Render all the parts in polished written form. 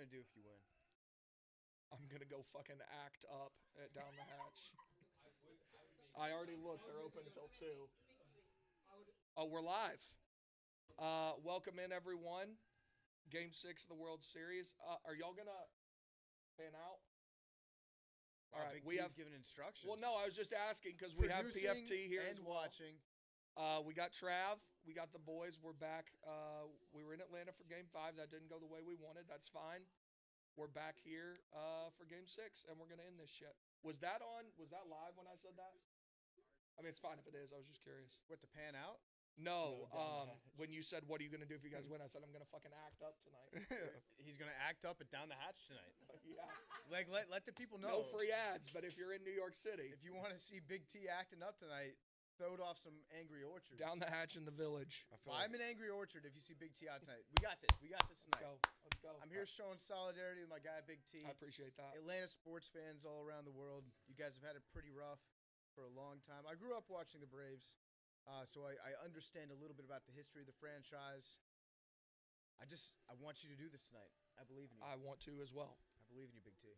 going to do if you win? I'm going to go fucking act up down the hatch. I already looked. They're open until 2. Oh, we're live. Welcome in, everyone. Game 6 of the World Series. Are y'all going to pan out? All right, we have given instructions. Well, no, I was just asking because we have PFT here and as well. watching. We got Trav. We got the boys. We're back. We were in Atlanta for Game 5. That didn't go the way we wanted. That's fine. We're back here for Game 6, and we're going to end this shit. Was that live when I said that? I mean, it's fine if it is. I was just curious. What, to pan out? No, when you said, what are you going to do if you guys win? I said, I'm going to fucking act up tonight. He's going to act up and down the hatch tonight. Yeah. Like, let the people know. No free ads, but if you're in New York City. If you want to see Big T acting up tonight, throw it off some Angry Orchards. Down the hatch in the village. I'm an Angry Orchard if you see Big T out tonight. We got this. We got this tonight. Let's go. I'm here showing solidarity with my guy, Big T. I appreciate that. Atlanta sports fans all around the world. You guys have had it pretty rough for a long time. I grew up watching the Braves, so I understand a little bit about the history of the franchise. I want you to do this tonight. I believe in you. I want to as well. I believe in you, Big T.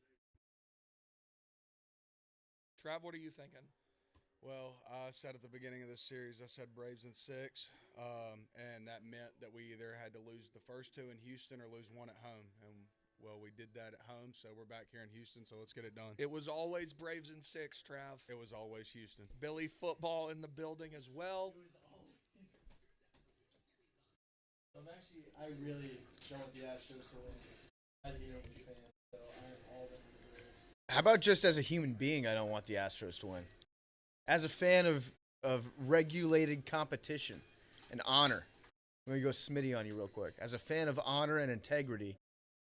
Trav, what are you thinking? Well, I said at the beginning of this series, I said Braves in 6, and that meant that we either had to lose the first 2 in Houston or lose 1 at home. And, well, we did that at home, so we're back here in Houston, so let's get it done. It was always Braves in 6, Trav. It was always Houston. Billy Football in the building as well. I really don't want the Astros to win as a Yankee fan, so I am all in the Braves. How about just as a human being, I don't want the Astros to win. As a fan of regulated competition and honor, let me go Smitty on you real quick. As a fan of honor and integrity,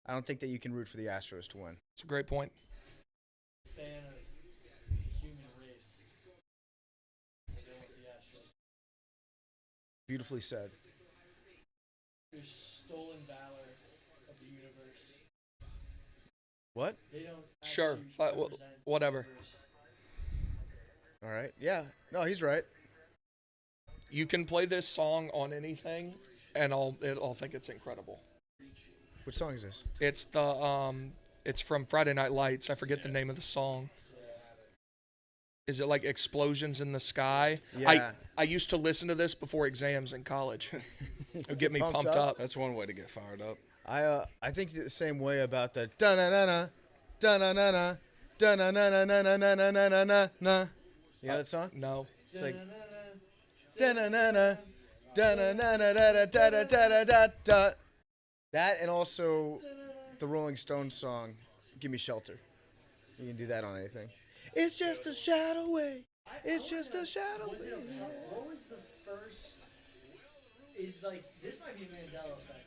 I don't think that you can root for the Astros to win. It's a great point. Fan of the human race. I don't want the Astros. Beautifully said. There's stolen valor of the universe. What? They don't Sure. actually represent Whatever. the universe. All right. Yeah. No, he's right. You can play this song on anything, and I'll think it's incredible. Which song is this? It's it's from Friday Night Lights. I forget the name of the song. Is it like Explosions in the Sky? Yeah. I used to listen to this before exams in college. It would get me Pumped pumped up? up. That's one way to get fired up. I think the same way about the da-na-na-na, da-na-na-na, da-na-na-na-na-na-na-na-na. You know that song? No. It's like da-na-na-na, da-na-na-na-da-da-da-da-da-da. That and also the Rolling Stones song, Give Me Shelter. You can do that on anything. It's just a shadow away. It's just a shadow away. What was the first? Is like this might be Mandela effect.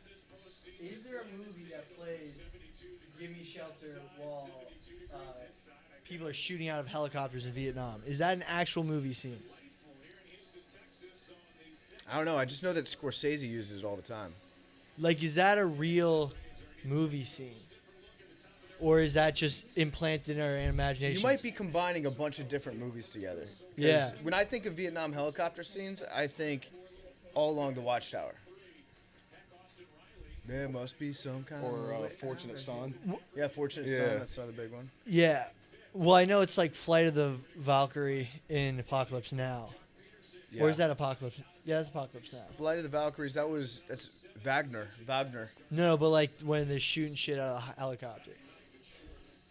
Is there a movie that plays "Give Me Shelter" while people are shooting out of helicopters in Vietnam? Is that an actual movie scene? I don't know. I just know that Scorsese uses it all the time. Like, is that a real movie scene? Or is that just implanted in our imagination? You might be combining a bunch of different movies together. 'Cause Yeah. When I think of Vietnam helicopter scenes, I think all along the Watchtower. There must be some kind Or of Fortunate Son. Yeah, Fortunate Yeah. Son. That's another big one. Yeah. Well, I know it's like Flight of the Valkyrie in Apocalypse Now. Yeah. Or is that Apocalypse? Yeah, that's Apocalypse Now. Flight of the Valkyries? That's Wagner. No, but like when they're shooting shit out of a helicopter.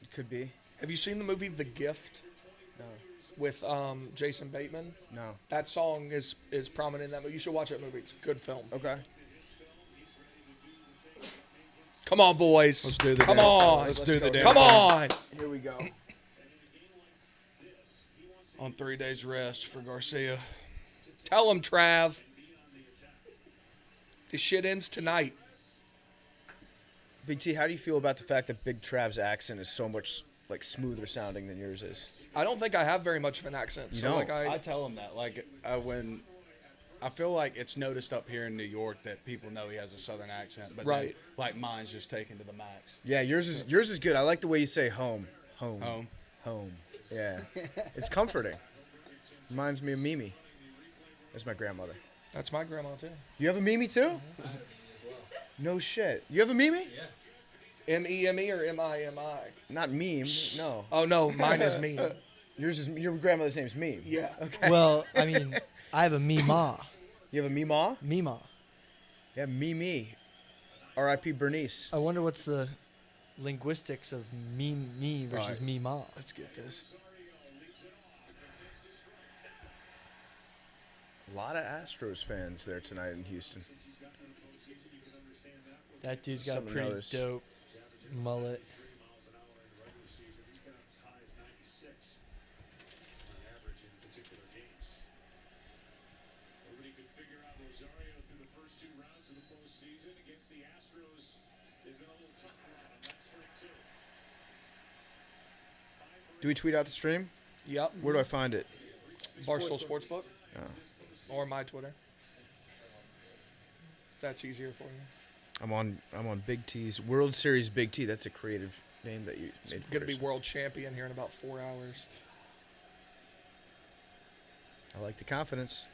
It could be. Have you seen the movie The Gift No. with Jason Bateman? No. That song is prominent in that movie. You should watch that movie. It's a good film. Okay. Come on, boys. Let's do the Come damn- on. Let's do the damn Come thing. on. Here we go. On 3 days rest for Garcia. Tell him, Trav. This shit ends tonight. Big T, how do you feel about the fact that Big Trav's accent is so much like smoother sounding than yours is? I don't think I have very much of an accent. So don't? like I tell him that. Like, when I feel like it's noticed up here in New York that people know he has a Southern accent, but Right. then, like, mine's just taken to the max. Yeah, yours is good. I like the way you say home. Home. Yeah. It's comforting. Reminds me of Mimi. That's my grandmother. That's my grandma too. You have a Mimi too? No shit. You have a Mimi? Yeah. M-E-M-E or M-I-M-I? Not meme. No. Oh, no, mine is meme. Yours is your grandmother's name's meme. Yeah. Okay. Well, I mean, I have a Mima. You have a Mima? Mima. Yeah, me. R.I.P. Bernice. I wonder what's the linguistics of me versus Mima. Let's get this. A lot of Astros fans there tonight in Houston. That dude's got Something a pretty noticed. dope mullet. Do we tweet out the stream? Yep. Where do I find it? Barstool Sportsbook Oh. or my Twitter. If that's easier for you. I'm on Big T's World Series Big T. That's a creative name that you It's made for going to be yourself. world champion here in about 4 hours. I like the confidence.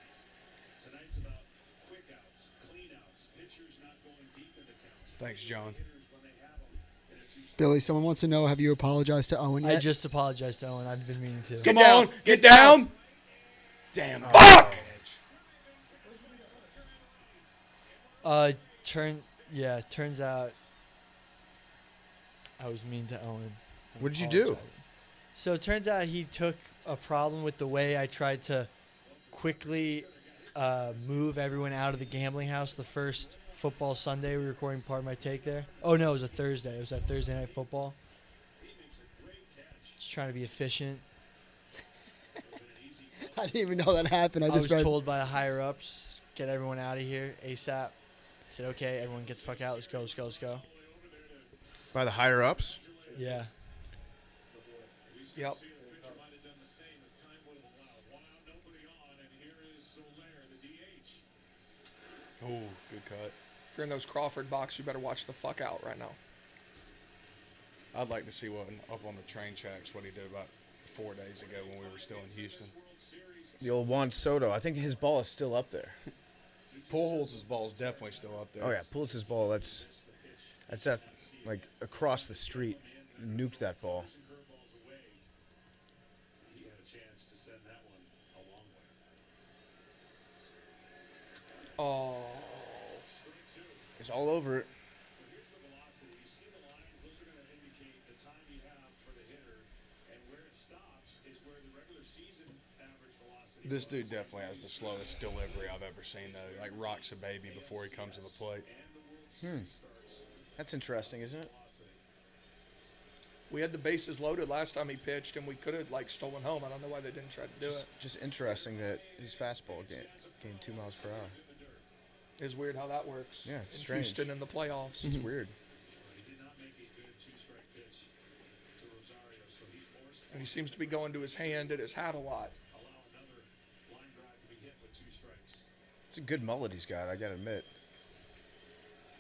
Thanks, John. Billy, someone wants to know, have you apologized to Owen yet? I just apologized to Owen. I've been meaning to. Come on, get down. Damn. Fuck. Turns out I was mean to Owen. I'm What did you do? apologizing. So it turns out he took a problem with the way I tried to quickly move everyone out of the gambling house the first football Sunday. We were recording part of my take there. Oh, no, it was a Thursday. It was that Thursday Night Football. Just trying to be efficient. I didn't even know that happened. I I just was read. told by the higher-ups, get everyone out of here ASAP. I said, okay, everyone get the fuck out. Let's go. By the higher ups? Yeah. Yep. Oh, good cut. If you're in those Crawford box, you better watch the fuck out right now. I'd like to see what up on the train tracks what he did about 4 days ago when we were still in Houston. The old Juan Soto. I think his ball is still up there. Pujols' ball is definitely still up there. Oh yeah, pulls his ball. That's that like across the street. Nuked that ball. Oh. It's all over it. This dude definitely has the slowest delivery I've ever seen, though. Like, rocks a baby before he comes to the plate. That's interesting, isn't it? We had the bases loaded last time he pitched, and we could have, stolen home. I don't know why they didn't try to do it. Just interesting that his fastball gained 2 miles per hour. It's weird how that works. Yeah, in strange. Houston in the playoffs. It's weird. And he seems to be going to his hand and his hat a lot. It's a good mullet he's got, I gotta admit.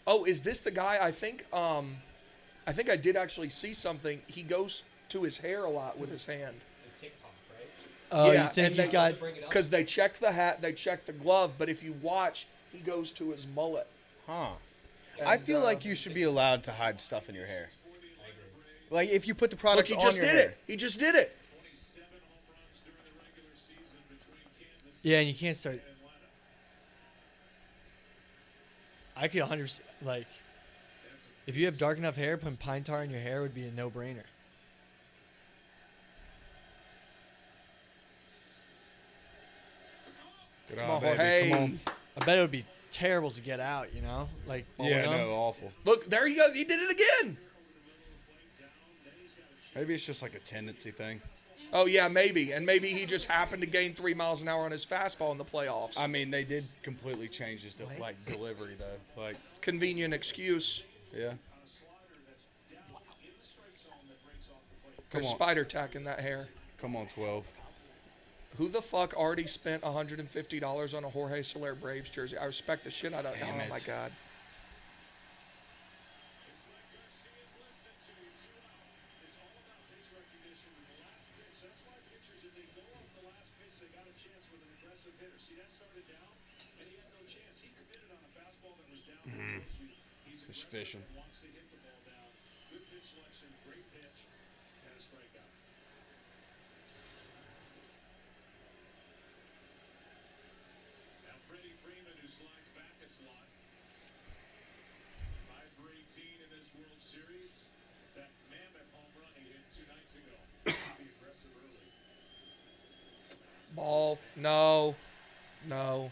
Oh, is this the guy? I think I did actually see something. He goes to his hair a lot with his hand. Oh, Yeah, you think and he's they- got... Because they check the hat, they check the glove, but if you watch, he goes to his mullet. Huh. I And, feel like you should be allowed to hide stuff in your hair. Like if you put the Look, product he on just your did hair. it. He just did it. Yeah, and you can't start... I could 100%... if you have dark enough hair, putting pine tar in your hair would be a no-brainer. Good Come eye, on, baby. Jorge. Come on. I bet it would be terrible to get out, you know? Bubble Yeah, gum. no, awful. Look, there you go. He did it again. Maybe it's just like a tendency thing. Oh, yeah, maybe. And maybe he just happened to gain 3 miles an hour on his fastball in the playoffs. I mean, they did completely change his delivery, though. Like, Convenient excuse. yeah. There's on. spider tack in that hair. Come on, 12. Who the fuck already spent $150 on a Jorge Solaire Braves jersey? I respect the shit out of it. Damn Oh, it. my God. Just fishing. Ball. No. No.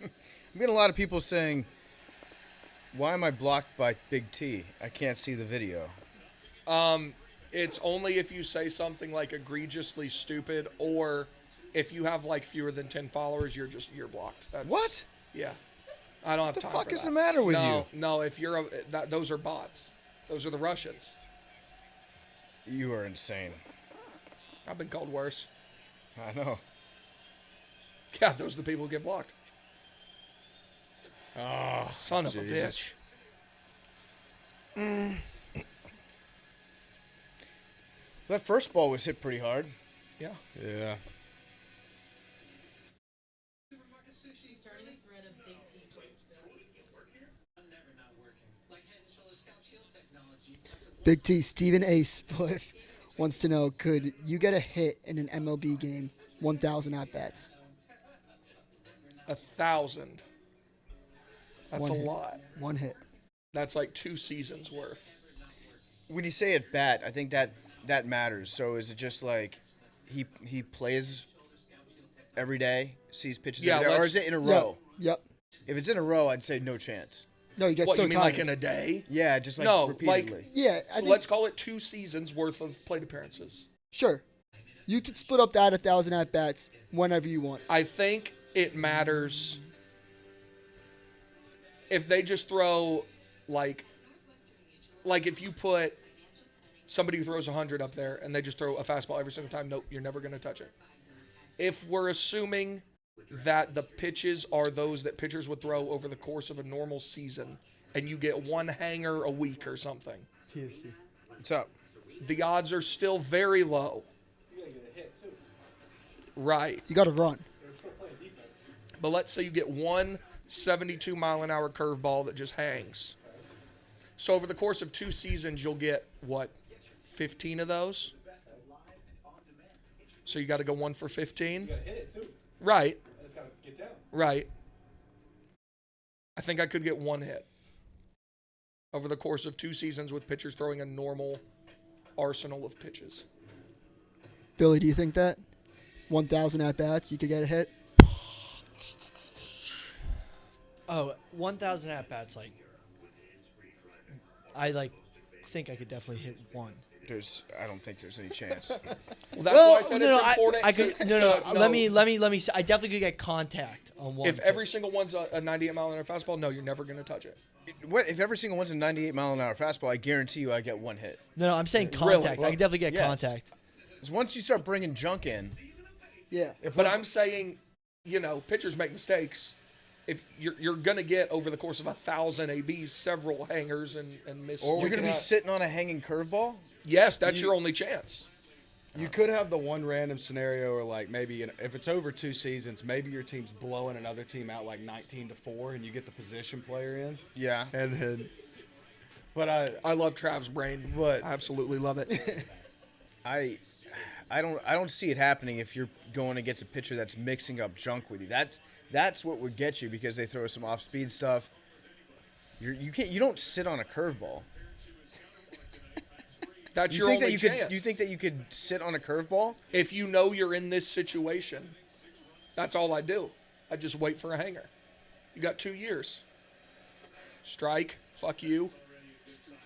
I'm getting a lot of people saying, why am I blocked by Big T? I can't see the video. It's only if you say something like egregiously stupid, or if you have like fewer than 10 followers, you're blocked. That's What? Yeah. I don't have What the time fuck for is that. the matter with No, you? no. If you're those are bots. Those are the Russians. You are insane. I've been called worse. I know. Yeah, those are the people who get blocked. Oh, Son of a Jesus. bitch. That first ball was hit pretty hard. Yeah. Yeah. Starting a thread of Big T quotes. Big T, Stephen A. Spliff wants to know, could you get a hit in an MLB game, 1,000 at-bats? 1,000. That's One a hit. lot. One hit. That's like 2 seasons worth. When you say at bat, I think that matters. So is it just like he plays every day, sees pitches Yeah, every day, or let's- is it in a row? Yep. If it's in a row, I'd say no chance. No, you get What, so you mean tired. like in a day? Yeah, just like No, repeatedly. Yeah, I So think, let's call it 2 seasons worth of plate appearances. sure. You could split up that 1,000 at-bats whenever you want. I think it matters if they just throw like if you put somebody who throws 100 up there and they just throw a fastball every single time, nope, you're never going to touch it. If we're assuming that the pitches are those that pitchers would throw over the course of a normal season and you get one hanger a week or something, What's up? the odds are still very low. Right. You got to run. But let's say you get one 72-mile-an-hour curveball that just hangs. So over the course of 2 seasons, you'll get, what, 15 of those? So you got to go 1 for 15? You got to hit it, too. Right. And it's got to get down. Right. I think I could get 1 hit over the course of 2 seasons with pitchers throwing a normal arsenal of pitches. Billy, do you think that? 1,000 at-bats, you could get a hit? Oh, 1,000 at-bats, like, I think I could definitely hit one. I don't think there's any chance. Well, that's why I said no, it's important. I could, to- let me say, I definitely could get contact on one. If every pitch. single one's a 98-mile-an-hour fastball, no, you're never going to touch it. What if every single one's a 98-mile-an-hour fastball? I guarantee you, I get 1 hit. No, I'm saying Really? contact. Well, I could definitely get yes. contact. 'Cause once you start bringing junk in, Yeah. But I'm saying, pitchers make mistakes. If you're going to get over the course of 1,000 ABs several hangers and miss. Or you're we going to be cannot- sitting on a hanging curveball. Yes, that's your only chance. You could have the one random scenario, or like maybe if it's over 2 seasons, maybe your team's blowing another team out like 19-4, and you get the position player in. Yeah. And then, but I love Trav's brain. But- I absolutely love it. I don't see it happening if you're going against a pitcher that's mixing up junk with you. That's what would get you, because they throw some off-speed stuff. You don't sit on a curveball. That's You your think only that you chance. could? You think that you could sit on a curveball? If you know you're in this situation, that's all I do. I just wait for a hanger. You got 2 years. Strike. Fuck you.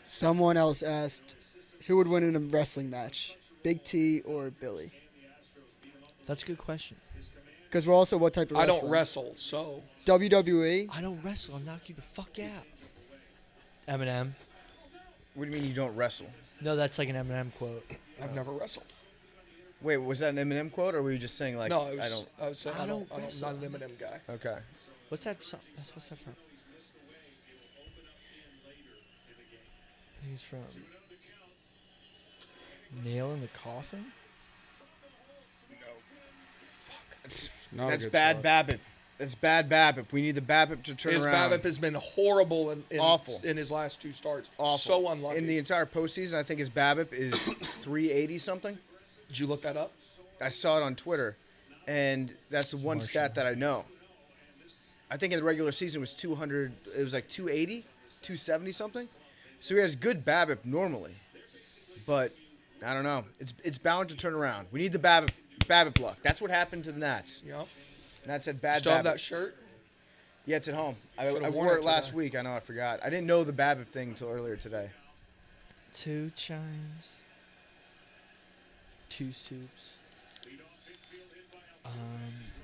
Someone else asked, who would win in a wrestling match, Big T or Billy? That's a good question. Because we're also what type of I wrestling? don't wrestle, so WWE? I don't wrestle. I'll knock you the fuck out. Eminem. What do you mean you don't wrestle? No, that's like an Eminem quote. I've never wrestled. Wait, was that an Eminem quote, or were you just saying like No, I don't? saying I I'm don't not wrestle. an Eminem guy. Okay. What's that? What's that from? He's from Nail in the Coffin. Not a That's good bad shot. BABIP. That's bad BABIP. We need the BABIP to turn His around. BABIP has been horrible Awful. in his last 2 starts. Awful. So unlucky. In the entire postseason, I think his BABIP is 380 something. Did you look that up? I saw it on Twitter, and that's the one stat that I know. I think in the regular season it was 200. It was like 280, 270 something. So he has good BABIP normally, but I don't know. It's bound to turn around. We need the BABIP luck. That's what happened to the Nats. Yep. Nats had bad Still BABIP. have that shirt? Yeah, it's at home. I Should've worn wore it it last today. week. I know I forgot. I didn't know the BABIP thing until earlier today. 2 chines. 2 soups.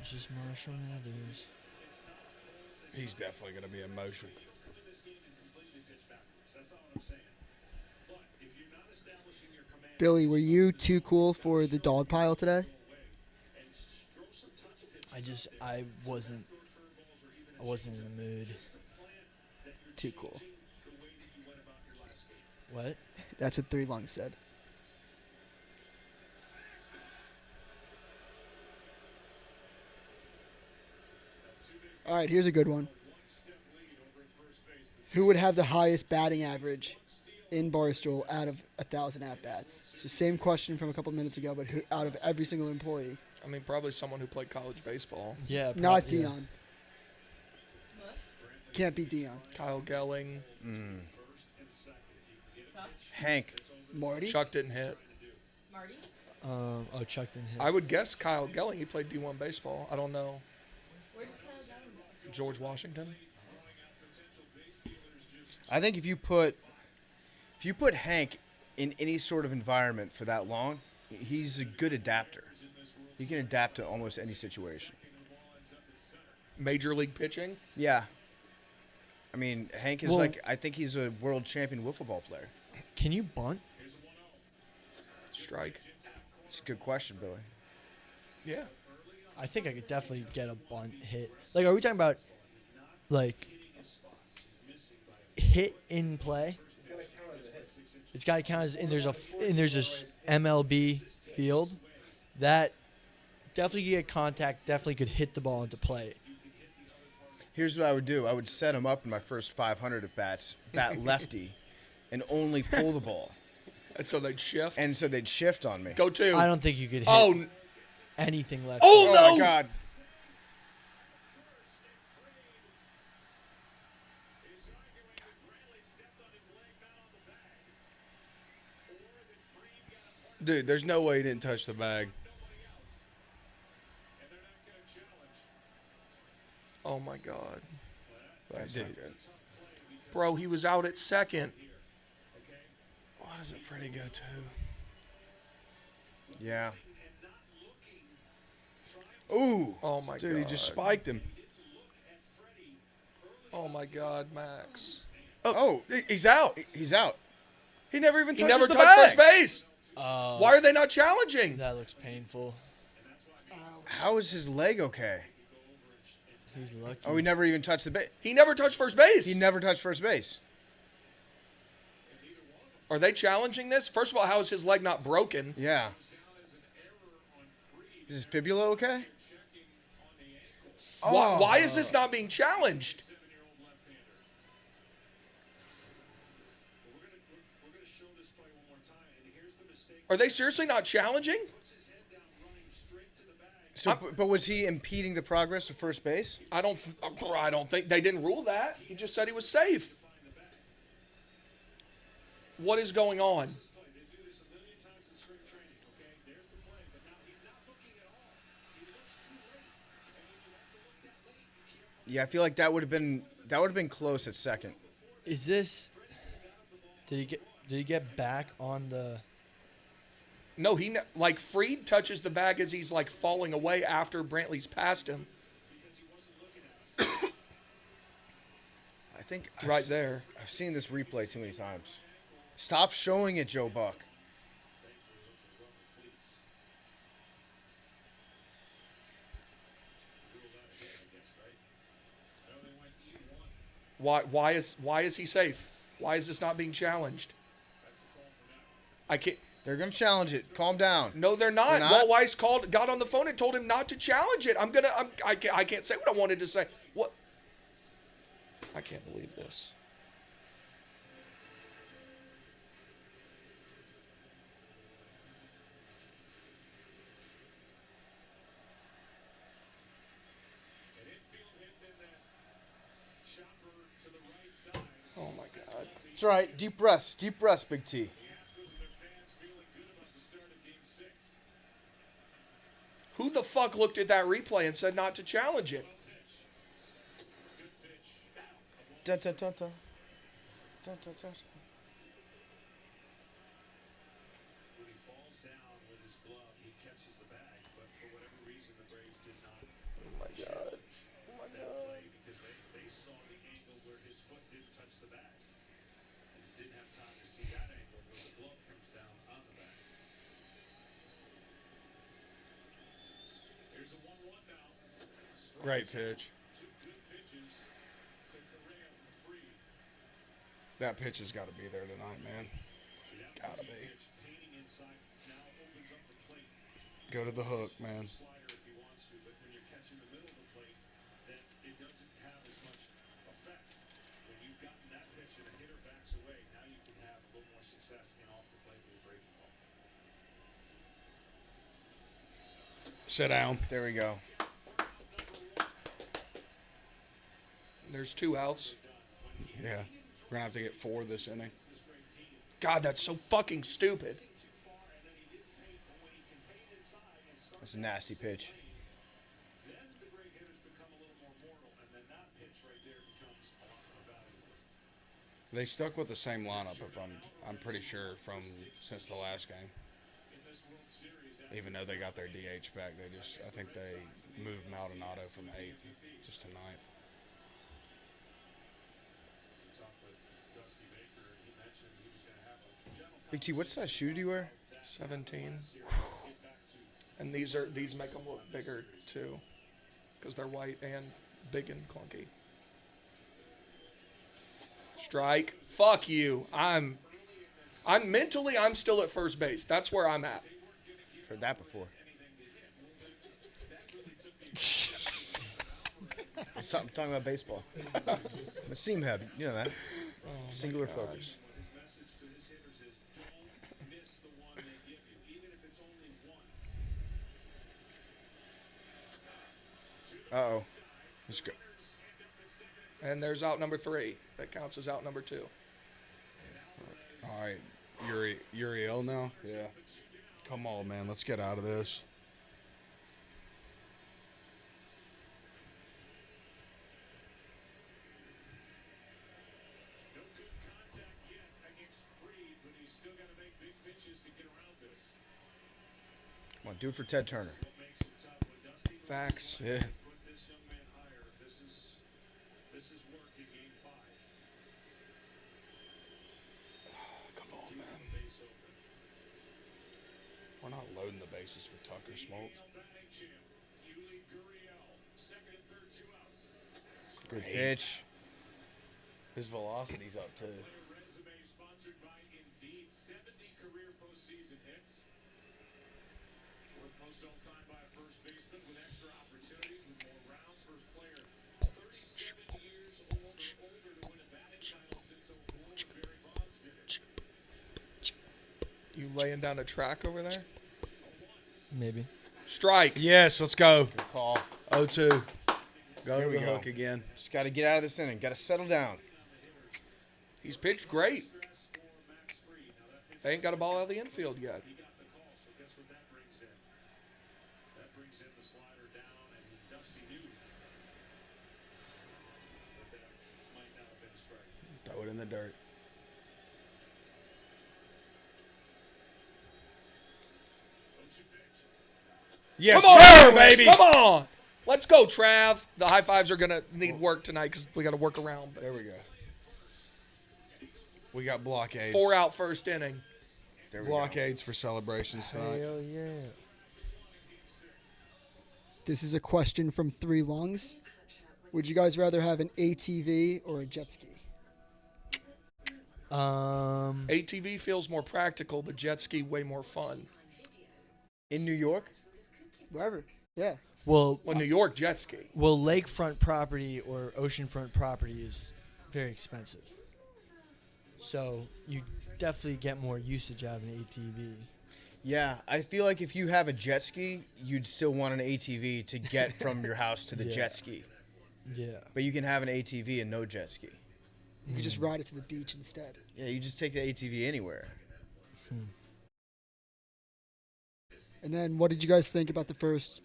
Just Marshall Mathers. He's definitely going to be in motion. Billy, were you too cool for the dog pile today? I wasn't in the mood. Too cool. What? That's what Three Lungs said. All right, here's a good one. Who would have the highest batting average in Barstool out of 1,000 at-bats? So same question from a couple minutes ago, but who out of every single employee? I mean, probably someone who played college baseball. Yeah. Not yeah. Dion. Can't be Dion. Kyle Gelling. Chuck? Hank. Marty? Chuck didn't hit. Marty? Chuck didn't hit. I would guess Kyle Gelling. He played D1 baseball. I don't know. Where did Kyle Gelling go? George Washington. I think if you put Hank in any sort of environment for that long, he's a good adapter. He can adapt to almost any situation. Major league pitching. Yeah. I mean, Hank is Well- I think he's a world champion wiffle ball player. Can you bunt? Strike. It's a good question, Billy. Yeah. I think I could definitely get a bunt hit. Like, are we talking about, like, hit in play? It's got to count as, and there's this MLB field that definitely could get contact, definitely could hit the ball into play. Here's what I would do. I would set him up in my first 500 at bats, bat lefty, and only pull the ball. And so they'd shift. And so they'd shift on me. Go to. I don't think you could hit Oh, anything left. Oh, Oh, no. my God. Dude, there's no way he didn't touch the bag. oh my God. That's Dude, not good. Bro, he was out at second. why doesn't Freddie go to? Yeah. Ooh. Oh my Dude, God. he just spiked him. Oh my God, Max. Oh, He's out. he's out. He never even He touches never the touched bag. first base. Oh, Why are they not challenging? that looks painful. How is his leg okay? He's lucky. Oh, he never even touched the base. He never touched first base. He never touched first base. Are they challenging this? First of all, how is his leg not broken? Yeah. Is his fibula okay? Why is this not being challenged? Are they seriously not challenging? So, but was he impeding the progress to first base? I don't think they didn't rule that. He just said he was safe. What is going on? Yeah, I feel like that would have been close at second. Is this? Did he get back on the? No, Freed touches the bag as he's like falling away after Brantley's passed him. I think Right there. I've seen this replay too many times. Stop showing it, Joe Buck. Why is he safe? Why is this not being challenged? I can't. They're gonna challenge it. Calm down. No, they're not. They're not? Walt Weiss got on the phone and told him not to challenge it. I can't say what I wanted to say. What? I can't believe this. Oh my God. It's all right. Deep breaths. Deep breaths, Big T. Who the fuck looked at that replay and said not to challenge it? Dun, dun, dun, dun. Dun, dun, dun, dun. When he falls down with his glove, he catches the bag, but for whatever reason, the Braves did not Oh my God. Oh my that God. play because they saw the angle where his foot didn't touch the bag. And didn't have time to see that angle where the glove comes down on the bag. Here's a 1-1 now. Great pitch. Two good pitches to Correa from Freed. That pitch has got to be there tonight, man. Gotta be. Pitch painting inside now opens up the plate. Go to the hook, man. Slider if he wants to, but when you're catching the middle of the plate, then it doesn't have as much effect. When you've gotten that pitch and a hitter backs away, now you can have a little more success in off the plate with a breaking ball. Sit down. There we go. There's 2 outs. Yeah. We're going to have to get 4 this inning. God, that's so fucking stupid. That's a nasty pitch. Then the great hitters become a little more mortal, and then that pitch right there becomes a lot more valuable. They stuck with the same lineup, if I'm pretty sure, since the last game. In this World Series, Even though they got their DH back, I think they moved Maldonado from 8th just to 9th. talk with Dusty Baker, and he mentioned he was going to have a gentle Big T, what size shoe do you wear? 17. And these make them look bigger too, because they're white and big and clunky. Strike. Fuck you. I'm mentally still at first base. That's where I'm at. Heard that before. I'm talking about baseball. I'm a seam head. You know that. Singular focus. message to his hitters is don't miss the one they give you, even if it's only one. Uh-oh. Let's go. And there's out number 3. That counts as out number 2. All right. Uriel now? Yeah. Come on, man. Let's get out of this. No good contact yet against Freed, but he's still got to make big pitches to get around this. Come on, do it for Ted Turner. What makes it tough when Dusty Facts. Yeah. put this young man higher. This is worked in Game 5. Come on, man. Base open. We're not loading the bases for Tucker Schmaltz. Batting champ, Yuli Gurriel. Second and third, 2 out. Good pitch. His velocity's up, too. Player resume sponsored by Indeed. 70 career postseason hits. Fourth most all time by a first baseman with extra opportunities with more rounds for his player. 37 years older to win a batting title since 04 when Barry Bonds did it. You laying down a track over there? Maybe. Strike. Yes, let's go. Good call. 0-2. Go There to we the go. hook again. Just got to get out of this inning. Got to settle down. He's pitched great. They ain't got a ball out of the infield yet. He got the call, so guess what that brings in? That brings in the slider down, and Dusty knew that might not have been strike. Throw it in the dirt. Yes, Come on, sir, Trav, baby. Come on. Let's go, Trav. The high fives are going to need work tonight because we got to work around. But There we go. We got blockades. 4 out first inning. There we go. Blockades for celebrations tonight. Hell yeah. This is a question from 3 Lungs. Would you guys rather have an ATV or a jet ski? ATV feels more practical, but jet ski way more fun. In New York? Wherever. Yeah. Well, New York jet ski. well, lakefront property or oceanfront property is very expensive. So you definitely get more usage out of an ATV. Yeah, I feel like if you have a jet ski, you'd still want an ATV to get from your house to the Yeah. jet ski. Yeah. But you can have an ATV and no jet ski. You could just ride it to the beach instead. Yeah, you just take the ATV anywhere. And then, what did you guys think about the first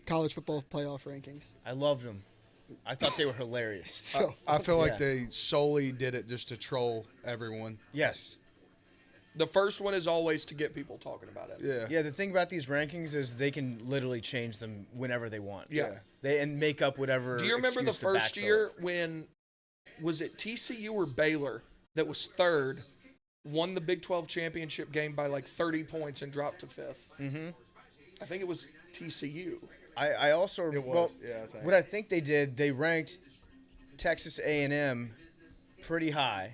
college football playoff rankings? I loved them. I thought they were hilarious. So I feel like Yeah. they solely did it just to troll everyone. Yes. The first one is always to get people talking about it. Yeah. Yeah, the thing about these rankings is they can literally change them whenever they want. Yeah. And make up whatever. Do you remember the excuse to first backfill year it. when, was it TCU or Baylor that was third, won the Big 12 championship game by like 30 points and dropped to fifth? Mm-hmm. I think it was TCU. I also It was. well, Yeah, I think. what I think they did, they ranked Texas A&M pretty high,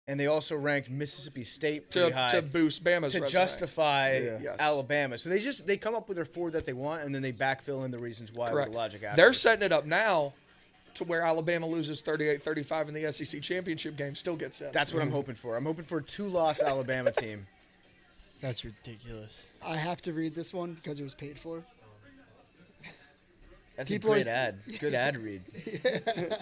and they also ranked Mississippi State pretty high To boost Bama's to resume. justify Yeah. Yes. Alabama. So they come up with their four that they want, and then they backfill in the reasons why Correct. with the logic after. They're setting it up now to where Alabama loses 38-35 in the SEC championship game, still gets in. That's what I'm hoping for. I'm hoping for a two-loss Alabama team. That's ridiculous. I have to read this one because it was paid for. That's People a great are- ad. Good ad read.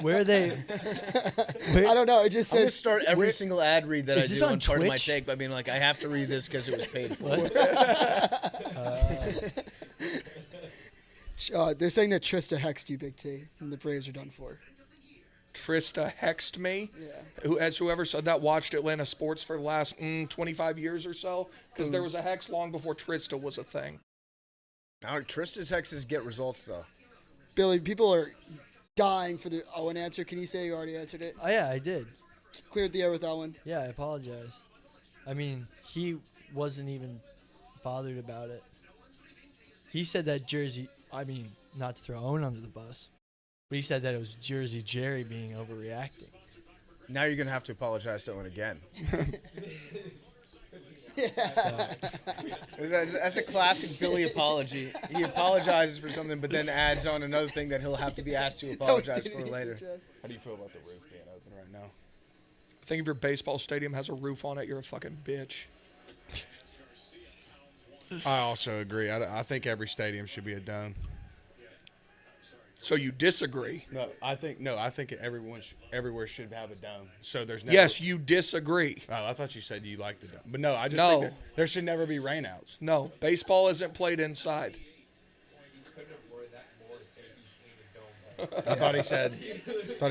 Where are they? I don't know. It just I'm gonna says start every single ad read that Is I this do on on part of my Twitch? take by being like, I have to read this because it was paid for. they're saying that Trista hexed you, Big T, and the Braves are done for. Trista hexed me. Yeah. As whoever said that watched Atlanta sports for the last 25 years or so, because there was a hex long before Trista was a thing. Now, Trista's hexes get results though. Billy, people are dying for the Owen answer. Can you say you already answered it? Oh yeah, I did. Cleared the air with Owen. Yeah, I apologize. I mean, he wasn't even bothered about it. He said that Jersey, I mean, not to throw Owen under the bus, but he said that it was Jersey Jerry being overreacting. Now you're gonna have to apologize to Owen again. That's a classic Billy apology. He apologizes for something, but then adds on another thing that he'll have to be asked to apologize for later. How do you feel about the roof being open right now? I think if your baseball stadium has a roof on it, you're a fucking bitch. I also agree. I think every stadium should be a dome. So you disagree? I think everywhere should have a dome. So there's never, Yes, you disagree. Oh, I thought you said you liked the dome, but no, I just No. think that there should never be rainouts. No, baseball isn't played inside. I thought he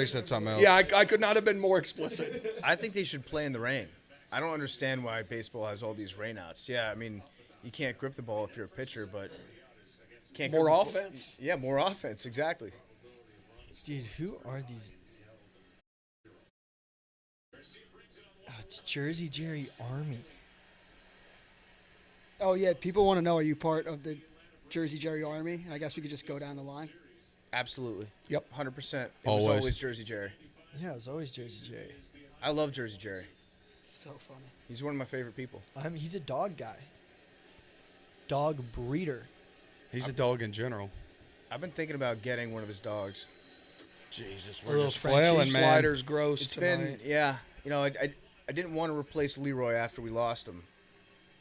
said something else. Yeah, I could not have been more explicit. I think they should play in the rain. I don't understand why baseball has all these rainouts. Yeah, I mean, you can't grip the ball if you're a pitcher, but can't More grip the offense. Yeah, more offense, exactly. Dude, who are these? Oh, it's Jersey Jerry Army. Oh, yeah. People want to know, are you part of the Jersey Jerry Army? I guess we could just go down the line. Absolutely. Yep. 100%. It Always. was always Jersey Jerry. Yeah, it was always Jersey Jerry. I love Jersey Jerry. So funny. He's one of my favorite people. He's a dog guy. Dog breeder. He's a dog in general. I've been thinking about getting one of his dogs. Jesus, A we're little just Frenchie flailing, man. Slider's gross It's tonight. been, yeah. You know, I didn't want to replace Leroy after we lost him.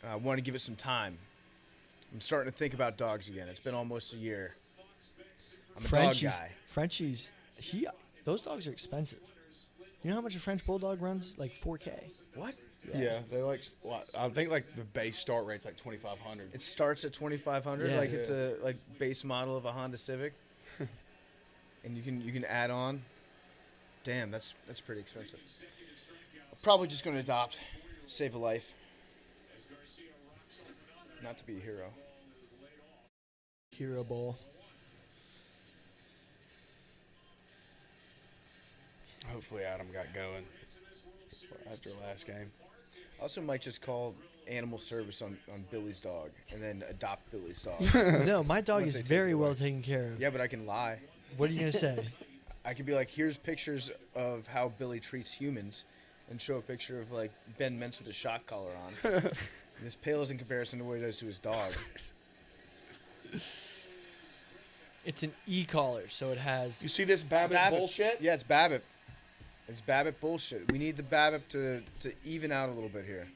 I wanted to give it some time. I'm starting to think about dogs again. It's been almost a year. I'm a dog guy. Frenchies. Those dogs are expensive. You know how much a French bulldog runs? Like $4K. What? Yeah, they like. Well, I think like the base start rate's like 2,500. It starts at 2,500, Yeah. like it's a base model of a Honda Civic, and you can add on. Damn, that's pretty expensive. I'm probably just going to adopt, save a life. Not to be a hero. Hero Bowl. Hopefully, Adam got going after last game. I also might just call animal service on Billy's dog and then adopt Billy's dog. No, my dog Once is they take very it well away. taken care of. Yeah, but I can lie. What are you going to say? I could be like, here's pictures of how Billy treats humans, and show a picture of like Ben Mintz with a shock collar on. This pales in comparison to what he does to his dog. It's an e-collar, so it has. You see this Babbitt bullshit? Yeah, it's Babbitt. It's Babbitt bullshit. We need the Babbitt to even out a little bit here.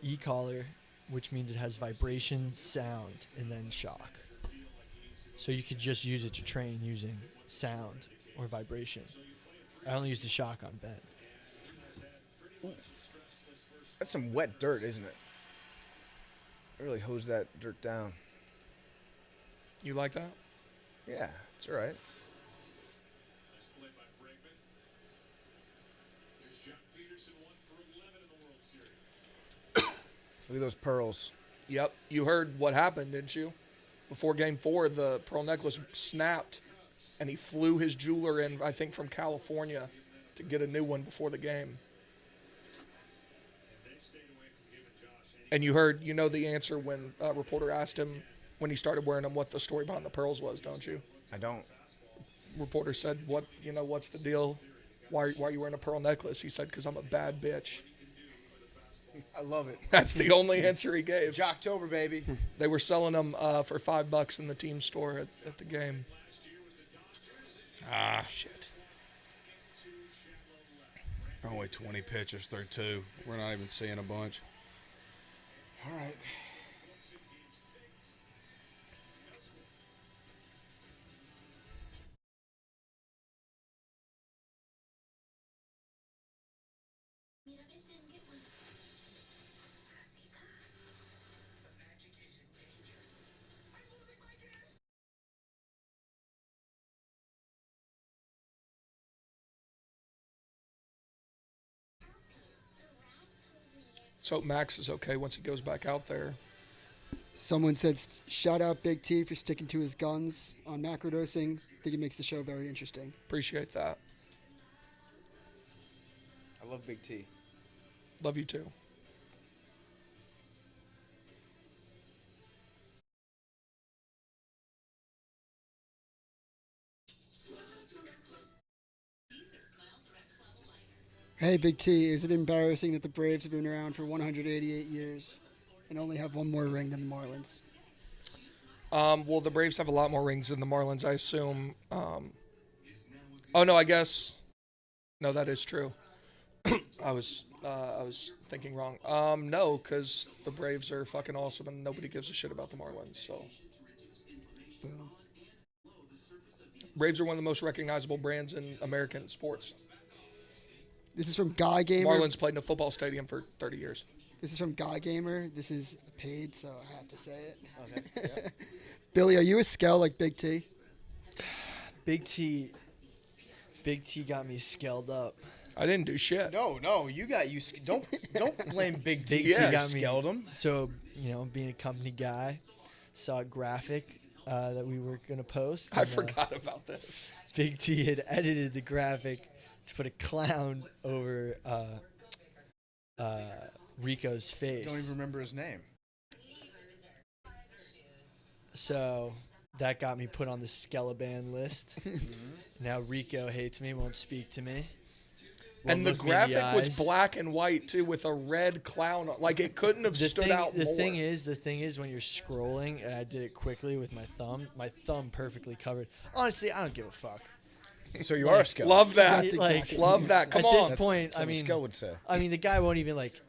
E-collar, which means it has vibration, sound, and then shock. So you could just use it to train using sound or vibration. I only use the shock on Ben. Ooh. That's some wet dirt, isn't it? I really hose that dirt down. You like that? Yeah, it's all right. Nice play by Bregman. There's John Peterson, 1 for 11 in the World Series. Look at those pearls. Yep. You heard what happened, didn't you? Before Game 4, the pearl necklace snapped, and he flew his jeweler in, I think, from California to get a new one before the game. And you heard, you know the answer when a reporter asked him when he started wearing them what the story behind the pearls was, don't you? I don't. Reporter said, what's the deal? Why are you wearing a pearl necklace? He said, because I'm a bad bitch. I love it. That's the only answer he gave. Jocktober, baby. They were selling them for $5 in the team store at the game. Ah, Shit. only 20 pitches through 2. We're not even seeing a bunch. All right. So Max is okay once he goes back out there. Someone said, shout out Big T for sticking to his guns on macrodosing. I think it makes the show very interesting. Appreciate that. I love Big T. Love you too. Hey, Big T, is it embarrassing that the Braves have been around for 188 years and only have one more ring than the Marlins? Well, the Braves have a lot more rings than the Marlins, I assume. Oh no, I guess. No, that is true. I was thinking wrong. No, because the Braves are fucking awesome and nobody gives a shit about the Marlins. So. Boom. Braves are one of the most recognizable brands in American sports. This is from Guy Gamer. Marlins played in a football stadium for 30 years. This is from Guy Gamer. This is paid, so I have to say it. Okay. Yep. Billy, are you a skell like Big T? Big T got me scaled up. I didn't do shit. No, you got you. Don't blame Big T. Big You T got me scaled him. So, being a company guy, saw a graphic that we were going to post. I and, forgot about this. Big T had edited the graphic to put a clown over Rico's face. Don't even remember his name. So that got me put on the Skeleban list. Now Rico hates me, won't speak to me. And the graphic was black and white too, with a red clown. Like it couldn't have stood out more. The thing is, when you're scrolling, and I did it quickly with my thumb perfectly covered. Honestly, I don't give a fuck. So you are a skell. Love that. That's Like, exactly- Love that. Come At on. this point, That's what a skell would say. I mean, the guy won't even like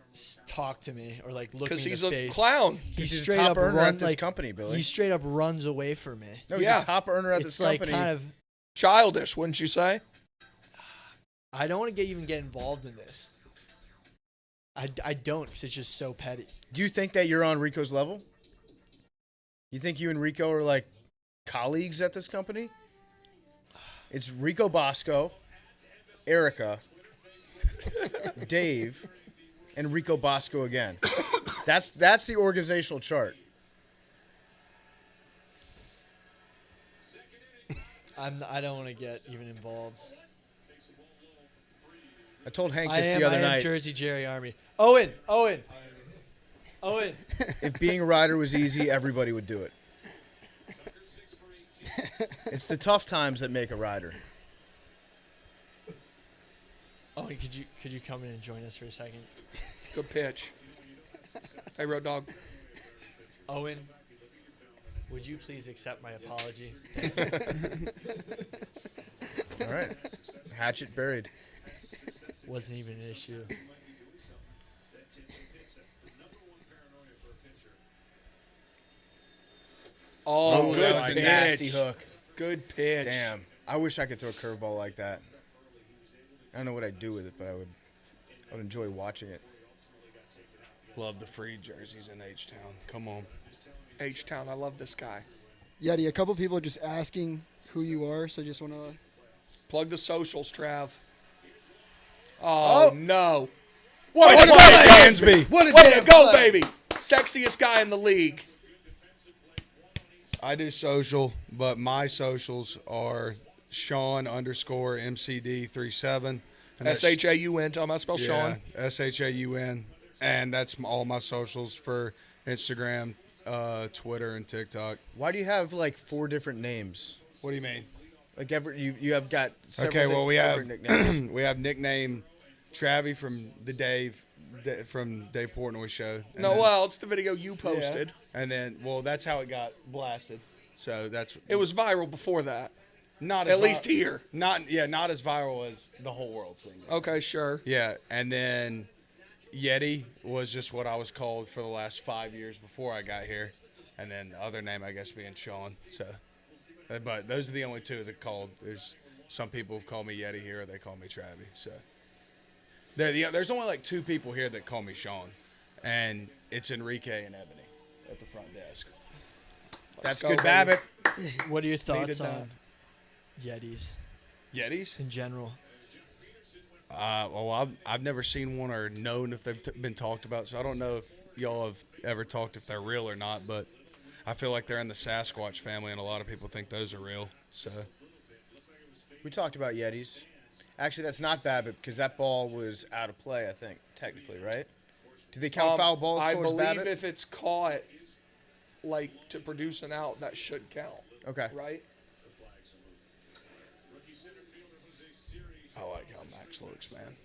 talk to me or like look me Because in he's the a face. clown. He He's a straight top up earner run at this company, Billy. He straight up runs away from me. No, he's Yeah. a top earner at It's this like company. kind of. Childish, wouldn't you say? I don't want to even get involved in this. I don't, because it's just so petty. Do you think that you're on Rico's level? You think you and Rico are like colleagues at this company? It's Rico Bosco, Erica, Dave, and Rico Bosco again. That's the organizational chart. I don't want to get even involved. I told Hank I this am the other night. Jersey Jerry Army. Owen. If being a rider was easy, everybody would do it. It's the tough times that make a rider. Oh Owen, could you come in and join us for a second? Good pitch. Hey, Road Dog. Owen, would you please accept my apology? All right. Hatchet buried. Wasn't even an issue. Oh, good that was pitch. a nasty hook. Good pitch. Damn. I wish I could throw a curveball like that. I don't know what I'd do with it, but I would enjoy watching it. Love the free jerseys in H-Town. Come on. H-Town, I love this guy. Yeti, a couple people are just asking who you are, so just want to. Plug the socials, Trav. Oh, no. What a Way to play, go, Dansby! What a Way to damn go, play. baby. Sexiest guy in the league. I do social, but my socials are Sean_MCD37. And that's- S-H-A-U-N. Tell him how to spell Sean. S-H-A-U-N. And that's all my socials for Instagram, Twitter, and TikTok. Why do you have like 4 different names? What do you mean? Like you have got several Okay, well, we have different nicknames. we have nickname Travie from the from Dave Portnoy show. And No, then- well, it's the video you posted. And then, well, that's how it got blasted. So that's It was viral before that. not At as least here. not as viral as the whole world seeing it. Okay, sure. Yeah, and then Yeti was just what I was called for the last 5 years before I got here, and then the other name I guess being Sean. So, but those are the only two that called. There's some people have called me Yeti here, or they call me Travie. So, there's only like 2 people here that call me Sean, and it's Enrique and Ebony at the front desk. That's go, good, baby. Babbitt. What are your thoughts Needed that. on Yetis Yetis? in general? Well, I've never seen one or known if they've been talked about, so I don't know if y'all have ever talked if they're real or not, but I feel like they're in the Sasquatch family, and a lot of people think those are real. So We talked about Yetis. Actually, that's not Babbitt because that ball was out of play, I think, technically, right? Do they count foul balls I towards believe Babbitt? if it's caught, like, to produce an out, that should count. Okay. Right? I like how Max looks, man.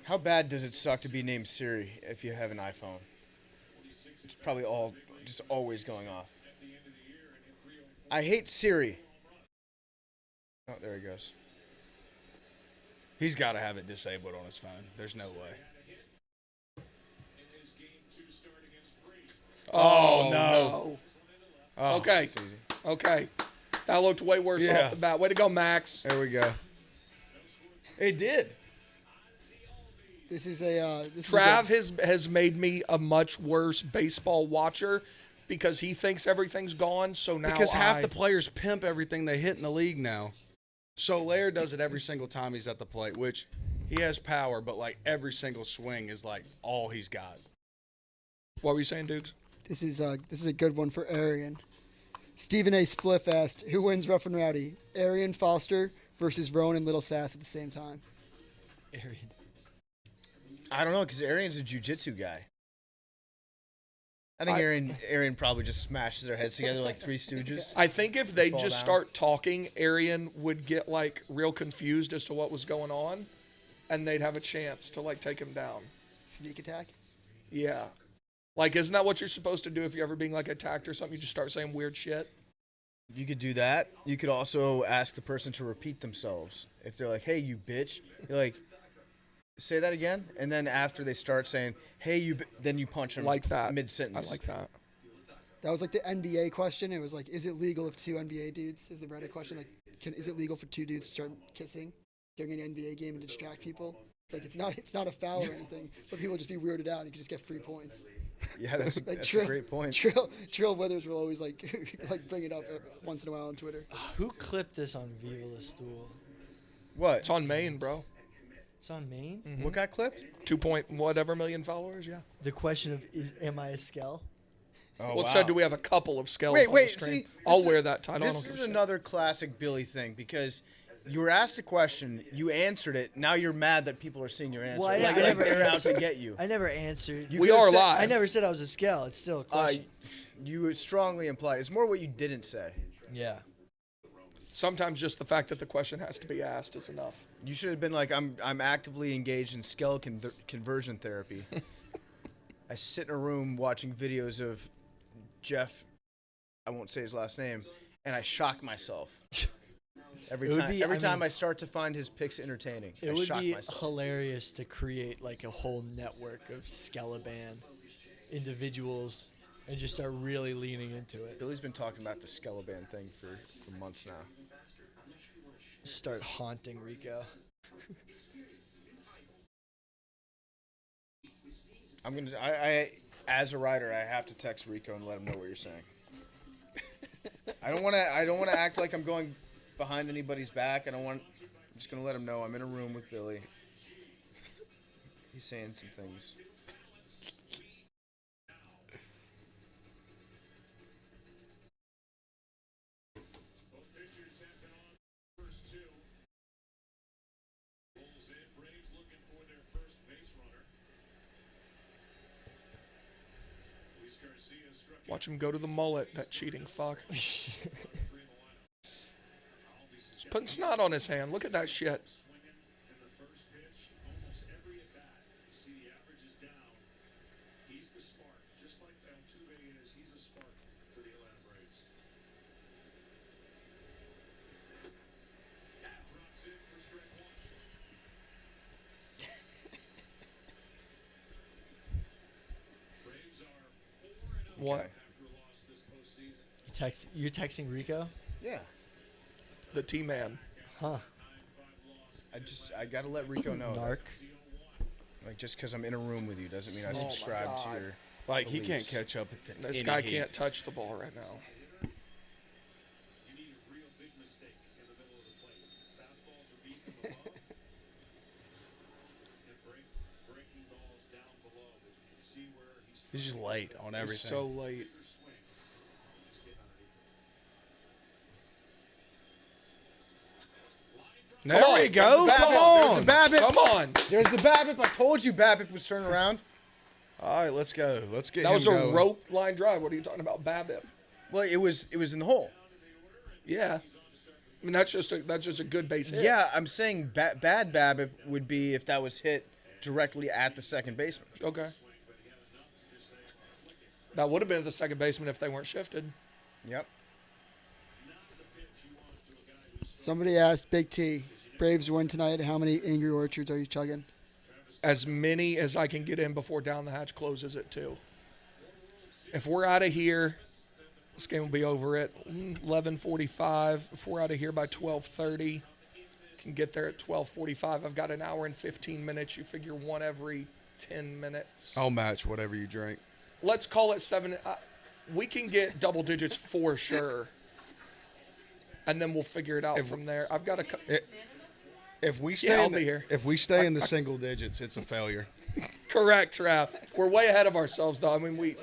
How bad does it suck to be named Siri if you have an iPhone? It's probably just always going off. I hate Siri. Oh, there he goes. He's got to have it disabled on his phone. There's no way. Oh, no. Oh, Okay. it's easy. Okay. That looked way worse Yeah. off the bat. Way to go, Max. There we go. It did. This is a. Trav has made me a much worse baseball watcher because he thinks everything's gone. So now Because half the players pimp everything they hit in the league now. Solaire does it every single time he's at the plate, which he has power, but like every single swing is like all he's got. What were you saying, Dukes? This is a good one for Arian. Stephen A. Spliff asked, "Who wins Rough and Rowdy? Arian Foster versus Rowan and Little Sass at the same time?" Arian. I don't know because Arian's a jiu-jitsu guy. I think Arian probably just smashes their heads together like 3 Stooges. I think if they Fall just down. start talking, Arian would get like real confused as to what was going on, and they'd have a chance to like take him down. Sneak attack. Yeah. Like, isn't that what you're supposed to do if you're ever being like attacked or something? You just start saying weird shit. You could do that. You could also ask the person to repeat themselves. If they're like, "Hey, you bitch," you're like, "Say that again." And then after they start saying, "Hey, you," then you punch them Like that. mid-sentence. I like that. That was like the NBA question. It was like, is it legal if 2 NBA dudes? Is the Reddit question like, is it legal for 2 dudes to start kissing during an NBA game to distract people? It's like it's not a foul or anything, but people just be weirded out and you can just get free points. Yeah, that's Like a great point. Trill Withers will always like like bring it up once in a while on Twitter. Who clipped this on Viva La Stool? What? It's on Maine, bro. It's on Maine? What got clipped? 2 point whatever million followers, yeah. The question of, am I a skell? Oh, Well, it said, do we have a couple of scales Wait, on wait. the screen? See, I'll this wear is- that title. I don't This give a is shit. another classic Billy thing because you were asked a question, you answered it. Now you're mad that people are seeing your answer. Well, I like never they're out to answered. get you. I never answered. You We could've are said- live. I never said I was a scale. It's still a question. You strongly implied. It's more what you didn't say. Yeah. Sometimes just the fact that the question has to be asked is enough. You should have been like, I'm actively engaged in conversion therapy. I sit in a room watching videos of Jeff, I won't say his last name, and I shock myself. Every time I start to find his picks entertaining, It I would shock be myself. hilarious to create like a whole network of Skeleban individuals and just start really leaning into it. Billy's been talking about the Skeleban thing for months now. Start haunting Rico. I as a writer, I have to text Rico and let him know what you're saying. I don't want to act like I'm going behind anybody's back. I'm just gonna let him know I'm in a room with Billy. He's saying some things. Both pitchers have been on the first two. Rolls in. Braves looking for their first base runner. Luis Garcia struck out. Watch him go to the mullet, that cheating fuck. He's putting snot on his hand. Look at that shit. Swinging in the first pitch, almost every at bat. You see the average is down. He's the spark, just like Altuve is. He's a spark for the Atlanta Braves. That drops in for strike one. Braves are 4-0 What? after a loss this postseason. You're texting Rico? Yeah. The T-Man. Huh. I gotta let Rico know. Narc. Like, just because I'm in a room with you doesn't mean I Oh my subscribe to God. your. Like, he Beliefs. can't catch up to This any guy heat. can't touch the ball right now. You need a real big mistake in the middle of the plate. Fastballs are beaten in the low. And breaking balls down below. But you can see where He's just late on everything. He's so late. bigger swing. Just getting underneath it. There Come we on. go. There's Come the on. BABIP. Come on. There's the BABIP. I told you BABIP was turning around. All right, let's go. Let's get That him was a going. rope line drive. What are you talking about, BABIP? Well, it was in the hole. Yeah. I mean, that's just a good base hit. Yeah, I'm saying bad BABIP would be if that was hit directly at the second baseman. Okay. That would have been the second baseman if they weren't shifted. Yep. Somebody asked Big T, Braves win tonight. How many Angry Orchards are you chugging? As many as I can get in before Down the Hatch closes at 2. If we're out of here, this game will be over at 11:45. If we're out of here by 12:30, can get there at 12:45. I've got an hour and 15 minutes. You figure one every 10 minutes. I'll match whatever you drink. Let's call it 7. We can get double digits for sure. And then we'll figure it out from there. I've got a If we stay, I'll in the, be here. If we stay in the single digits, it's a failure. correct, Trav. We're way ahead of ourselves, though. I mean, we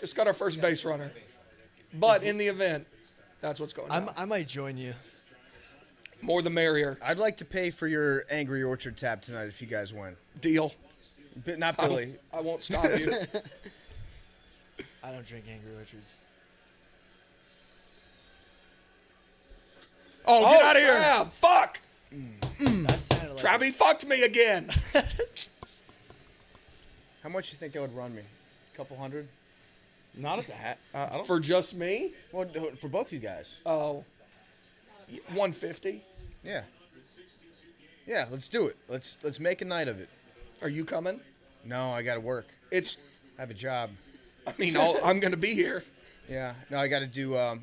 just got our first base runner. But in the event, that's what's going on. I might join you. More the merrier. I'd like to pay for your Angry Orchard tab tonight if you guys win. Deal. But not Billy. I won't stop you. I don't drink Angry Orchards. Oh, get out of here. Yeah, fuck. That sounded like Travi fucked me again. How much you think that would run me? A couple hundred? Not at the hat. I don't. For just me? Well, for both you guys. Oh. 150. Yeah. Yeah, let's do it. Let's make a night of it. Are you coming? No, I got to work. I have a job. I mean, I'm going to be here. Yeah. No, I got to do a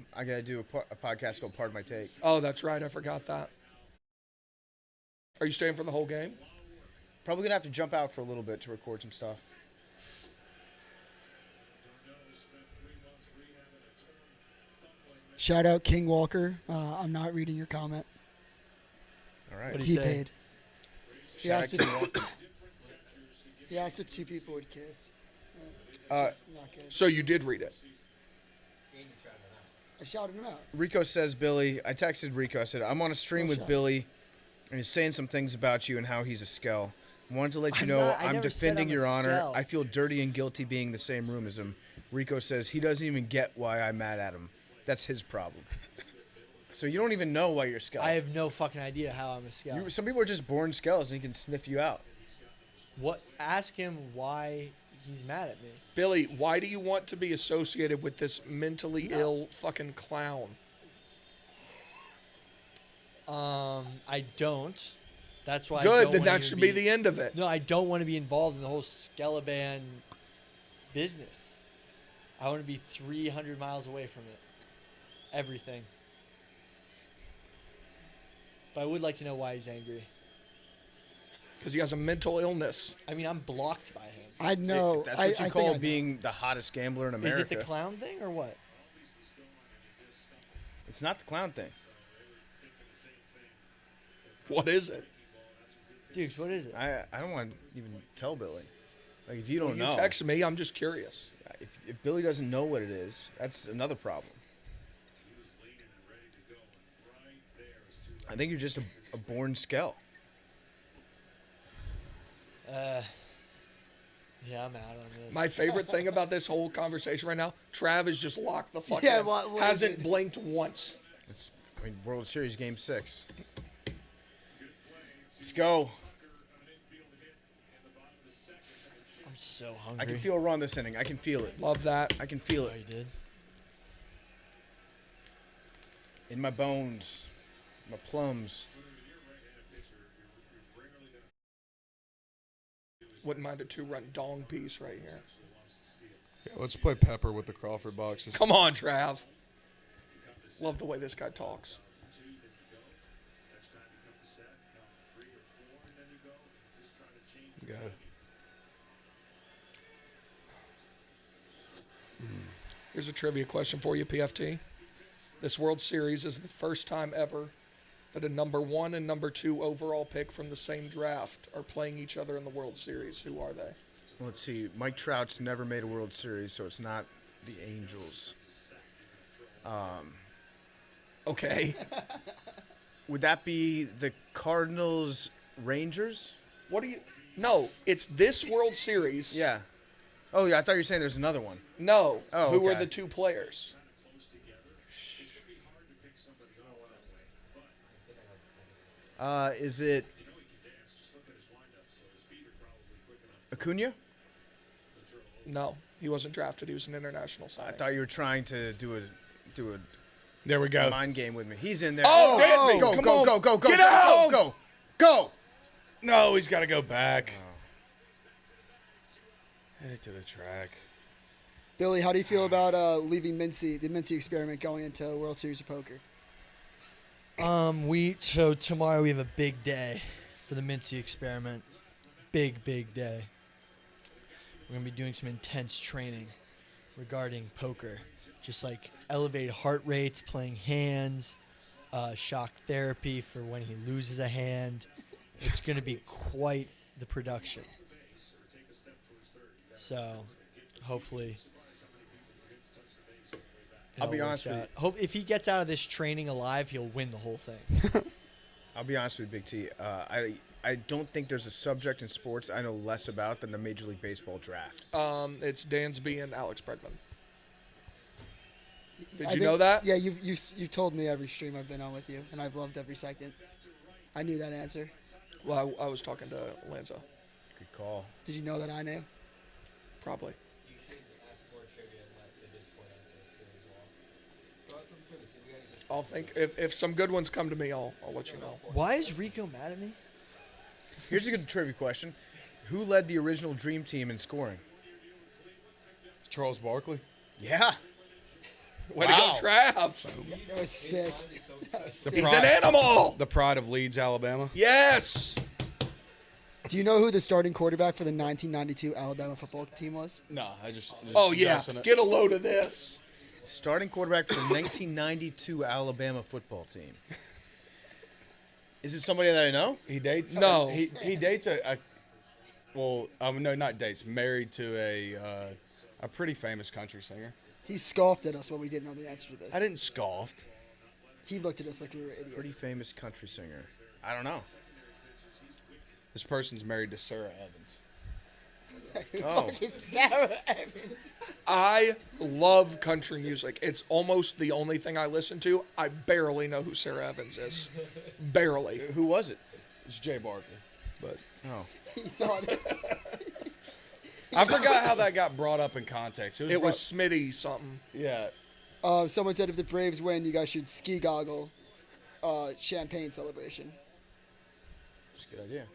podcast called Part of My Take. Oh, that's right. I forgot that. Are you staying for the whole game? Probably going to have to jump out for a little bit to record some stuff. Shout out King Walker. I'm not reading your comment. All right. What'd He say? paid. He Shout asked, out King Walker. he asked if 2 people would kiss. Uh, Just not good. So you did read it. I shouted him out. Rico says, Billy, I texted Rico. I said, I'm on a stream Oh, with shut. Billy, and he's saying some things about you and how he's a skell. Wanted to let you I'm know not- I I'm never said defending I'm a your honor. skell. I feel dirty and guilty being in the same room as him. Rico says he doesn't even get why I'm mad at him. That's his problem. So you don't even know why you're a skell. I have no fucking idea how I'm a scout. Some people are just born skells and he can sniff you out. What? Ask him why he's mad at me. Billy, why do you want to be associated with this mentally ill fucking clown? I don't. That's why. I Good, don't then wanna that even should be the end of it. No, I don't want to be involved in the whole Skeleban business. I want to be 300 miles away from it. Everything. But I would like to know why he's angry. Because he has a mental illness. I mean, I'm blocked by him. I know. That's I what you think call I know. being the hottest gambler in America. Is it the clown thing or what? It's not the clown thing. What is it? Dukes, what is it? I don't want to even tell Billy. Like, if you don't You know. text me, I'm just curious. If Billy doesn't know what it is, that's another problem. I think you're just a born skell. Yeah, I'm out on this. My favorite thing about this whole conversation right now, Trav is just locked the fuck Yeah, in. what Hasn't is it? blinked once. World Series Game 6. Let's go. I'm so I hungry. can feel a run this inning. I can feel it. Love that. I can feel Oh, it you did? in my bones, my plums. Wouldn't mind a 2-run dong piece right here. Yeah, let's play Pepper with the Crawford boxes. Come on, Trav. Love the way this guy talks. Go. Here's a trivia question for you, PFT. This World Series is the first time ever that a number 1 and number 2 overall pick from the same draft are playing each other in the World Series. Who are they? Let's see. Mike Trout's never made a World Series, so it's not the Angels. Okay. Would that be the Cardinals Rangers? What do you... No, it's this World Series. Yeah. Oh, yeah. I thought you were saying there's another one. No. Oh, Who are okay. the 2 players? Is it Acuna? No, he wasn't drafted. He was an international I signing. thought you were trying to do a There we go. mind game with me. He's in there. Oh, Dansby, Go, come go, on. go, go, go, Get go, out! go, go. No, he's got to go back. Hit it to the track. Billy, how do you feel about leaving the Mincy experiment going into World Series of Poker? So tomorrow we have a big day for the Mincy experiment. Big day. We're gonna be doing some intense training regarding poker, just like elevated heart rates, playing hands, shock therapy for when he loses a hand. It's gonna be quite the production. So, hopefully. it I'll be all honest works with out. Hope if he gets out of this training alive, he'll win the whole thing. I'll be honest with you, Big T. I don't think there's a subject in sports I know less about than the Major League Baseball draft. It's Dansby and Alex Bregman. Did I you think- know that? Yeah, you've told me every stream I've been on with you, and I've loved every second. I knew that answer. Well, I was talking to Lanza, Good call. Did you know that I knew? probably. I'll think if some good ones come to me, I'll let you know. Why is Rico mad at me? Here's a good trivia question. Who led the original Dream Team in scoring? Charles Barkley. Yeah. Way Wow. to go, Trav! That was sick. That was sick. He's an animal. The pride of Leeds, Alabama. Yes. Do you know who the starting quarterback for the 1992 Alabama football team was? No, I just Oh yeah. guessing it. Get a load of this. Starting quarterback for the 1992 Alabama football team. Is it somebody that I know? He dates. No. He dates a well, no, not dates. Married to a pretty famous country singer. He scoffed at us when we didn't know the answer to this. I didn't scoff. He looked at us like we were idiots. Pretty famous country singer. I don't know. This person's married to Sarah Evans. Oh. Fuck is Sarah Evans? I love country music. It's almost the only thing I listen to. I barely know who Sarah Evans is. Barely. Who was it? It's Jay Barker. But Oh. He thought I forgot how that got brought up in context. It was Smitty something. yeah. someone said if the Braves win, you guys should ski goggle champagne celebration. That's a good idea.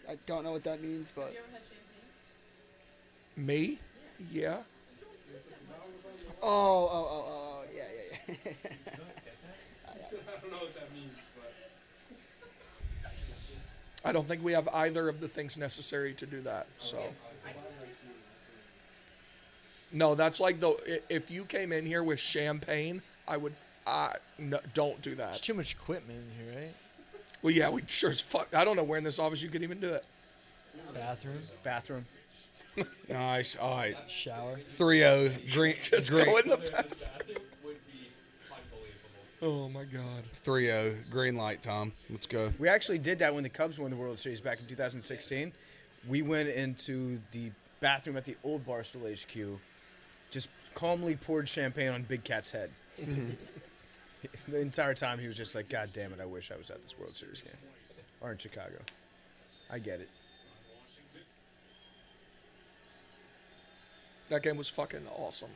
I don't know what that means, but You ever had champagne? Me? Yeah. oh, yeah. I don't know what that means, but I don't think we have either of the things necessary to do that. So. No, that's like if you came in here with champagne, I would. No, don't do There's that. too much equipment in here, right? Well, yeah, we sure as fuck. I don't know where in this office you could even do it. Bathroom, nice. All right. shower. 3-0. Green. Just green. go in the bathroom. Oh my God. 3-0. Green light, Tom. Let's go. We actually did that when the Cubs won the World Series back in 2016. We went into the bathroom at the old Barstool HQ, just calmly poured champagne on Big Cat's head. The entire time he was just like, God damn it, I wish I was at this World Series game. Or in Chicago. I get it. That game was fucking awesome.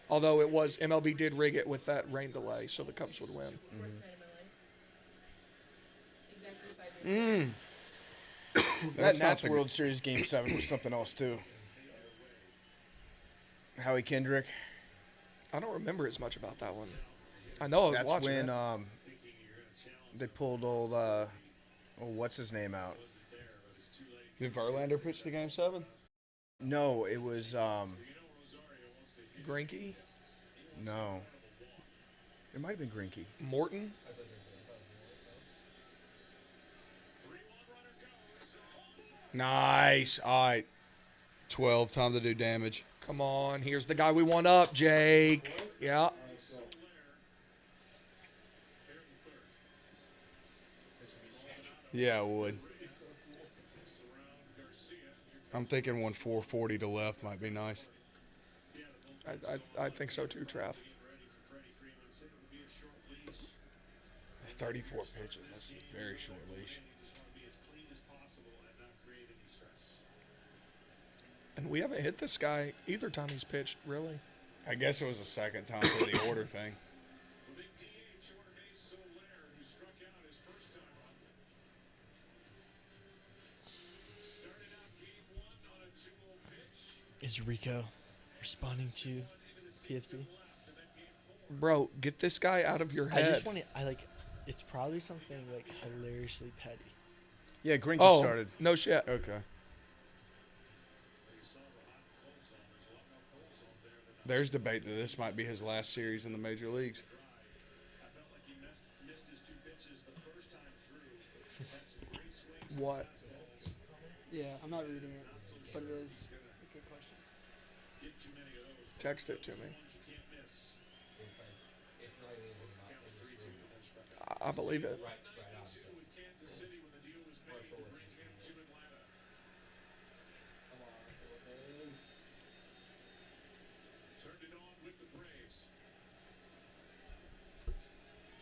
Although it was, MLB did rig it with that rain delay, so the Cubs would win. Worst night of my life. Exactly 5 years. That That's Nats something- World Series Game 7 was something else, too. Howie Kendrick. I don't remember as much about that one. I know I was That's watching when it. they pulled old, what's his name out? Did Verlander pitch the game 7? No, it was, Greinke? no. It might have been Greinke. Morton? Nice. All right. 12. Time to do damage. Come on, here's the guy we want up, Jake. Yeah. Yeah, I would. I'm thinking 440 to left might be nice. I think so too, Trav. 34 pitches. That's a very short leash. And we haven't hit this guy either time he's pitched, really. I guess it was the second time for the order thing. Is Rico responding to PFT? Bro, get this guy out of your I head. just want to. It's probably something like hilariously petty. Yeah, Greinke Oh, started. no shit. Okay. There's debate that this might be his last series in the major leagues. What? Yeah, I'm not reading it, but it is a good question. Text it to me. I believe it.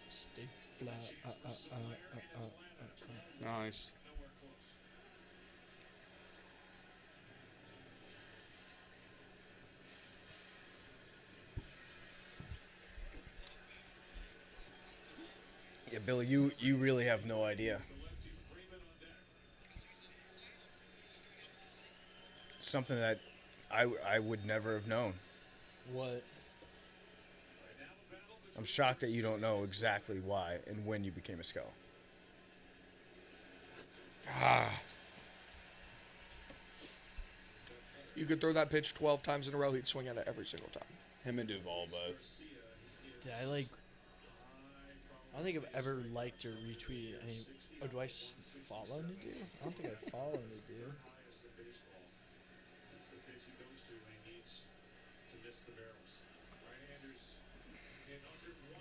Stay flat. Nice. Yeah, Billy, you really have no idea. Something that I would never have known. What? I'm shocked that you don't know exactly why and when you became a scout. You could throw that pitch 12 times in a row, he'd swing at it every single time. Him and Duvall both. Yeah, I don't think I've ever liked or retweeted any. Oh, do I follow Nadeau? I don't think I follow Nadeau.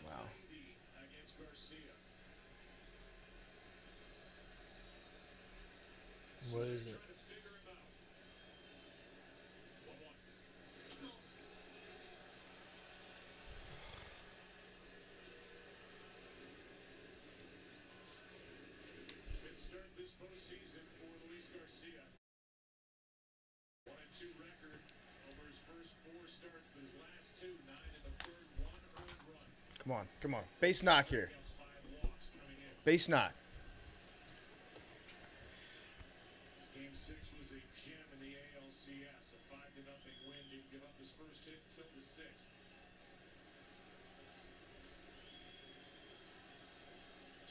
Wow. What is it? postseason for Luis Garcia. 1-2 record over his first 4 starts, but his last 2, 9 in the third, 1 earned run. Come on. Base knock here. Against 5 walks coming in. Base knock. Game 6 was a gem in the ALCS. A 5-0 win. Didn't give up his first hit until the 6th.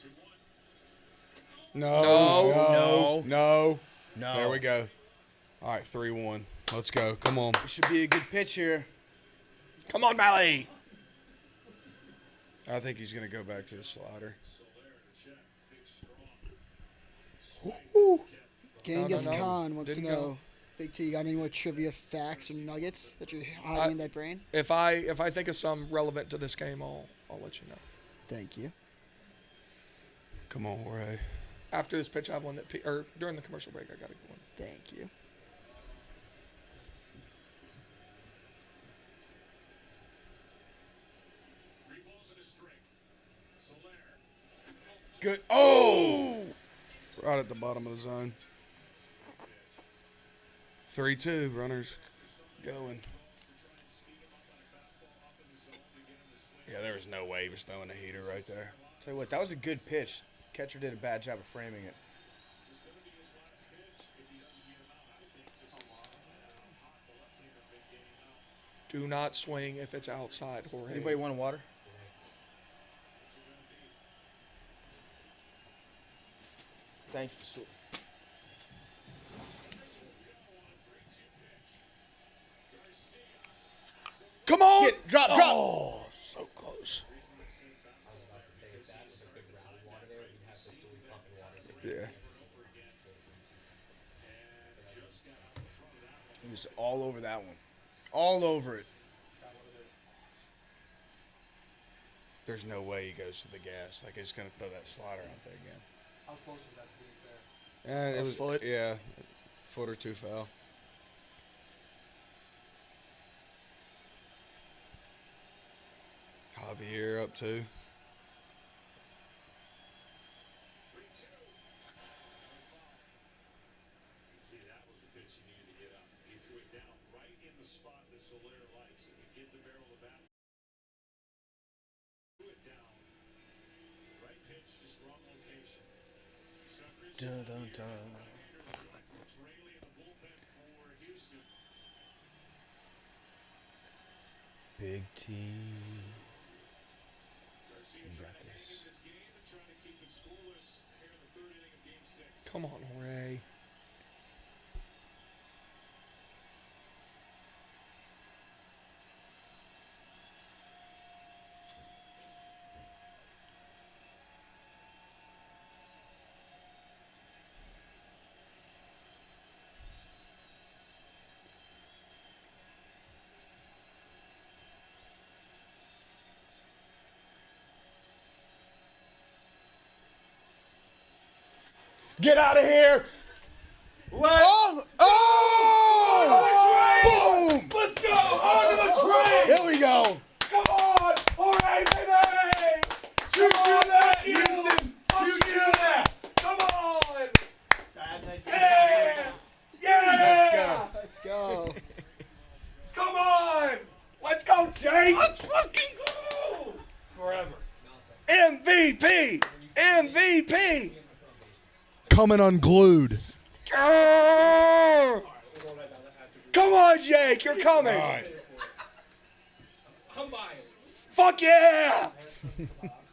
2-1. No. No. There we go. All right, 3-1. Let's go. Come on. It should be a good pitch here. Come on, Mally. I think he's going to go back to the slider. Solaire to check. Big strong. Genghis no. Khan wants Didn't to go. know, Big T, you got any more trivia facts or nuggets that you're hiding in that brain? If I think of some relevant to this game, I'll let you know. Thank you. Come on, Jorge. After this pitch, I have one that or during the commercial break, I got a good one. Thank you. 3 balls and a strike. Solaire. Good. Oh! Right at the bottom of the zone. 3-2. Runners going. Yeah, there was no way he was throwing a heater right there. Tell you what, that was a good pitch. Catcher did a bad job of framing it. Do not swing if it's outside, Jorge. Anybody want water? Thank you, Stu. Come on! Drop. Oh, so close. Yeah. He was all over that one. All over it. There's no way he goes to the gas. Like, he's going to throw that slider out there again. How close was that to being fair? Yeah, A foot? Yeah, foot or 2 foul. Javier up 2. See, that was the pitch he needed to get up. He threw it down right in the spot that Solaire likes. If you get the barrel of that, threw it down. Right pitch, just wrong location. Suckers. Dun, dun, dun. It's Rayleigh in the bullpen for Houston. Big T. Garcia You got trying to hang this. in this game and trying to keep it scoreless here in the 3rd inning of Game 6. Come on, Jorge. Get out of here! Oh! Boom! Let's go! On to the train! Here we go. Come on! Jorge, baby! Shoot that, Houston! Shoot that! Come on! Bad night. Yeah! Yeah! Let's go. Come on! Let's go, Jake! Let's fucking go! Forever. MVP! MVP! Coming unglued. Come on, Jake. You're coming. All right. I'm buying. Fuck yeah!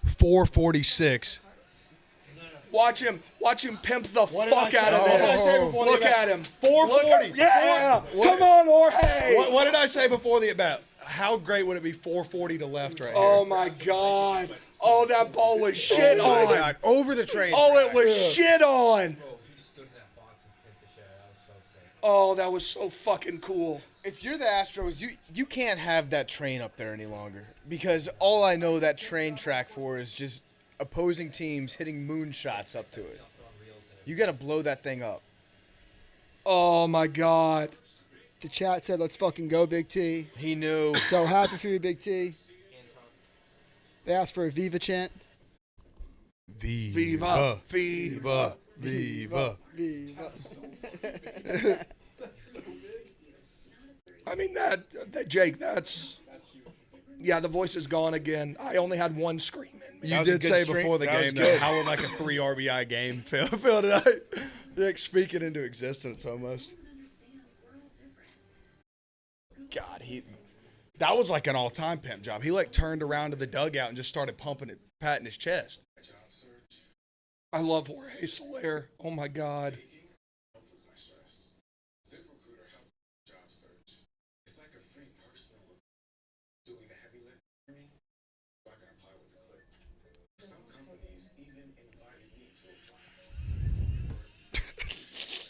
446. Watch him pimp the did fuck I out of say? What did I this. say before the Look at-bat? at him. 440. Yeah. What- Come on, Jorge. What did I say before the at-bat? How great would it be 440 to left right Oh here? my God. Oh, that ball was shit Oh my on. God. Over the train. Oh, it track. was shit on. Oh, that was so fucking cool. If you're the Astros, you can't have that train up there any longer because all I know that train track for is just opposing teams hitting moonshots up to it. You got to blow that thing up. Oh my God. The chat said, let's fucking go, Big T. He knew. So happy for you, Big T. They asked for a Viva chant. Viva, viva, viva. Viva. I mean, that Jake, yeah, the voice is gone again. I only had one scream in me. You was a did good say string. before the That was game, though, good. how would like a 3 RBI game feel tonight? Like speaking into existence almost. God, that was like an all-time pimp job. He like turned around to the dugout and just started patting his chest. I love Jorge Solaire. Oh my God.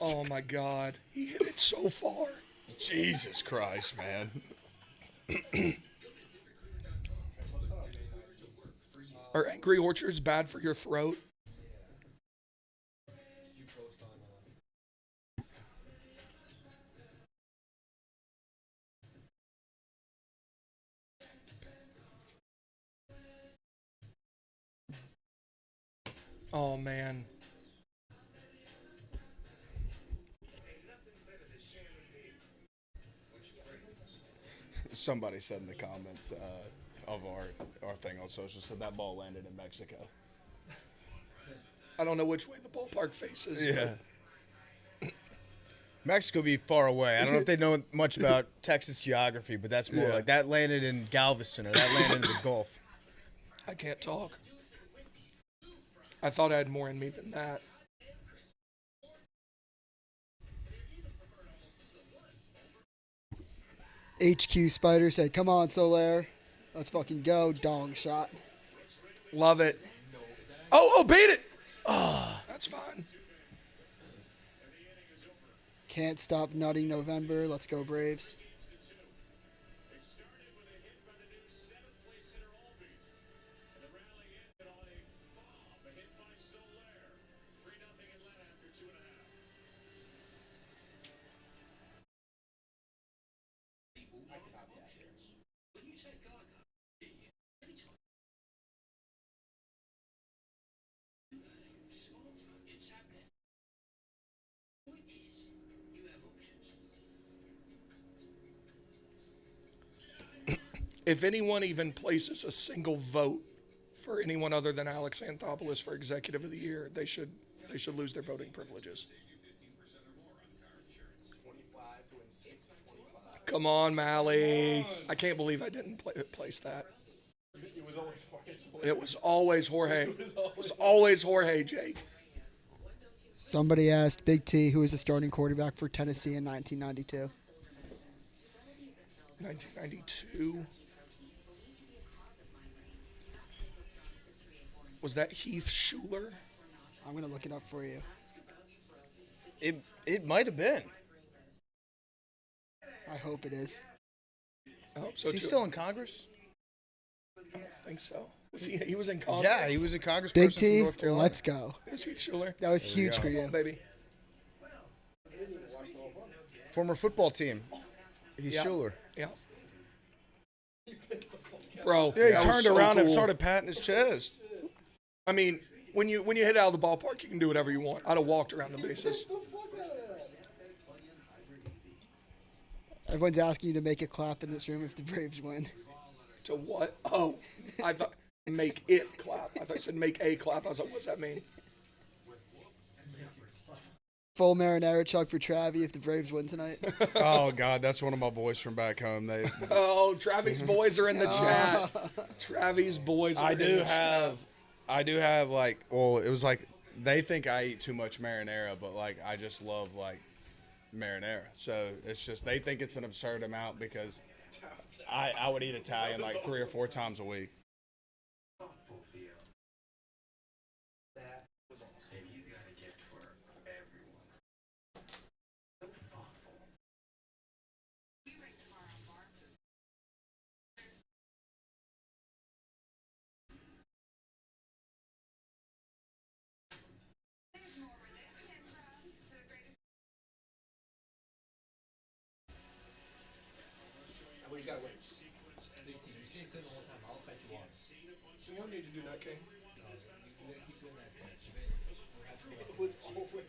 Oh my God. He hit it so far. Jesus Christ, man. Are Angry Orchards bad for your throat? Oh man. Somebody said in the comments of our thing on social, said that ball landed in Mexico. I don't know which way the ballpark faces. Yeah. Mexico be far away. I don't know if they know much about Texas geography, but that's more Yeah. like that landed in Galveston or that landed in the Gulf. I can't talk. I thought I had more in me than that. HQ Spider said, "Come on, Solaire, let's fucking go." Dong shot. Love it. Oh, beat it. Oh, that's fine. Can't stop nutting November. Let's go Braves. If anyone even places a single vote for anyone other than Alex Anthopoulos for Executive of the Year, they should lose their voting privileges. Come on, Mally. I can't believe I didn't place that. It was always Jorge. It was always Jorge, Jake. Somebody asked Big T who was the starting quarterback for Tennessee in 1992. 1992. Was that Heath Schuler? I'm gonna look it up for you. It might have been. I hope it is. I hope so Is he too. still in Congress? I don't think so. Was he? He was in Congress. Yeah, he was a congressperson Big from T, North Carolina. let's go. It was Heath Schuler. That was huge go. for you. Oh, baby. Former football team. He's Yeah. Schuler. Yeah. Bro. Yeah, he that was turned so around and cool. started patting his chest. I mean, when you hit out of the ballpark, you can do whatever you want. I'd have walked around the bases. Everyone's asking you to make a clap in this room if the Braves win. To what? Oh, I thought make it clap. I thought you said make a clap. I was like, what's that mean? Full marinara chug for Travie if the Braves win tonight. Oh God, that's one of my boys from back home. Oh, Travis boys are in the chat. Travis boys are I in do the chat. have like, well, it was like they think I eat too much marinara, but like I just love like marinara. So it's just they think it's an absurd amount because I would eat Italian like 3 or 4 times a week. You gotta wait. You don't need to do that, King. was always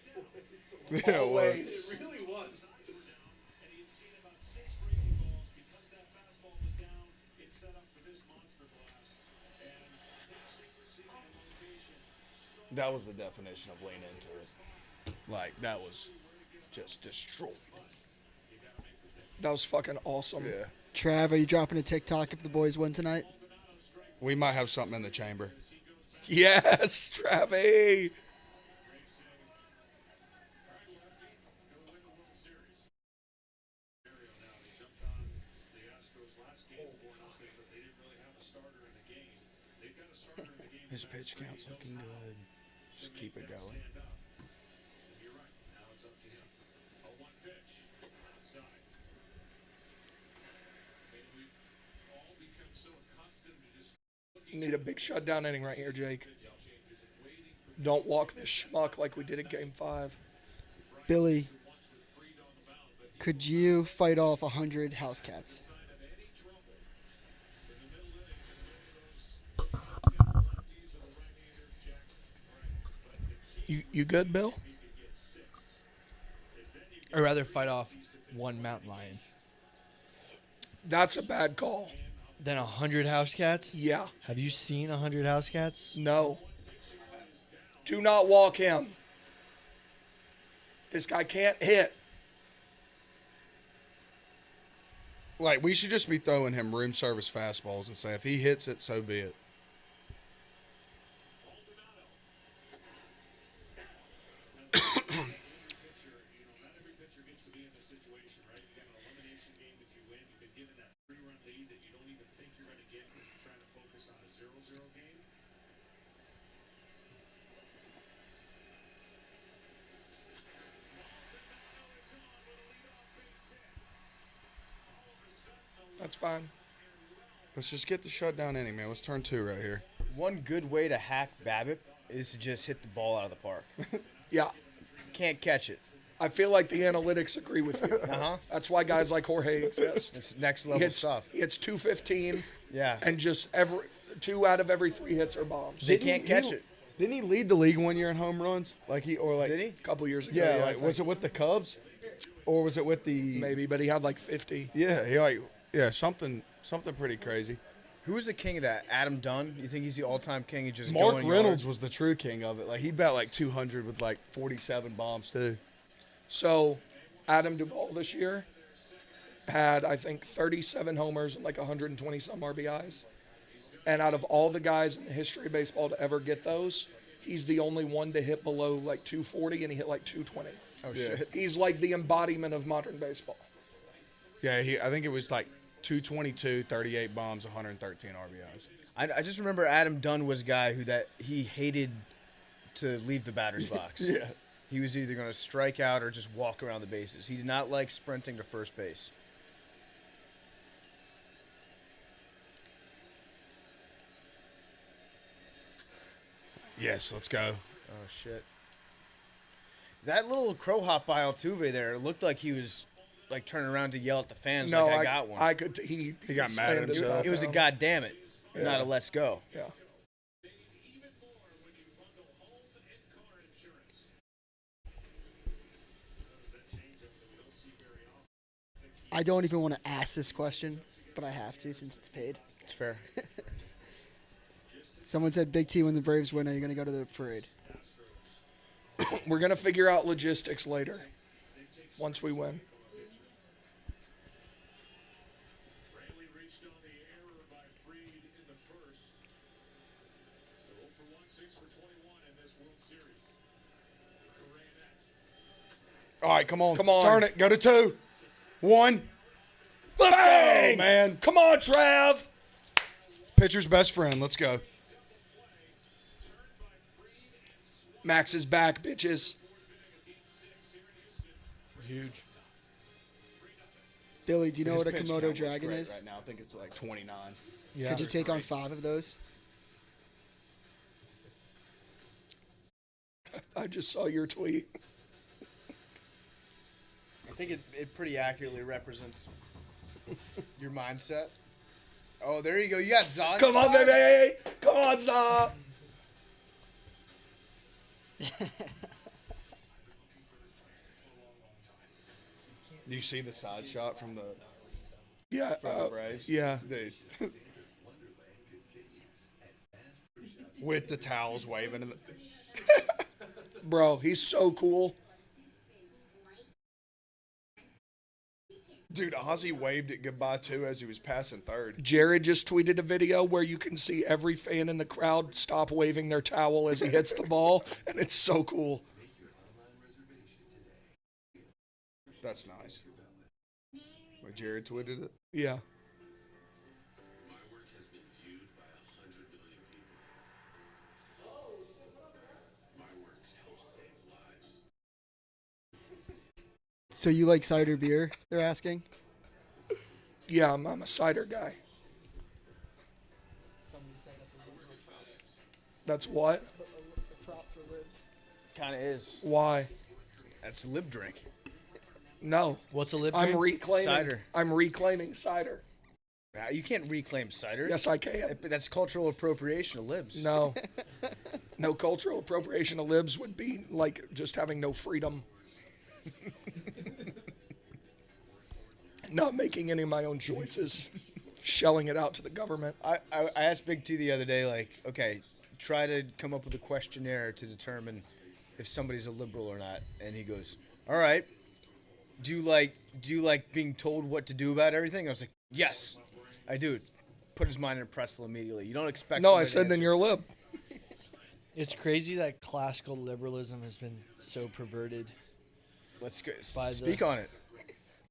Yeah, it was. Always. It really was. And he had seen about 6 breaking balls. Because that fastball was down, it set up for this monster blast. And his secrecy and location. That was the definition of lean into it. Like, that was just destroyed. That was fucking awesome. Yeah. Trav, are you dropping a TikTok if the boys win tonight? We might have something in the chamber. Yes, Travie. His pitch count's looking good. Just keep it going. Need a big shutdown inning right here, Jake. Don't walk this schmuck like we did in Game 5. Billy, could you fight off 100 house cats? You good, Bill? I'd rather fight off one mountain lion That's a bad call. than 100 house cats. Yeah. Have you seen 100 house cats? No. Do not walk him. This guy can't hit. Like, we should just be throwing him room service fastballs and say, if he hits it, so be it. That's fine. Let's just get the shutdown inning, man. Let's turn 2 right here. One good way to hack BABIP is to just hit the ball out of the park. Yeah. Can't catch it. I feel like the analytics agree with you. Uh-huh. That's why guys like Jorge exist. It's next He level hits, stuff. he hits 215, Yeah. and just 2 out of every 3 hits are bombs. They can't catch it. Didn't he lead the league one year in home runs? Like he Did he? A couple years ago. Yeah, I like, think. was it with the Cubs? Or was it with the Maybe, but he had like 50. Yeah, something pretty crazy. Who was the king of that? Adam Dunn? You think he's the all-time king of just Mark going Reynolds yard? was the true king of it. Like, he bat like 200 with like 47 bombs too. So, Adam Duvall this year had, I think, 37 homers and like 120 some RBIs. And out of all the guys in the history of baseball to ever get those, he's the only one to hit below like 240, and he hit like 220. Oh, Yeah. shit. He's like the embodiment of modern baseball. Yeah, I think it was like 222, 38 bombs, 113 RBIs. I just remember Adam Dunn was a guy he hated to leave the batter's box. Yeah. He was either going to strike out or just walk around the bases. He did not like sprinting to first base. Yes, let's go. Oh, shit. That little crow hop by Altuve there, it looked like he was like turning around to yell at the fans No, like I got one. I could. He got mad at slammed his himself. stuff It was a down. goddamn it, not a let's go. Yeah. I don't even want to ask this question, but I have to since it's paid. It's fair. Someone said, Big T, when the Braves win, are you going to go to the parade? We're gonna figure out logistics later. Once we win. Rayleigh reached on the error by Freed in the first. So 0 for 1, 6 for 21 in this World Series. Correa next. All right, come on. Come on. Turn it. Go to 2. 1. Let's Bang! go, man. Come on, Trav. Pitcher's best friend. Let's go. Max is back, bitches. Huge. Billy, do you know His what a pitch Komodo count looks dragon great is? right now. I think it's like 29. Yeah. Could you take on 5 of those? I just saw your tweet. I think it pretty accurately represents your mindset. Oh, there you go. You got Zon. Come on, baby. Come on, Zah. Do you see the side shot from the Yeah. Braves? Yeah. Dude. With the towels waving. Bro, he's so cool. Dude, Ozzy waved it goodbye, too, as he was passing third. Jared just tweeted a video where you can see every fan in the crowd stop waving their towel as he hits the ball, and it's so cool. That's nice. Wait, Jared tweeted it? Yeah. My work has been viewed by 100 million people. My work helps save lives. So you like cider beer? They're asking. Yeah, I'm a cider guy. Somebody said that's a liberal prop. That's what? A prop for libs. Kind of is. Why? That's lib drink. No. What's a lip I'm drink? reclaiming Cider. I'm reclaiming cider. Nah, you can't reclaim cider. Yes, I can. That's cultural appropriation of libs. No. No, cultural appropriation of libs would be like just having no freedom. Not making any of my own choices. Shelling it out to the government. I asked Big T the other day, like, okay, try to come up with a questionnaire to determine if somebody's a liberal or not. And he goes, all right, do you like being told what to do about everything? I was like, yes, I do. Put his mind in a pretzel immediately. You don't expect. No, I somebody to said then answer. you're a lib. It's crazy that classical liberalism has been so perverted. Let's go. By the- Speak on it.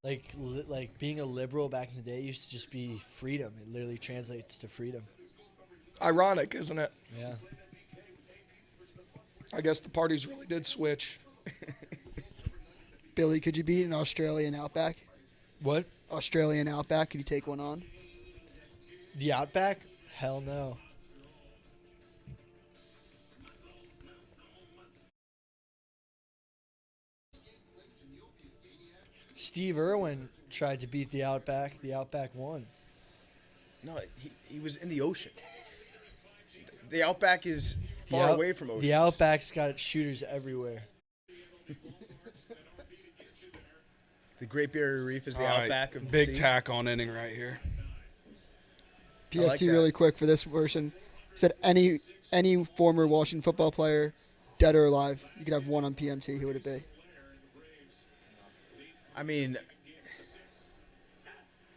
Like being a liberal back in the day used to just be freedom. It literally translates to freedom. Ironic, isn't it? Yeah. I guess the parties really did switch. Billy, could you beat an Australian Outback? What? Australian Outback, could you take one on? The Outback? Hell no. Steve Irwin tried to beat the Outback. The Outback won. No, he was in the ocean. The Outback is far away from oceans. The Outback's got shooters everywhere. The Great Barrier Reef is the All right, Outback of the big sea. tack on inning right here. PFT like that. really quick for this person. Said any former Washington football player, dead or alive, you could have one on PMT. Who would it be? I mean,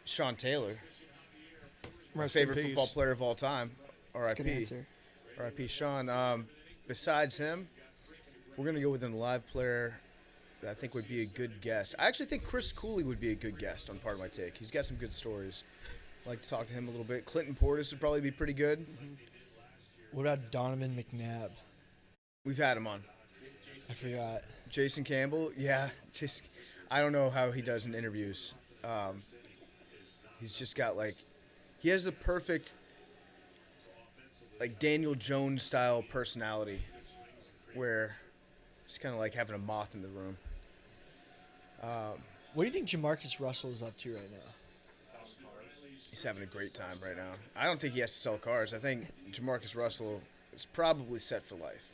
Sean Taylor, my Rest in favorite peace. football player of all time. That's a good R.I.P. answer. R.I.P. Sean. Besides him, if we're gonna go with an alive player that I think would be a good guest, I actually think Chris Cooley would be a good guest on Part of My Take. He's got some good stories. I'd like to talk to him a little bit. Clinton Portis would probably be pretty good. What about Donovan McNabb? We've had him on. I forgot. Jason Campbell, yeah. I don't know how he does in interviews. He's just got he has the perfect Daniel Jones style personality, where it's kind of like having a moth in the room. What do you think Jamarcus Russell is up to right now? He's having a great time right now. I don't think he has to sell cars. I think Jamarcus Russell is probably set for life.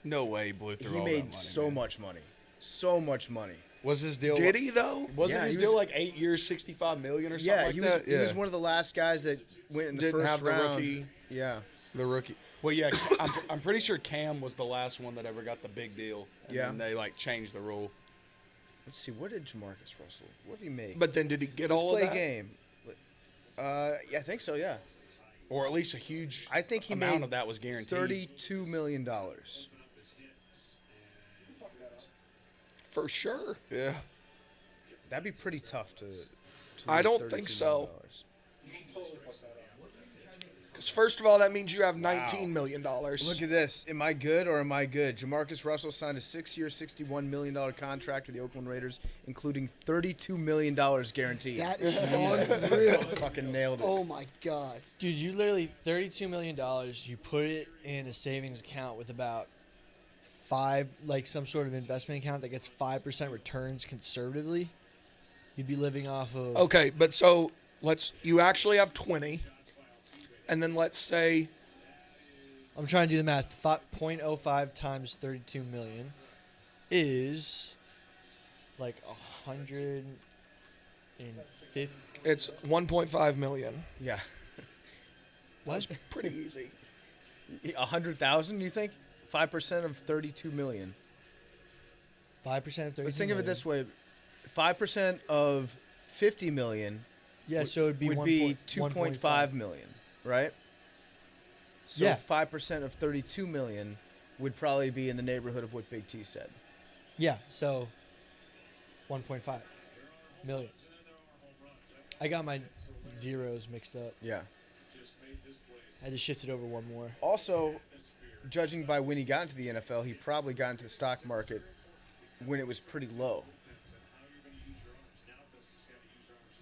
No way he blew through He all that made money, so man. much money. So much money. Was his deal? Did he though? Wasn't Yeah, his he deal was- like 8 years, $65 million or something Yeah, like he was. that? He was one of the last guys that went in the Didn't first have the round. rookie. Yeah. The rookie. Well, yeah, I'm pretty sure Cam was the last one that ever got the big deal. And Yeah. then they changed the rule. Let's see. What did Jamarcus Russell? What did he make? But then did he get Let's all play of a that? game. Yeah, I think so. Yeah. Or at least a huge I think he amount made of that was guaranteed. $32 million. For sure. Yeah. That'd be pretty tough to I lose don't $32 think million. so. Because first of all, that means you have $19 Wow. million. Look at this. Am I good or am I good? Jamarcus Russell signed a 6-year, $61 million contract with the Oakland Raiders, including $32 million guaranteed. That is unreal. Fucking nailed it. Oh my god. Dude, you literally $32 million. You put it in a savings account with about some sort of investment account that gets 5% returns conservatively. You'd be living off of. Okay, but so you actually have 20, and then let's say I'm trying to do the math. 0.05 times 32 million is like 150. It's 1.5 million. Yeah. What? Pretty easy. 100,000, you think? 5% of 32 million. 5% of 30. Let's think of it this way. 5% of 50 million Yeah, so it'd be would be 2.5 million, right? So Yeah. 5% of 32 million would probably be in the neighborhood of what Big T said. Yeah, so 1.5 million. I got my zeros mixed up. Yeah. I had to shift it over one more. Also, judging by when he got into the NFL, he probably got into the stock market when it was pretty low.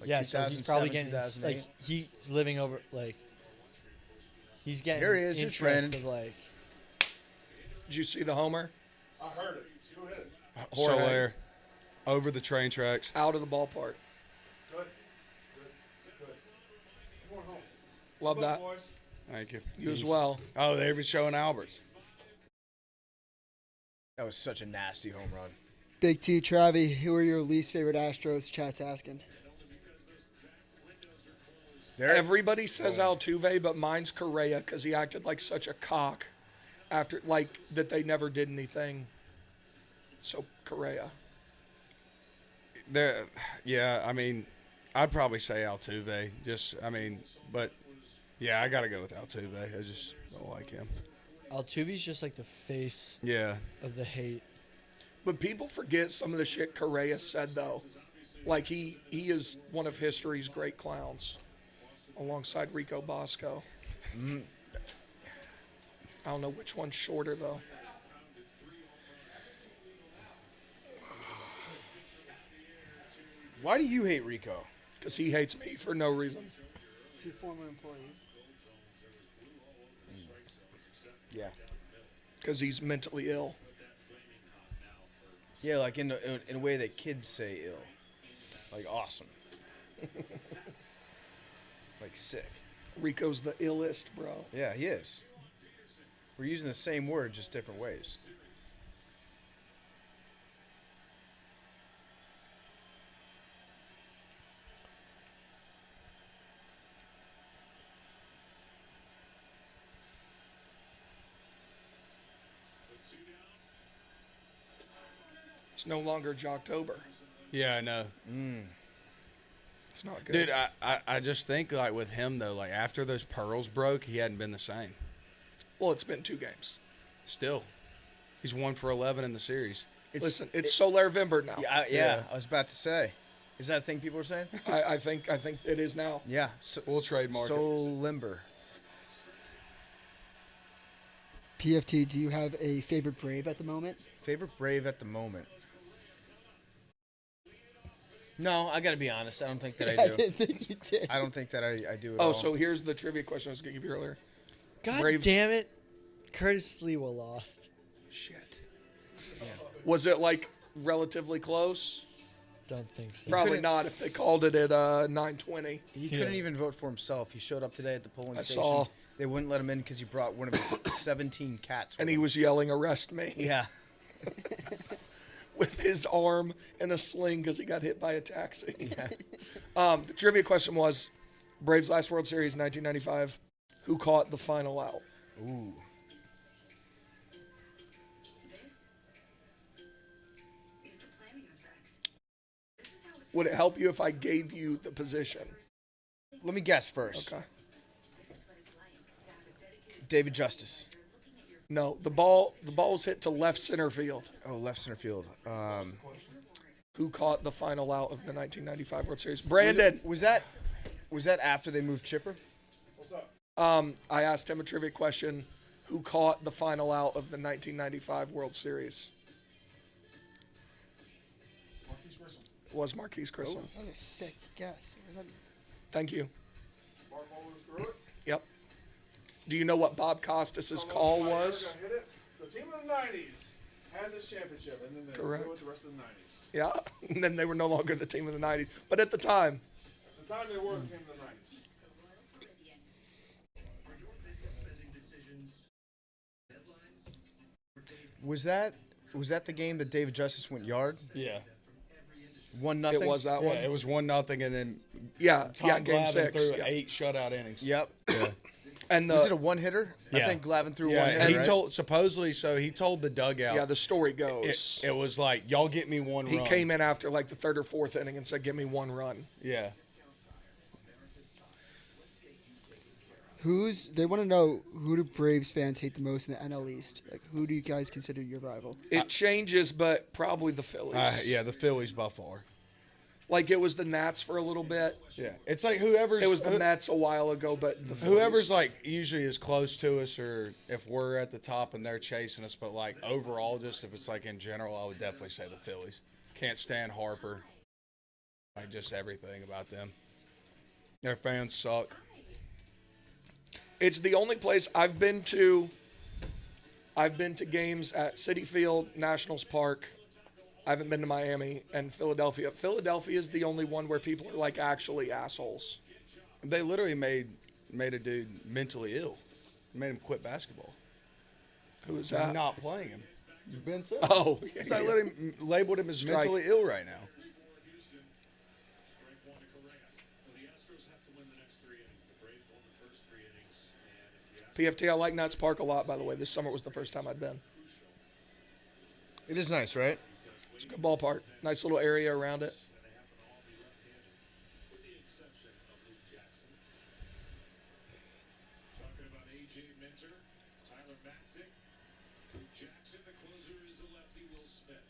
Like Yeah, so he's probably 2007, getting 2008. like he's living over like he's getting Here he is, your interest friend. of like Did you see the homer? I heard it. Who hit it? Jorge. Solaire, over the train tracks. Out of the ballpark. Good. Good. I'm going home. Love Good luck, that. boys. Thank you. You as well. Oh, they're even showing Alberts. That was such a nasty home run. Big T, Travi, who are your least favorite Astros? Chat's asking. Everybody says Altuve, but mine's Correa because he acted like such a cock after, like, that they never did anything. So, Correa. Yeah, I mean, I'd probably say Altuve. But yeah, I got to go with Altuve. I just don't like him. Altuve's just like the face Yeah. of the hate. But people forget some of the shit Correa said, though. Like, he is one of history's great clowns alongside Rico Bosco. I don't know which one's shorter, though. Why do you hate Rico? Because he hates me for no reason. Two former employees. Yeah. Because he's mentally ill. Yeah, like in a way that kids say ill. Like awesome. Like sick. Rico's the illest, bro. Yeah, he is. We're using the same word, just different ways. It's no longer Jocktober. Yeah, I know. It's not good. Dude, I just think, like, with him, though, like, after those pearls broke, he hadn't been the same. Well, it's been 2 games. Still. He's 1 for 11 in the series. Listen, it's Solaire Vimber now. Yeah, I was about to say. Is that a thing people are saying? I think it is now. Yeah. We'll trademark it. Soul Limber. PFT, do you have a favorite Brave at the moment? Favorite Brave at the moment? No, I got to be honest. I don't think that I I do. didn't think you did. I don't think that I do at Oh, all. so here's the trivia question I was going to give you earlier. God Braves- damn it. Curtis Lewa lost. Shit. Was it, like, relatively close? Don't think so. Probably couldn't- not if they called it at 9:20. He couldn't even vote for himself. He showed up today at the polling I station. saw. They wouldn't let him in because he brought one of his 17 cats. And with he him. was yelling, "Arrest me," Yeah. with his arm in a sling because he got hit by a taxi. Yeah. The trivia question was, Braves last World Series, 1995, who caught the final out? Ooh. Would it help you if I gave you the position? Let me guess first. Okay. David Justice. No, the ball was hit to left center field. Oh, left center field. Who caught the final out of the 1995 World Series? Brandon. Was that after they moved Chipper? What's up? I asked him a trivia question. Who caught the final out of the 1995 World Series? Marquise Grissom. It was Marquise Grissom. That was a sick guess. Thank you. Mark Bowlers threw it. Yep. Do you know what Bob Costas' call Solaire was? got hit it. The team of the 90s has its championship, and then they Correct. do it the rest of the 90s. Yeah. And then they were no longer the team of the 90s. But at the time, At the time, they were the team of the 90s. Was that the game that David Justice went yard? Yeah. 1-0. It was that Yeah, one. it was 1-0, and then Yeah, Tom game Glavine 6. threw Yeah. 8 shutout innings. Yep. And Was it a the one-hitter? I Yeah. think Glavine threw Yeah, one hitter, he right? told supposedly. So he told the dugout. the story goes. It was like, y'all get me one He run. came in after like the 3rd or 4th inning and said, "Give me 1 run." Yeah. They want to know who do Braves fans hate the most in the NL East? Like, who do you guys consider your rival? It changes, but probably the Phillies. Yeah, the Phillies by far. Like it was the Nats for a little bit. Yeah, it's like whoever's. It was the Mets a while ago, but the Phillies. Whoever's like usually is close to us, or if we're at the top and they're chasing us, but like overall, just if it's like in general, I would definitely say the Phillies. Can't stand Harper. Like just everything about them. Their fans suck. It's the only place I've been to. I've been to games at Citi Field, Nationals Park. I haven't been to Miami and Philadelphia. Philadelphia is the only one where people are like actually assholes. They literally made a dude mentally ill. Made him quit basketball. Who is that? Not playing him. Ben Simmons. Oh, yeah, So I yeah. literally labeled him as Strike. mentally ill right now. Strike one to Correa. Well, the Astros have to win the next 3 innings. The Braves won the first 3 innings. And if the PFT, I like Nats Park a lot, by the way. This summer was the first time I'd been. It is nice, right? It's a good ballpark. Nice little area around it. with the exception of Luke Jackson. Talking about A.J. Minter, Tyler Matzik, Luke Jackson. The closer is a lefty, Will Smith.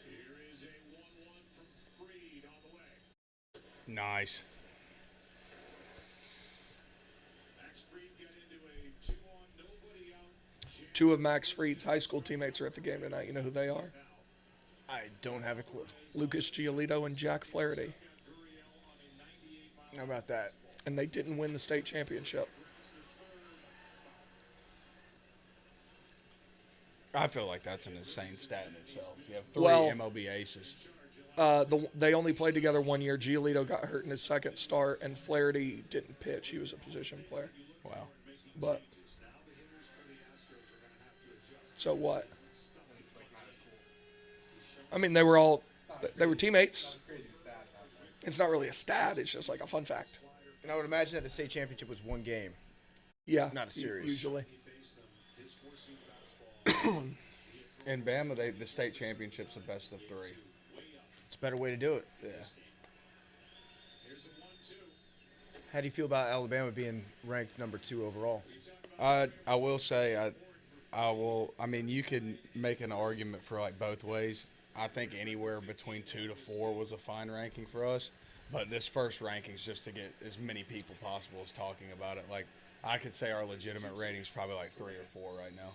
Here is a 1-1 from Freed on the way. Nice. Max Freed got into a 2-on, nobody out. 2 of Max Fried's high school teammates are at the game tonight. You know who they are? I don't have a clue. Lucas Giolito and Jack Flaherty. How about that? And they didn't win the state championship. I feel like that's an insane stat in itself. You have 3 Well- MLB aces. They only played together 1 year. Giolito got hurt in his second start, and Flaherty didn't pitch. He was a position player. Wow. But so what? I mean, they were teammates. It's not really a stat. It's just like a fun fact. And I would imagine that the state championship was 1 game. Yeah, Not a series. Usually. In Bama, the state championship's a best of 3. It's a better way to do it. Yeah. How do you feel about Alabama being ranked number 2 overall? I will say I mean, you could make an argument for like both ways. I think anywhere between 2 to 4 was a fine ranking for us, but this first ranking is just to get as many people possible as talking about it. Like I could say our legitimate rating is probably like 3 or 4 right now.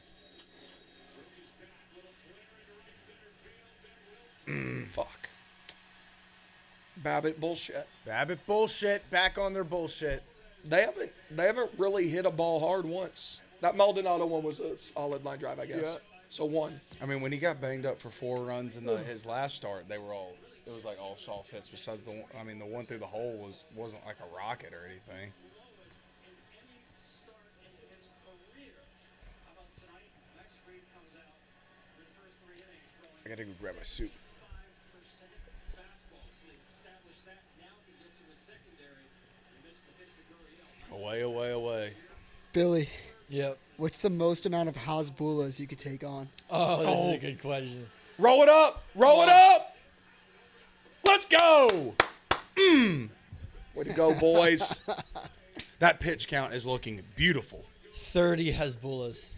Fuck. Babbitt bullshit. Babbitt bullshit. Back on their bullshit. They haven't really hit a ball hard once. That Maldonado one was a solid line drive, I guess. Yeah. So 1. I mean, when he got banged up for 4 runs in his last start, it was like all soft hits. Besides the one through the hole wasn't like a rocket or anything. I gotta go grab my soup. Away. Billy, Yep. what's the most amount of Hasbullas you could take on? Oh, this is a good question. Roll it up! Roll it up! Let's go! Way to go, boys. That pitch count is looking beautiful. 30 Hezbollahs.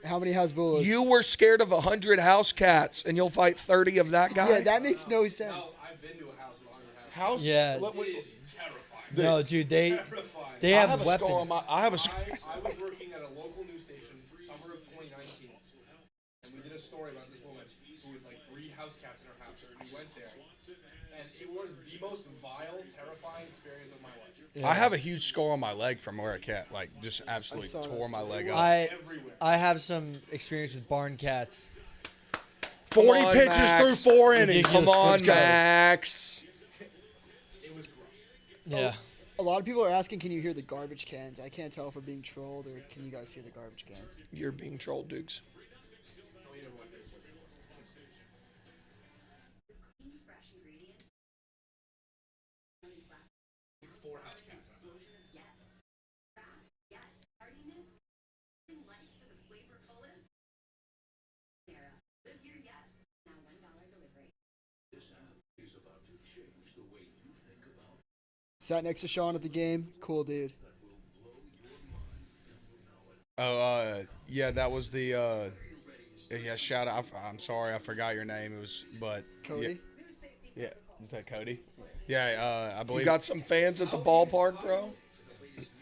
How many Hasbullas? You were scared of 100 house cats, and you'll fight 30 of that guy? Yeah, that makes no sense. I've been to a house with 100 House? Yeah. It is terrifying. No, dude, they Terrifying. have I have weapons. a score on my. I have a. I was working at a local news station summer of 2019, and we did a story about this woman who had like 3 house cats in her house. We went there, and it was the most vile, terrifying experience of my life. Yeah. I have a huge scar on my leg from where a cat just absolutely saw that tore my leg up. Everywhere. I have some experience with barn cats. 40 Come on, pitches Max. through 4 innings. Ridiculous. Come on, Let's go. Max. It was gross. Yeah. A lot of people are asking, can you hear the garbage cans? I can't tell if we're being trolled or can you guys hear the garbage cans? You're being trolled, Dukes. 4 house cats in our house. Sat next to Sean at the game. Cool dude. Oh, yeah, that was the. Yeah, shout out. I'm sorry, I forgot your name. It was, but Cody. Yeah, is that Cody? Yeah, I believe. You got some fans at the ballpark, bro?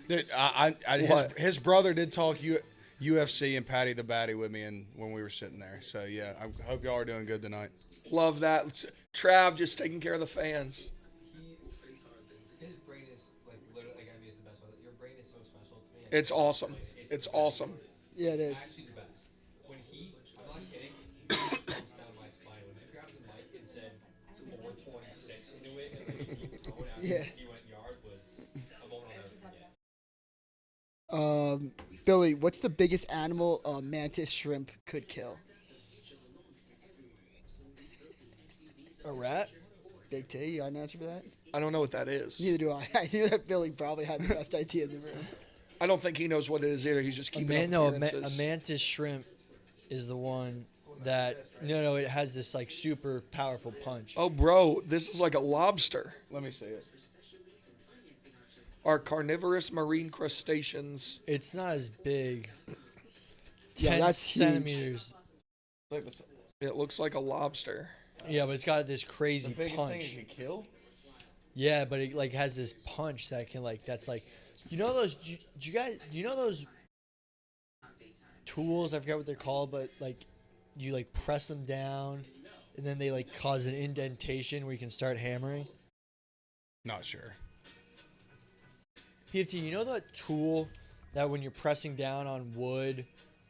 Dude, his brother did talk UFC and Patty the Batty with me, and when we were sitting there. So yeah, I hope y'all are doing good tonight. Love that. Trav just taking care of the fans. His brain is like literally, like, I mean, it's the best one. Your brain is so special to me. It's awesome. It's awesome. Yeah, it is. Actually, the best. When I'm not kidding, he comes down my spine. When he grabbed the mic and said 426 into it, and like, he threw it after he went yard was a moment I'll never forget. Billy, what's the biggest animal a mantis shrimp could kill? A rat? Big T, you got an answer for that? I don't know what that is. Neither do I. I knew that Billy probably had the best idea in the room. I don't think he knows what it is either. He's just keeping up appearances. A mantis shrimp is the one that it has this like super powerful punch. Oh, bro, this is like a lobster. Let me see it. Are carnivorous marine crustaceans. It's not as big. Yeah, 10 that's huge. centimeters. Like this. It looks like a lobster. Yeah, but it's got this crazy The biggest punch. thing it can kill. Yeah, but it like has this punch that can like that's like, those. Do you guys those tools? I forget what they're called, but like you like press them down, and then they like cause an indentation where you can start hammering. Not sure. PFT, you know that tool that when you're pressing down on wood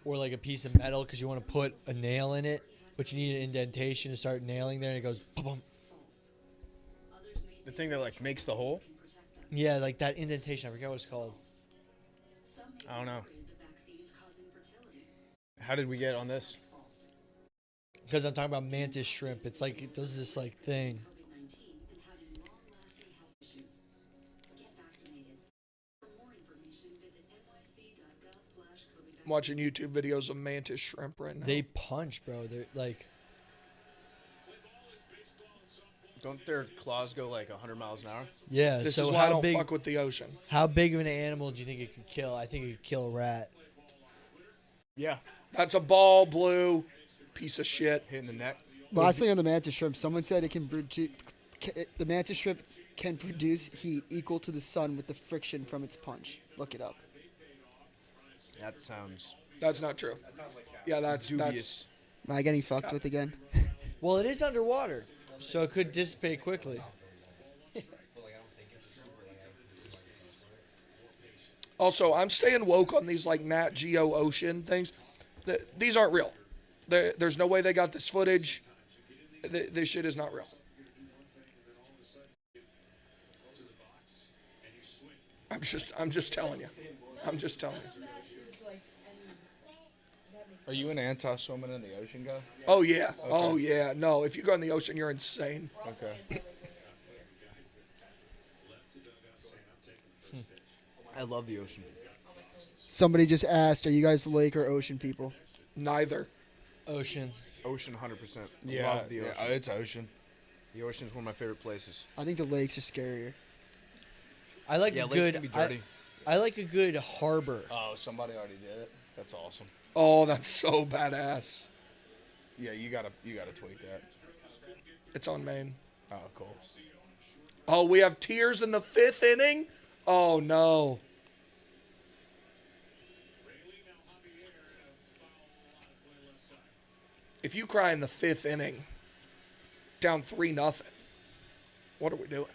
or like a piece of metal because you want to put a nail in it, but you need an indentation to start nailing there, and it goes boom. The thing that like makes the hole. Yeah, like that indentation. I forget what it's called. I don't know. How did we get on this? Because I'm talking about mantis shrimp. It's like it does this like thing. I'm watching YouTube videos of mantis shrimp right now. They punch, bro. They're like. Don't their claws go like 100 miles an hour? Yeah. This so is why I how don't big? fuck with the ocean. How big of an animal do you think it could kill? I think it could kill a rat. Yeah. That's a ball, Blue. Piece of shit. Hitting the neck. Last thing on the mantis shrimp, someone said it can the mantis shrimp can produce heat equal to the sun with the friction from its punch. Look it up. That sounds. That's not true. Yeah, that's dubious. Am I getting fucked with again? Well, it is underwater, so it could dissipate quickly. Also, I'm staying woke on these like Nat Geo Ocean things. These aren't real. There's no way they got this footage. This shit is not real. I'm just telling you. I'm just telling you. Are you an anti-swimming in the ocean guy? Oh yeah. Okay. Oh yeah. No, if you go in the ocean, you're insane. Okay. I love the ocean. Somebody just asked, are you guys lake or ocean people? Neither. Ocean. Ocean, 100%. Yeah, Love the ocean. it's ocean. The ocean is one of my favorite places. I think the lakes are scarier. I like a lakes good. can be dirty. I like a good harbor. Oh, somebody already did it. That's awesome. Oh, that's so badass. Yeah, you gotta tweet that. It's on Maine. Oh, cool. Oh, we have tears in the 5th inning? Oh, no. If you cry in the 5th inning, down 3-0, what are we doing?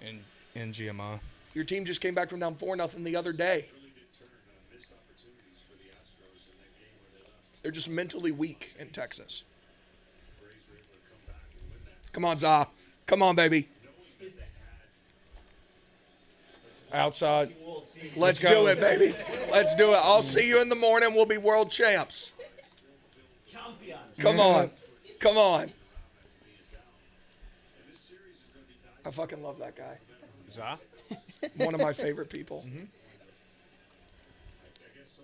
In GMI. Your team just came back from down 4-0 the other day. They're just mentally weak in Texas. Come on, Za. Come on, baby. Outside. Let's do it, baby. Let's do it. I'll see you in the morning. We'll be world champs. Champion. Come on. Come on. I fucking love that guy. Za? One of my favorite people.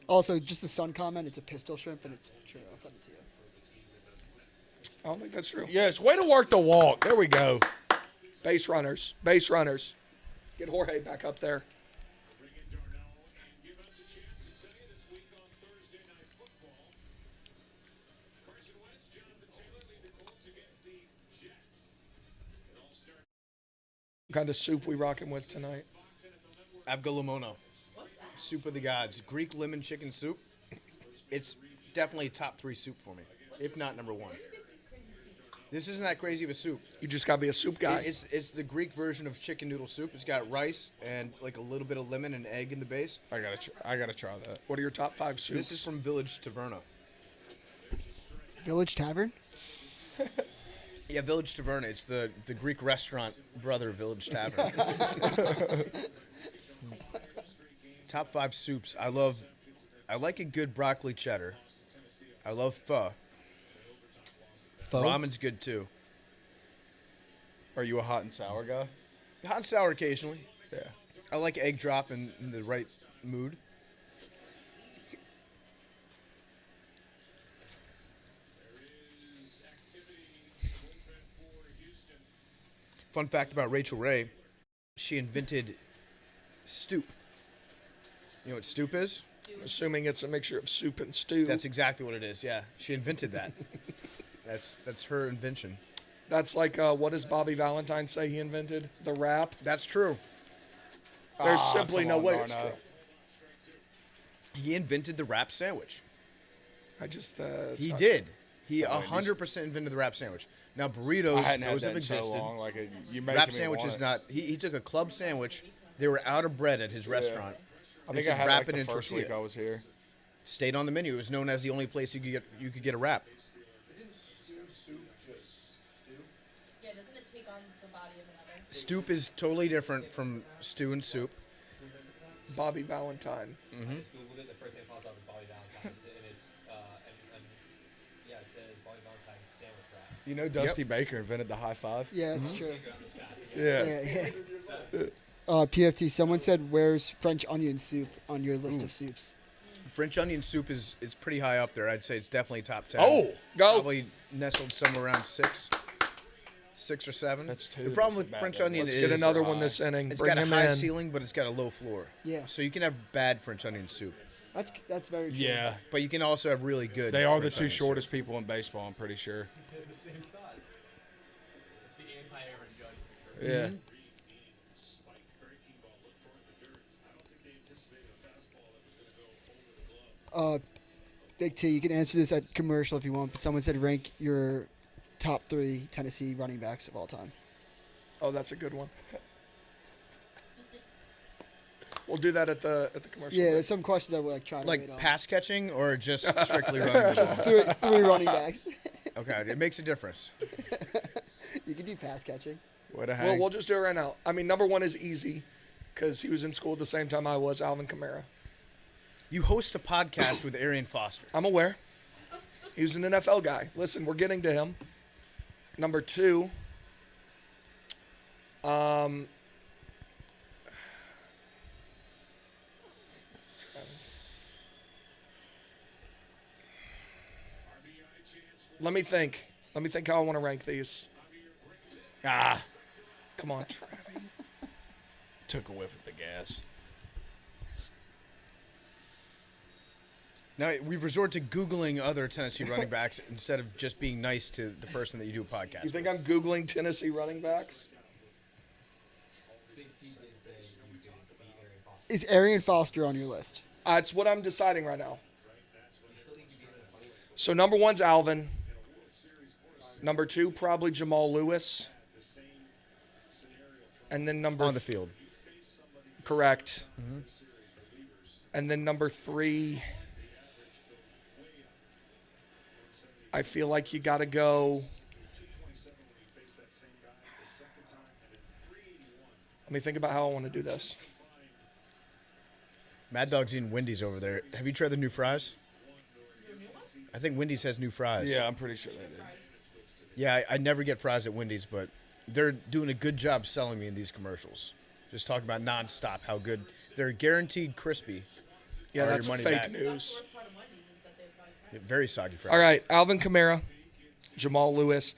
Also, just the sun comment. It's a pistol shrimp, and it's true. I'll send it to you. I don't think that's true. Yes, way to work the walk. There we go. Base runners. Base runners. Get Jorge back up there. Bring in Darnell and give us a chance to tell you this week on Thursday Night Football. Carson Wentz, Jonathan Taylor lead the Colts against the Jets. It all starts What kind of soup we rocking with tonight? Abgalomono. Soup of the gods. Greek lemon chicken soup. It's definitely top 3 soup for me, if not number 1. This isn't that crazy of a soup. You just got to be a soup guy. It's the Greek version of chicken noodle soup. It's got rice and like a little bit of lemon and egg in the base. I gotta try that. What are your top 5 soups? This is from Village Taverna. Village Tavern. Yeah, Village Taverna. It's the Greek restaurant brother of Village Tavern. Top 5 soups. I like a good broccoli cheddar. I love pho. Pho? Ramen's good too. Are you a hot and sour guy? Hot and sour occasionally. Yeah. I like egg drop in the right mood. Fun fact about Rachel Ray, she invented stoop. You know what stoop is? I'm assuming it's a mixture of soup and stew. That's exactly what it is, yeah. She invented that. That's her invention. That's like, what does Bobby Valentine say he invented? The wrap? That's true. There's simply come no on, way it's Darno. true. He invented the wrap sandwich. I just, it's He not did. He Wendy's. 100% invented the wrap sandwich. Now burritos, I hadn't had those that have in so existed. long. Like you making Wrap me sandwich want is it. not. He took a club sandwich. They were out of bread at his restaurant. I They think said I had it wrap like it the in first tortilla. week I was here. Stayed on the menu. It was known as the only place you could get a wrap. Isn't stew soup just stew? Yeah, doesn't it take on the body of another? Stoop is totally different from stew and soup. Bobby Valentine. I just Googled it. The first thing that popped up is Bobby Valentine, and it's and yeah, it says Bobby Valentine sandwich wrap. You know, Dusty Baker invented the high five. Yeah, it's true. Yeah. Yeah. PFT. Someone said, "Where's French onion soup on your list of soups?" French onion soup is pretty high up there. I'd say it's definitely top 10. Oh, go. Probably nestled somewhere around 6 or 7. That's 2. The problem That's with a French bad onion Let's is get another high. one this inning. it's Bring got a him high in. ceiling, but it's got a low floor. Yeah. So you can have bad French onion soup, That's very true. Yeah. but you can also have really good. They are the French 2 onion soup. shortest people in baseball, I'm pretty sure. They're the same size. It's the anti-Aaron Judge picture. Yeah. Big T, you can answer this at commercial if you want, but someone said rank your top 3 Tennessee running backs of all time. Oh, that's a good one. We'll do that at the commercial. Yeah, break. there's some questions that we're like trying to wait Like on. pass catching or just strictly running? Just three running backs. Okay, it makes a difference. You can do pass catching. What a Well, hang. we'll just do it right now. I mean, number 1 is easy because he was in school at the same time I was, Alvin Kamara. You host a podcast with Arian Foster. I'm aware. He was an NFL guy. Listen, we're getting to him. Number 2. Let me think. Let me think how I want to rank these. Come on, Travis. Took a whiff of the gas. Now we've resorted to Googling other Tennessee running backs instead of just being nice to the person that you do a podcast You think with. I'm Googling Tennessee running backs? Big T did say you could beat Aaron Foster. Is Arian Foster on your list? It's what I'm deciding right now. You still think you beat him in the fight? So number 1's Alvin. Number 2, probably Jamal Lewis. And then number On the field. Correct. And then number 3, I feel like you got to go. Let me think about how I want to do this. Mad Dog's eating Wendy's over there. Have you tried the new fries? I think Wendy's has new fries. Yeah, I'm pretty sure they did. Yeah, I never get fries at Wendy's, but they're doing a good job selling me in these commercials. Just talking about nonstop how good they're guaranteed crispy. Yeah, Or your that's money fake back. news. Yeah, very soggy fries. All right, Alvin Kamara, Jamal Lewis.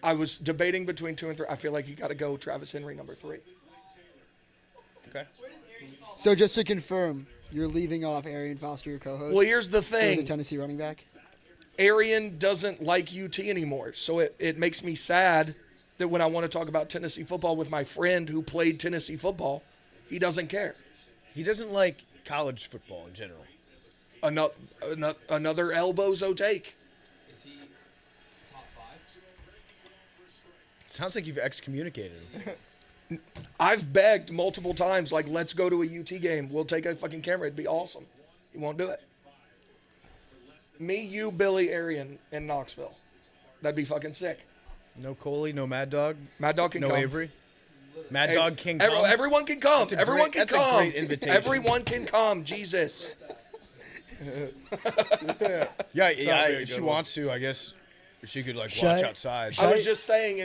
I was debating between 2 and 3. I feel like you got to go Travis Henry number 3. Okay. So just to confirm, you're leaving off Arian Foster, your co-host. Well, here's the who is a thing. Tennessee running back. Arian doesn't like UT anymore, so it makes me sad that when I want to talk about Tennessee football with my friend who played Tennessee football, he doesn't care. He doesn't like college football in general. Another elbozo take. Is he top 5? Sounds like you've excommunicated him. I've begged multiple times, like, let's go to a UT game. We'll take a fucking camera. It'd be awesome. He won't do it. Me, you, Billy, Arian, and Knoxville. That'd be fucking sick. No Coley, no Mad Dog. Mad Dog can no come. Avery. Mad Hey, Dog can come. Everyone can come. That's a Everyone great- can that's a come. great invitation. Everyone can come. Jesus. Yeah, be yeah. a If she good one. wants to, I guess she could like Should watch I- outside. should I was just saying.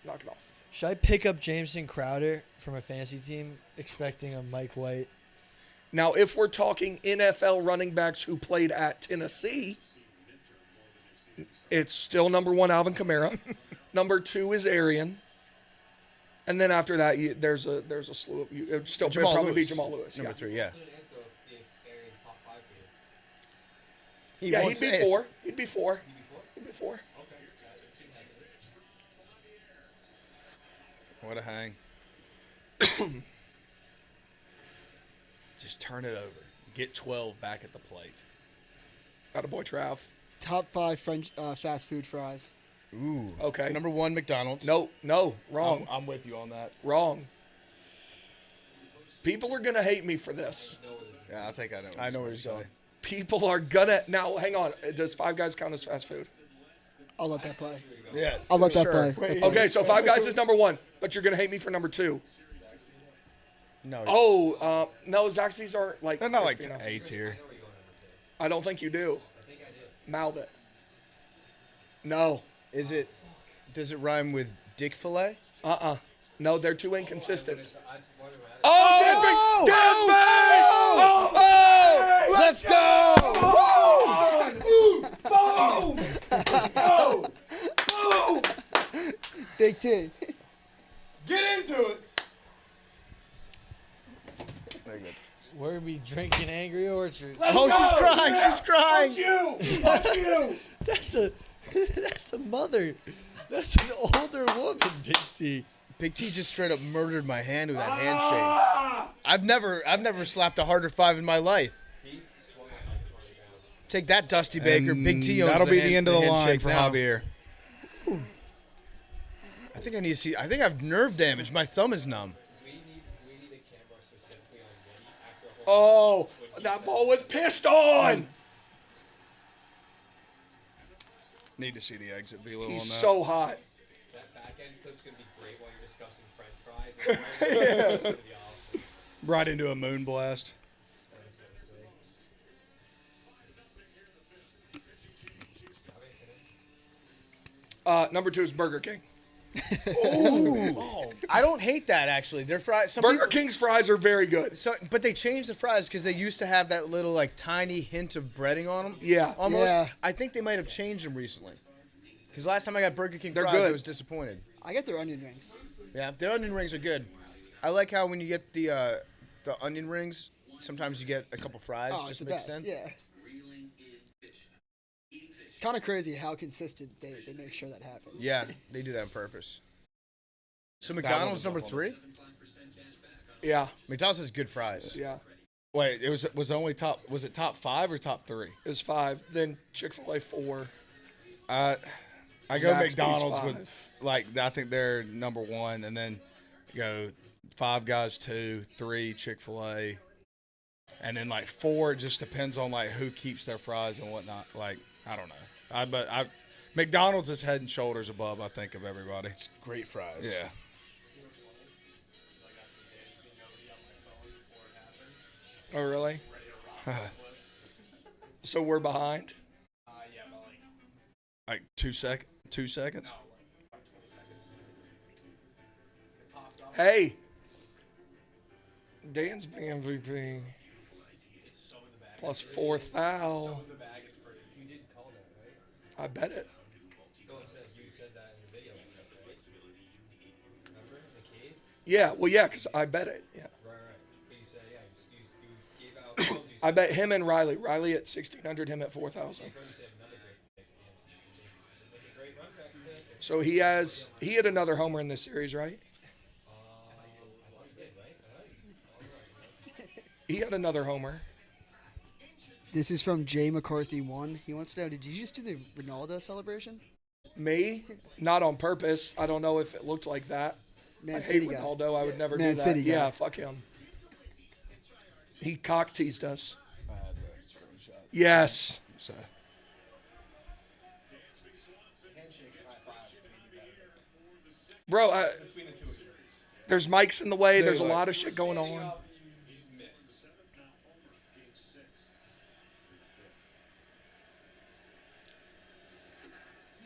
Knock it off. Should I pick up Jameson Crowder from a fantasy team expecting a Mike White? Now, if we're talking NFL running backs who played at Tennessee, it's still number 1, Alvin Kamara. Number 2 is Arian. And then after that, there's a slew of you. It'd still Jamal probably be Lewis. Jamal Lewis. Number Yeah, 3, yeah. So it is, though, if Arian's top 5 for you. yeah, won't he'd say be it. 4. He'd be 4. He'd be 4. What a hang. Just turn it over. Get 12 back at the plate. Attaboy Trav. Top 5 French fast food fries. Ooh. Okay. Number 1, McDonald's. No, wrong. I'm with you on that. Wrong. People are going to hate me for this. Yeah, I think I know. I know where he's going. People are going to. Now, hang on. Does Five Guys count as fast food? I'll let that play. Yeah. I'll let that Sure. play. Okay, so Five Guys is number 1, but you're going to hate me for number 2. No. Oh, no, Zaxby's aren't like. They're not like crispy enough. A tier. I don't think you do. Mouth it. No. Does it rhyme with Dick Fillet? No, they're too inconsistent. Oh! Let's go! Big T. Get into it. Very good. We're gonna be drinking Angry Orchards. Oh, she's crying. She's crying. Fuck you. That's a mother. That's an older woman, Big T. Big T just straight up murdered my hand with that handshake. I've never slapped a harder 5 in my life. Take that, Dusty Baker. Big T owns That'll be the hand- end of the line handshake for now. Javier. I think I need to see. I think I've nerve damage. My thumb is numb. We need a camera specifically on Woody after a whole. Oh, that ball was pissed on. Need to see the exit velo on that. He's so hot. That back end clip's gonna be great while you're discussing French fries. It's gonna be awesome. Right into a moon blast. That's so sick. Number 2 is Burger King. I don't hate that actually. They're fries. Burger King's fries are very good. So, but they changed the fries because they used to have that little like tiny hint of breading on them. Yeah. Almost. Yeah. I think they might have changed them recently. Because last time I got Burger King They're fries, I good. was disappointed. I get their onion rings. Yeah, their onion rings are good. I like how when you get the onion rings, sometimes you get a couple fries Oh, it's just the mixed best. in. Yeah. It's kind of crazy how consistent they make sure that happens. Yeah, they do that on purpose. So one McDonald's was number up on 3. Yeah. McDonald's has good fries. Yeah. Wait, was only top. Was it top 5 or top 3? Is 5. Then Chick-fil-A 4. I go Zaxby's McDonald's 5. with like I think they're number 1, and then go Five Guys 2, 3 Chick-fil-A, and then like 4. It just depends on like who keeps their fries and whatnot. Like I don't know. But McDonald's is head and shoulders above. I think of everybody. Great fries. Yeah. Oh, really? So we're behind? Like 2 seconds. Hey, Dansby MVP. It's so in the bag. Plus 4 thou. So in the bag, it's pretty. You did call that, right? I bet it. Go and says you said that in the video, right? Remember in the cave? Yeah, well, yeah, because I bet it. Yeah. Right. But you said, yeah, you gave out. told you I said- bet him and Riley. Riley at 1,600, him at 4,000. You heard me say another great pick. Like a great run back pick. So he had another homer in this series, right? I thought he did, right? All right. He had another homer. This is from Jay McCarthy 1. He wants to know, did you just do the Ronaldo celebration? Me? Not on purpose. I don't know if it looked like that. Man I City hate guy. Ronaldo. I would never Man do that. City guy. Yeah, fuck him. He cock teased us. I had the screenshot. Yes. So Handshakes and high fives would be better. Bro, Between the two of you. there's mics in the way. Dude, There's a like- lot of shit going Standing on. up, you just missed.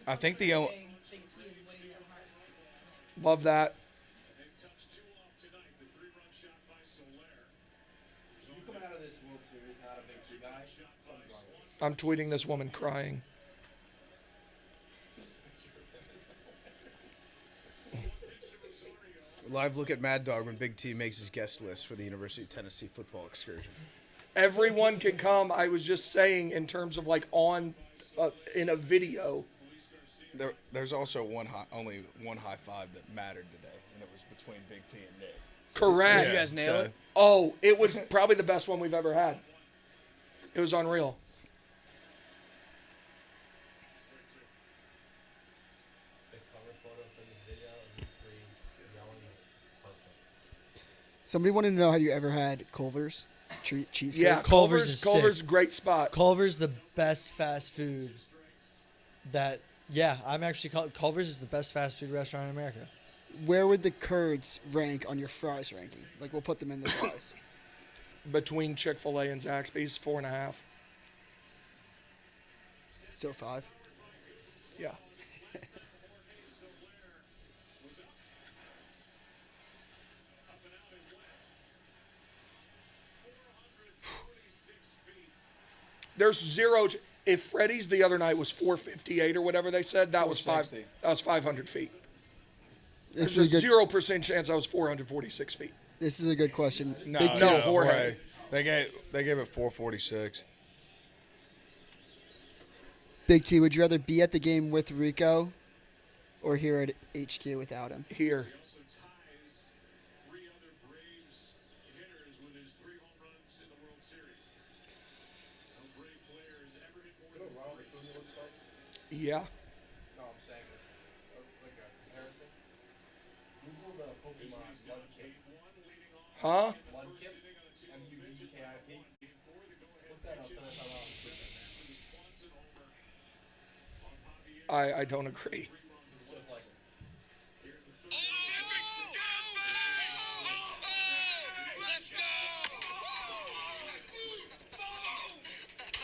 I think the only. Big T is winning their hearts tonight. Love that. If you come out of this World Series not a big T guy, something's wrong with you. I'm tweeting this woman crying. Live look at Mad Dog when Big T makes his guest list for the University of Tennessee football excursion. Everyone can come. I was just saying in terms of like on in a video. There's also only one high five that mattered today, and it was between Big T and Nick. Correct. Did you guys nail it? Oh, it was probably the best one we've ever had. It was unreal. The cover photo for this video of you three yelling is perfect. Somebody wanted to know, have you ever had Culver's cheesecake? Yeah, Culver's is Culver's sick. great spot. Culver's the best fast food that, yeah, I'm actually called Culver's is the best fast food restaurant in America. Where would the curds rank on your fries ranking? Like, we'll put them in the fries. Between Chick-fil-A and Zaxby's, 4.5. So 5. Yeah. There's zero. If Freddie's the other night was 458 or whatever they said, that was 500 feet. This There's a is a good. 0% chance I was 446 feet. This is a good question. No, Big no, T, No, Jorge. They gave it 446. Big T, would you rather be at the game with Rico or here at HQ without him? Here. You know Ronald Acuna looks like? Yeah. No, I'm saying like a comparison. Google the Pokemon Mudkip. Huh? Mudkip? M-U-D-K-I-P. Look that up. Tell us how long it's I don't agree. It's just like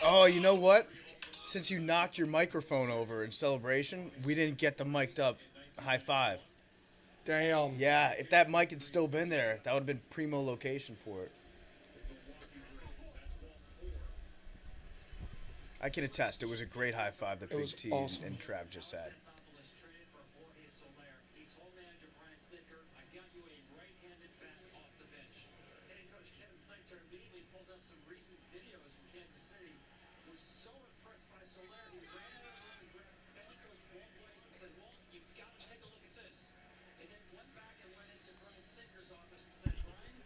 Oh, you know what? Since you knocked your microphone over in celebration, we didn't get the mic'd up high five. Damn. Yeah, if that mic had still been there, that would have been primo location for it. I can attest, it was a great high five that It Big was T awesome. and Trav just had.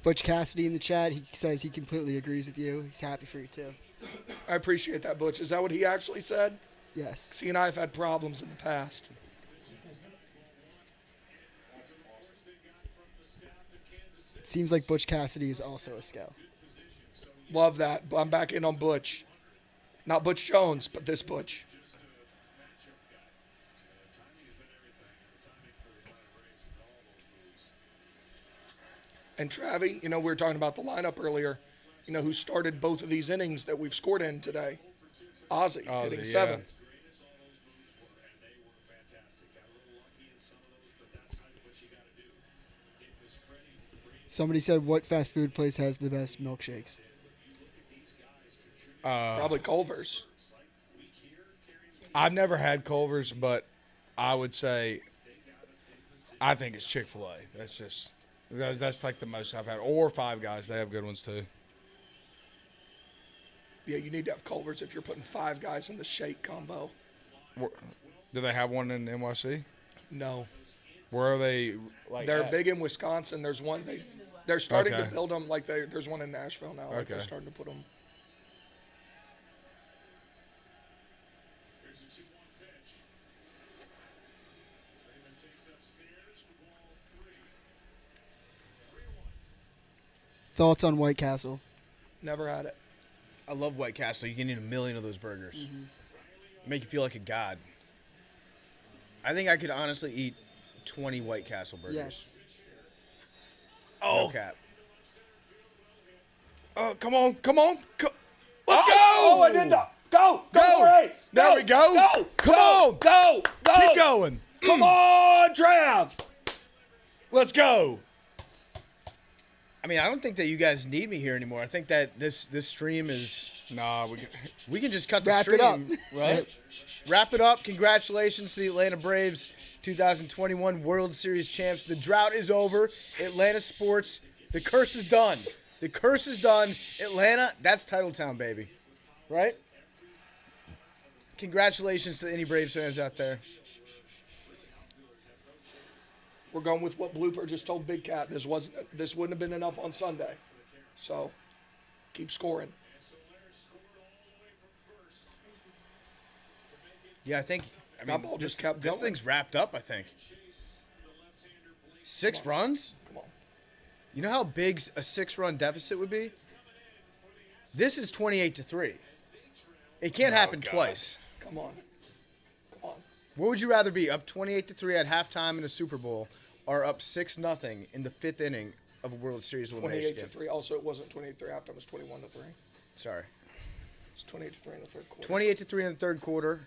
Butch Cassidy in the chat, he says he completely agrees with you. He's happy for you too. I appreciate that, Butch. Is that what he actually said? Yes. 'Cause he and I have had problems in the past. It seems like Butch Cassidy is also a scout. Love that. I'm back in on Butch. Not Butch Jones, but this Butch. And Travie, you know, we were talking about the lineup earlier. You know who started both of these innings that we've scored in today? Ozzy hitting yeah. 7th. Somebody said, what fast food place has the best milkshakes? Probably Culver's. I've never had Culver's, but I would say I think it's Chick-fil-A. That's like the most I've had. Or Five Guys. They have good ones too. Yeah, you need to have Culver's if you're putting 5 guys in the shake combo. Do they have one in NYC? No. Where are they? They're at? big in Wisconsin. There's one. They're starting to Okay. build them. Like there's one in Nashville now. Like they're Okay. starting to put them. Here's a 2-1 pitch. Raymond takes upstairs for ball 3. 3-1. Thoughts on White Castle? Never had it. I love White Castle. You can eat a million of those burgers. Make you feel like a god. I think I could honestly eat 20 White Castle burgers. Yes. No cap. Come on. Let's go! Oh, I did that. Go! Ray! There we go. Go! Come on. Go! Keep going. Come on, Trav! Let's go. I mean, I don't think that you guys need me here anymore. I think that this stream is. Nah, We can just cut the Wrap stream, it up. right? Wrap it up. Congratulations to the Atlanta Braves, 2021 World Series champs. The drought is over. Atlanta sports. The curse is done. The curse is done. Atlanta, that's Titletown, baby. Right? Congratulations to any Braves fans out there. We're going with what Blooper just told Big Cat. This wouldn't have been enough on Sunday. So, keep scoring. Yeah, I think. That ball just kept this going. thing's wrapped up, I think. 6 runs? Come on. You know how big a 6-run deficit would be? This is 28-3. It can't happen twice. Come on. Come on. What would you rather be, up 28-3 at halftime in a Super Bowl, or up 6-0 in the 5th inning of a World Series elimination game? 28-3. Also, it wasn't 28-3 halftime. It was 21-3. Sorry. It's 28-3 in the third quarter. 28-3 in the third quarter,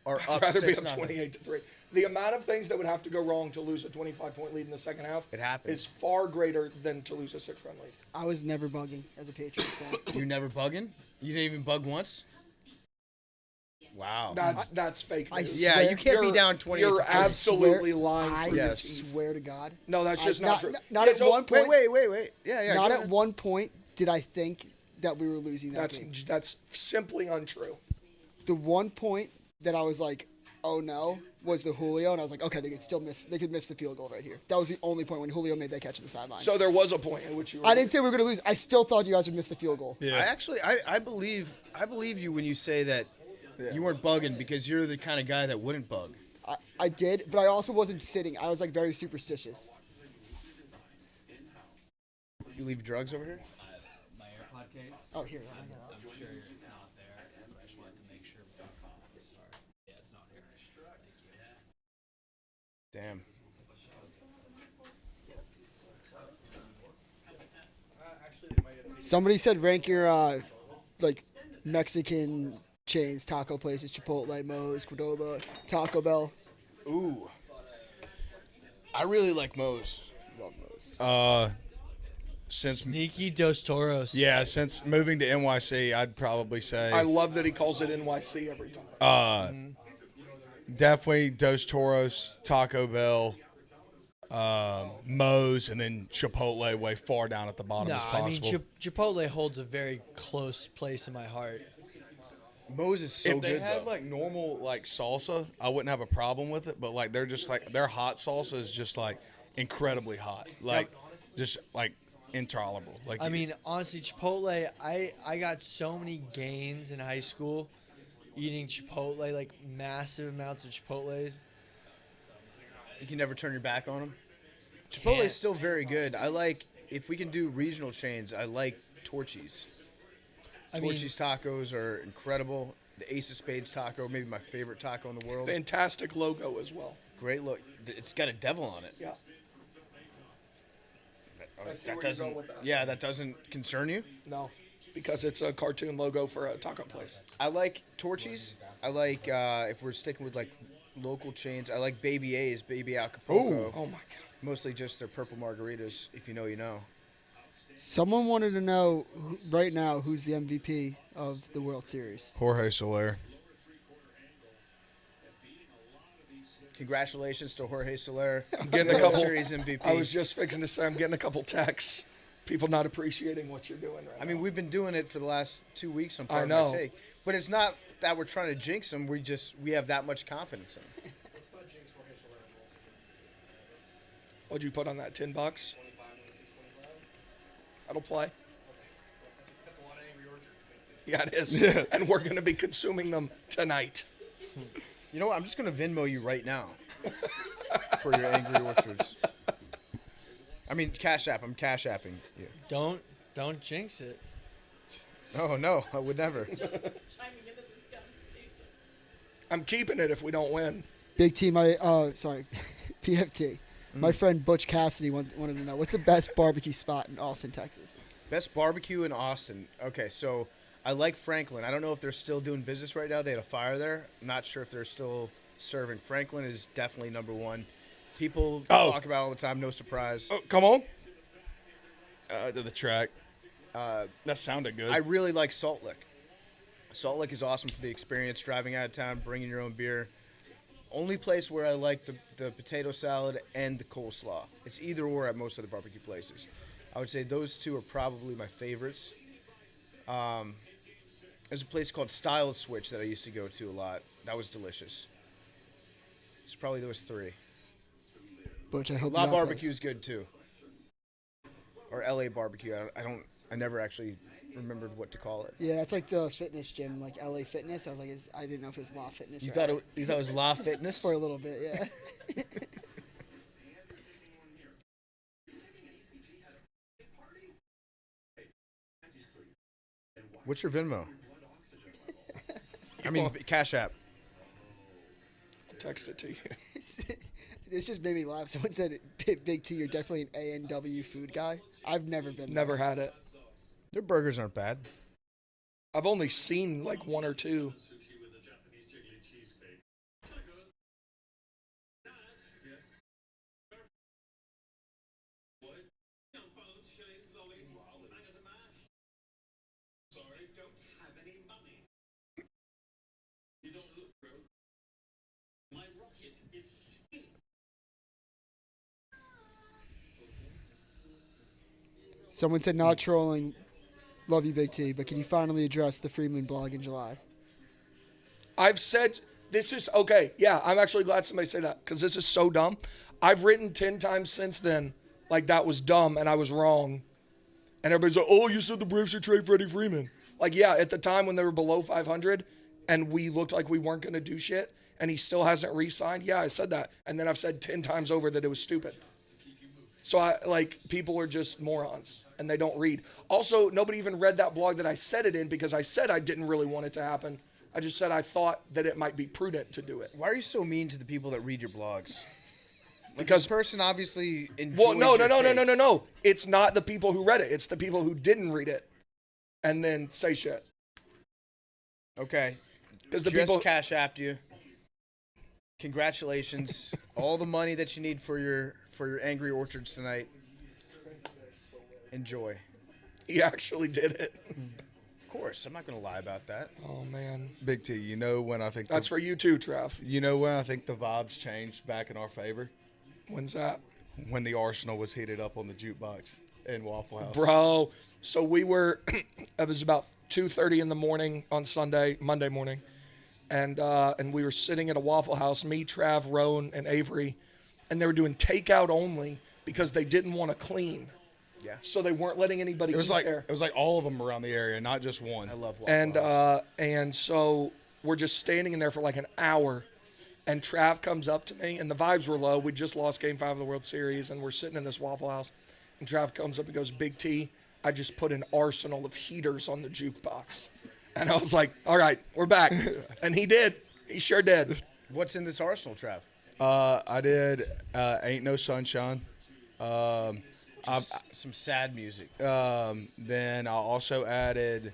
or I'd up rather be 6-0. up 28-3. The amount of things that would have to go wrong to lose a 25-point lead in the second half It happens. is far greater than to lose a 6-run lead. I was never bugging as a Patriots fan. You never bugging? You didn't even bug once? Wow. That's fake I news. Yeah, swear- you can't be down 28 You're to absolutely lying I through your Yes. teeth. swear to God. No, that's just not true. Not Yeah, at so- one point. Wait. Yeah. Not go at ahead. one point did I think that we were losing that game. That's simply untrue. The one point that I was like, oh no, was the Julio, and I was like, okay, they could miss the field goal right here. That was the only point when Julio made that catch at the sideline. So there was a point in which you were. I didn't say we were going to lose. I still thought you guys would miss the field goal. Yeah. I believe you when you say that you weren't bugging, because you're the kind of guy that wouldn't bug. I did, but I also wasn't sitting. I was like very superstitious. You leave drugs over here? My AirPod case. Oh, here. I got it. I'm sure it's not there, but I just wanted to make sure before we start. Yeah, it's not here. Thank you. Damn. Somebody said rank your like Mexican chains, taco places, Chipotle, Moe's, Cordoba, Taco Bell. Ooh. I really like Moe's. Love Moe's. Since Sneaky Dos Toros. since moving to NYC, I'd probably say I love that he calls it NYC every time. definitely Dos Toros, Taco Bell, Moe's, and then Chipotle way far down at the bottom as I mean, possible. Chipotle holds a very close place in my heart. Moe's is so if they good, had though. like normal like salsa, I wouldn't have a problem with it. But like they're just like their hot salsa is just like incredibly hot, like just like intolerable. Like I mean, honestly, Chipotle, I got so many gains in high school eating Chipotle, like massive amounts of Chipotles. You can never turn your back on them. Chipotle Can't. is still very good. I like, if we can do regional chains, I like Torchy's. I mean, Torchy's tacos are incredible. The Ace of Spades taco, maybe my favorite taco in the world. Fantastic logo as well. Great look. It's got a devil on it. Yeah. I see where you're doesn't. going with that. Yeah, that doesn't concern you. No, because it's a cartoon logo for a taco place. I like Torchy's. I like, if we're sticking with like local chains, I like Baby A's, Baby Acapulco. Oh my god. Mostly just their purple margaritas. If you know, you know. Someone wanted to know right now who's the MVP of the World Series. Jorge Solaire. Congratulations to Jorge Solaire. I'm getting a World couple Series MVP. I was just fixing to say I'm getting a couple texts. People not appreciating what you're doing right now. I mean, we've been doing it for the last 2 weeks on I Part of know. My Take. But it's not that we're trying to jinx him. We have that much confidence in him. Let's not jinx Jorge Solaire in Balls. What'd you put on that? $10? 25, 26, 25. That'll play. That's a lot of Angry Orchards, man. Yeah, it is. Yeah. And we're going to be consuming them tonight. You know what? I'm just going to Venmo you right now for your Angry Orchards. I mean, Cash App. I'm Cash Apping you. Don't jinx it. Oh, no. I would never. Chiming into this conversation. I'm keeping it if we don't win. Big T, PFT. My friend Butch Cassidy wanted to know, what's the best barbecue spot in Austin, Texas? Best barbecue in Austin. Okay, so I like Franklin. I don't know if they're still doing business right now. They had a fire there. I'm not sure if they're still serving. Franklin is definitely number one. People talk about it all the time. No surprise. Oh, come on. To the track. That sounded good. I really like Salt Lick. Salt Lick is awesome for the experience, driving out of town, bringing your own beer. Only place where I like the potato salad and the coleslaw. It's either or at most of the barbecue places. I would say those two are probably my favorites. There's a place called Style Switch that I used to go to a lot. That was delicious. It's probably those three. Butch, I hope La not Barbecue is good too. Or LA Barbecue. I never actually remembered what to call it. Yeah, it's like the fitness gym, like LA Fitness. I was like, I didn't know if it was La Fitness. You or thought LA. it was La Fitness? For a little bit, yeah. What's your Venmo? I mean, Cash App. I'll text it to you. This just made me laugh. Someone said, Big T, you're definitely an A&W food guy. I've never been Never there. had it. Their burgers aren't bad. I've only seen like one or two. Someone said, not trolling. Love you, Big T, but can you finally address the Freeman blog in July? I've said this is okay. Yeah, I'm actually glad somebody said that because this is so dumb. I've written 10 times since then like that was dumb and I was wrong. And everybody's like, oh, you said the Braves should trade Freddie Freeman. Like, yeah, at the time when they were below 500 and we looked like we weren't going to do shit and he still hasn't re-signed. Yeah, I said that. And then I've said 10 times over that it was stupid. So people are just morons and they don't read. Also, nobody even read that blog that I said it in because I said I didn't really want it to happen. I just said I thought that it might be prudent to do it. Why are you so mean to the people that read your blogs? Because this person obviously enjoys well, no. your takes. It's not the people who read it. It's the people who didn't read it and then say shit. Okay. Because the Just people Cash Apped you. Congratulations. All the money that you need for your Angry Orchards tonight. Enjoy. He actually did it. Of course. I'm not going to lie about that. Oh, man. Big T, you know when I think That's for you too, Trav. you know when I think the vibes changed back in our favor? When's that? When the Arsenal was heated up on the jukebox in Waffle House. Bro, so we were, it was about 2:30 in the morning on Monday morning, and we were sitting at a Waffle House, me, Trav, Roan, and Avery, and they were doing takeout only because they didn't want to clean. Yeah. So they weren't letting anybody It was eat like there. it was like all of them around the area, not just one. I love Waffle House. And so we're just standing in there for like an hour, and Trav comes up to me, and the vibes were low. We just lost Game 5 of the World Series, and we're sitting in this Waffle House, and Trav comes up and goes, Big T, I just put an arsenal of heaters on the jukebox. And I was like, all right, we're back. And he did. He sure did. What's in this arsenal, Trav? I did Ain't No Sunshine. Some sad music. Then I also added,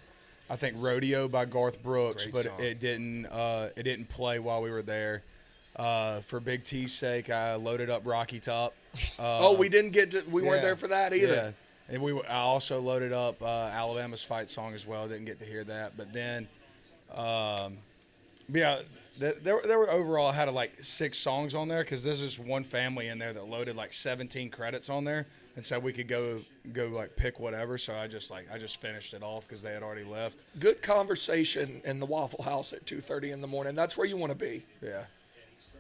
I think, Rodeo by Garth Brooks, Great but song. it didn't play while we were there. For Big T's sake, I loaded up Rocky Top. We didn't get to, we weren't yeah, there for that either. Yeah. And I also loaded up Alabama's fight song as well. Didn't get to hear that, but then, yeah, there were overall I had like 6 songs on there because there's just one family in there that loaded like 17 credits on there, and so we could go like pick whatever. So I just finished it off because they had already left. Good conversation in the Waffle House at 2:30 in the morning. That's where you want to be. Yeah.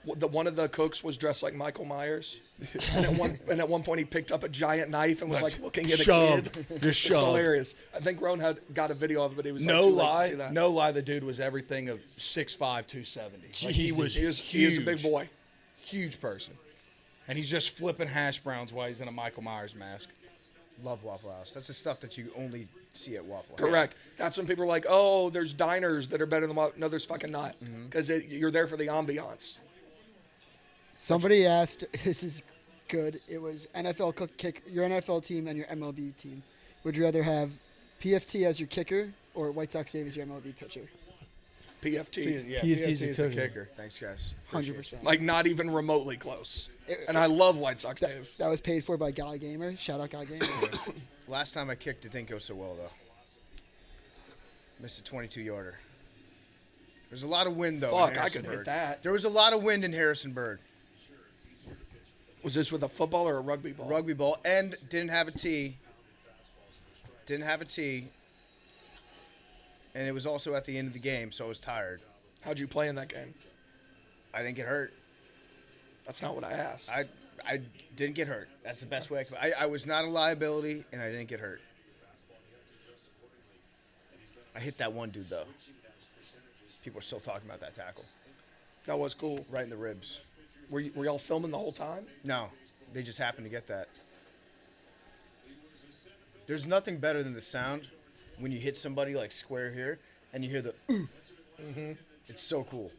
One of the cooks was dressed like Michael Myers, and at one point he picked up a giant knife and was like looking at a kid. Just It's shove. hilarious. I think Roan got a video of it, but he was like, No too late to lie, see that. no lie. The dude was everything of 6'5", 270. Like, he was He is a big boy. huge person, and he's just flipping hash browns while he's in a Michael Myers mask. Love Waffle House. That's the stuff that you only see at Waffle House. Correct. That's when people are like, "Oh, there's diners that are better than Waffle." No, there's fucking not, because you're there for the ambiance. Somebody asked, this is good. It was NFL kick, your NFL team and your MLB team. Would you rather have PFT as your kicker or White Sox Dave as your MLB pitcher? PFT. Yeah, PFT's PFT is a the kicker. kicker. Thanks, guys. 100%. Like not even remotely close. And I love White Sox Dave. That was paid for by Guy Gamer. Shout out Guy Gamer. Last time I kicked, it didn't go so well, though. Missed a 22-yarder. There's a lot of wind, though. Fuck, in I could Harrisonburg. hit that. There was a lot of wind in Harrisonburg. Was this with a football or a rugby ball? Rugby ball, and didn't have a tee. Didn't have a tee. And it was also at the end of the game, so I was tired. How'd you play in that game? I didn't get hurt. That's not what I asked. I didn't get hurt. That's the best way I could. I was not a liability, and I didn't get hurt. I hit that one dude, though. People are still talking about that tackle. That was cool. Right in the ribs. Were y'all filming the whole time? No, they just happened to get that. There's nothing better than the sound when you hit somebody like square here, and you hear the ooh. It's so cool.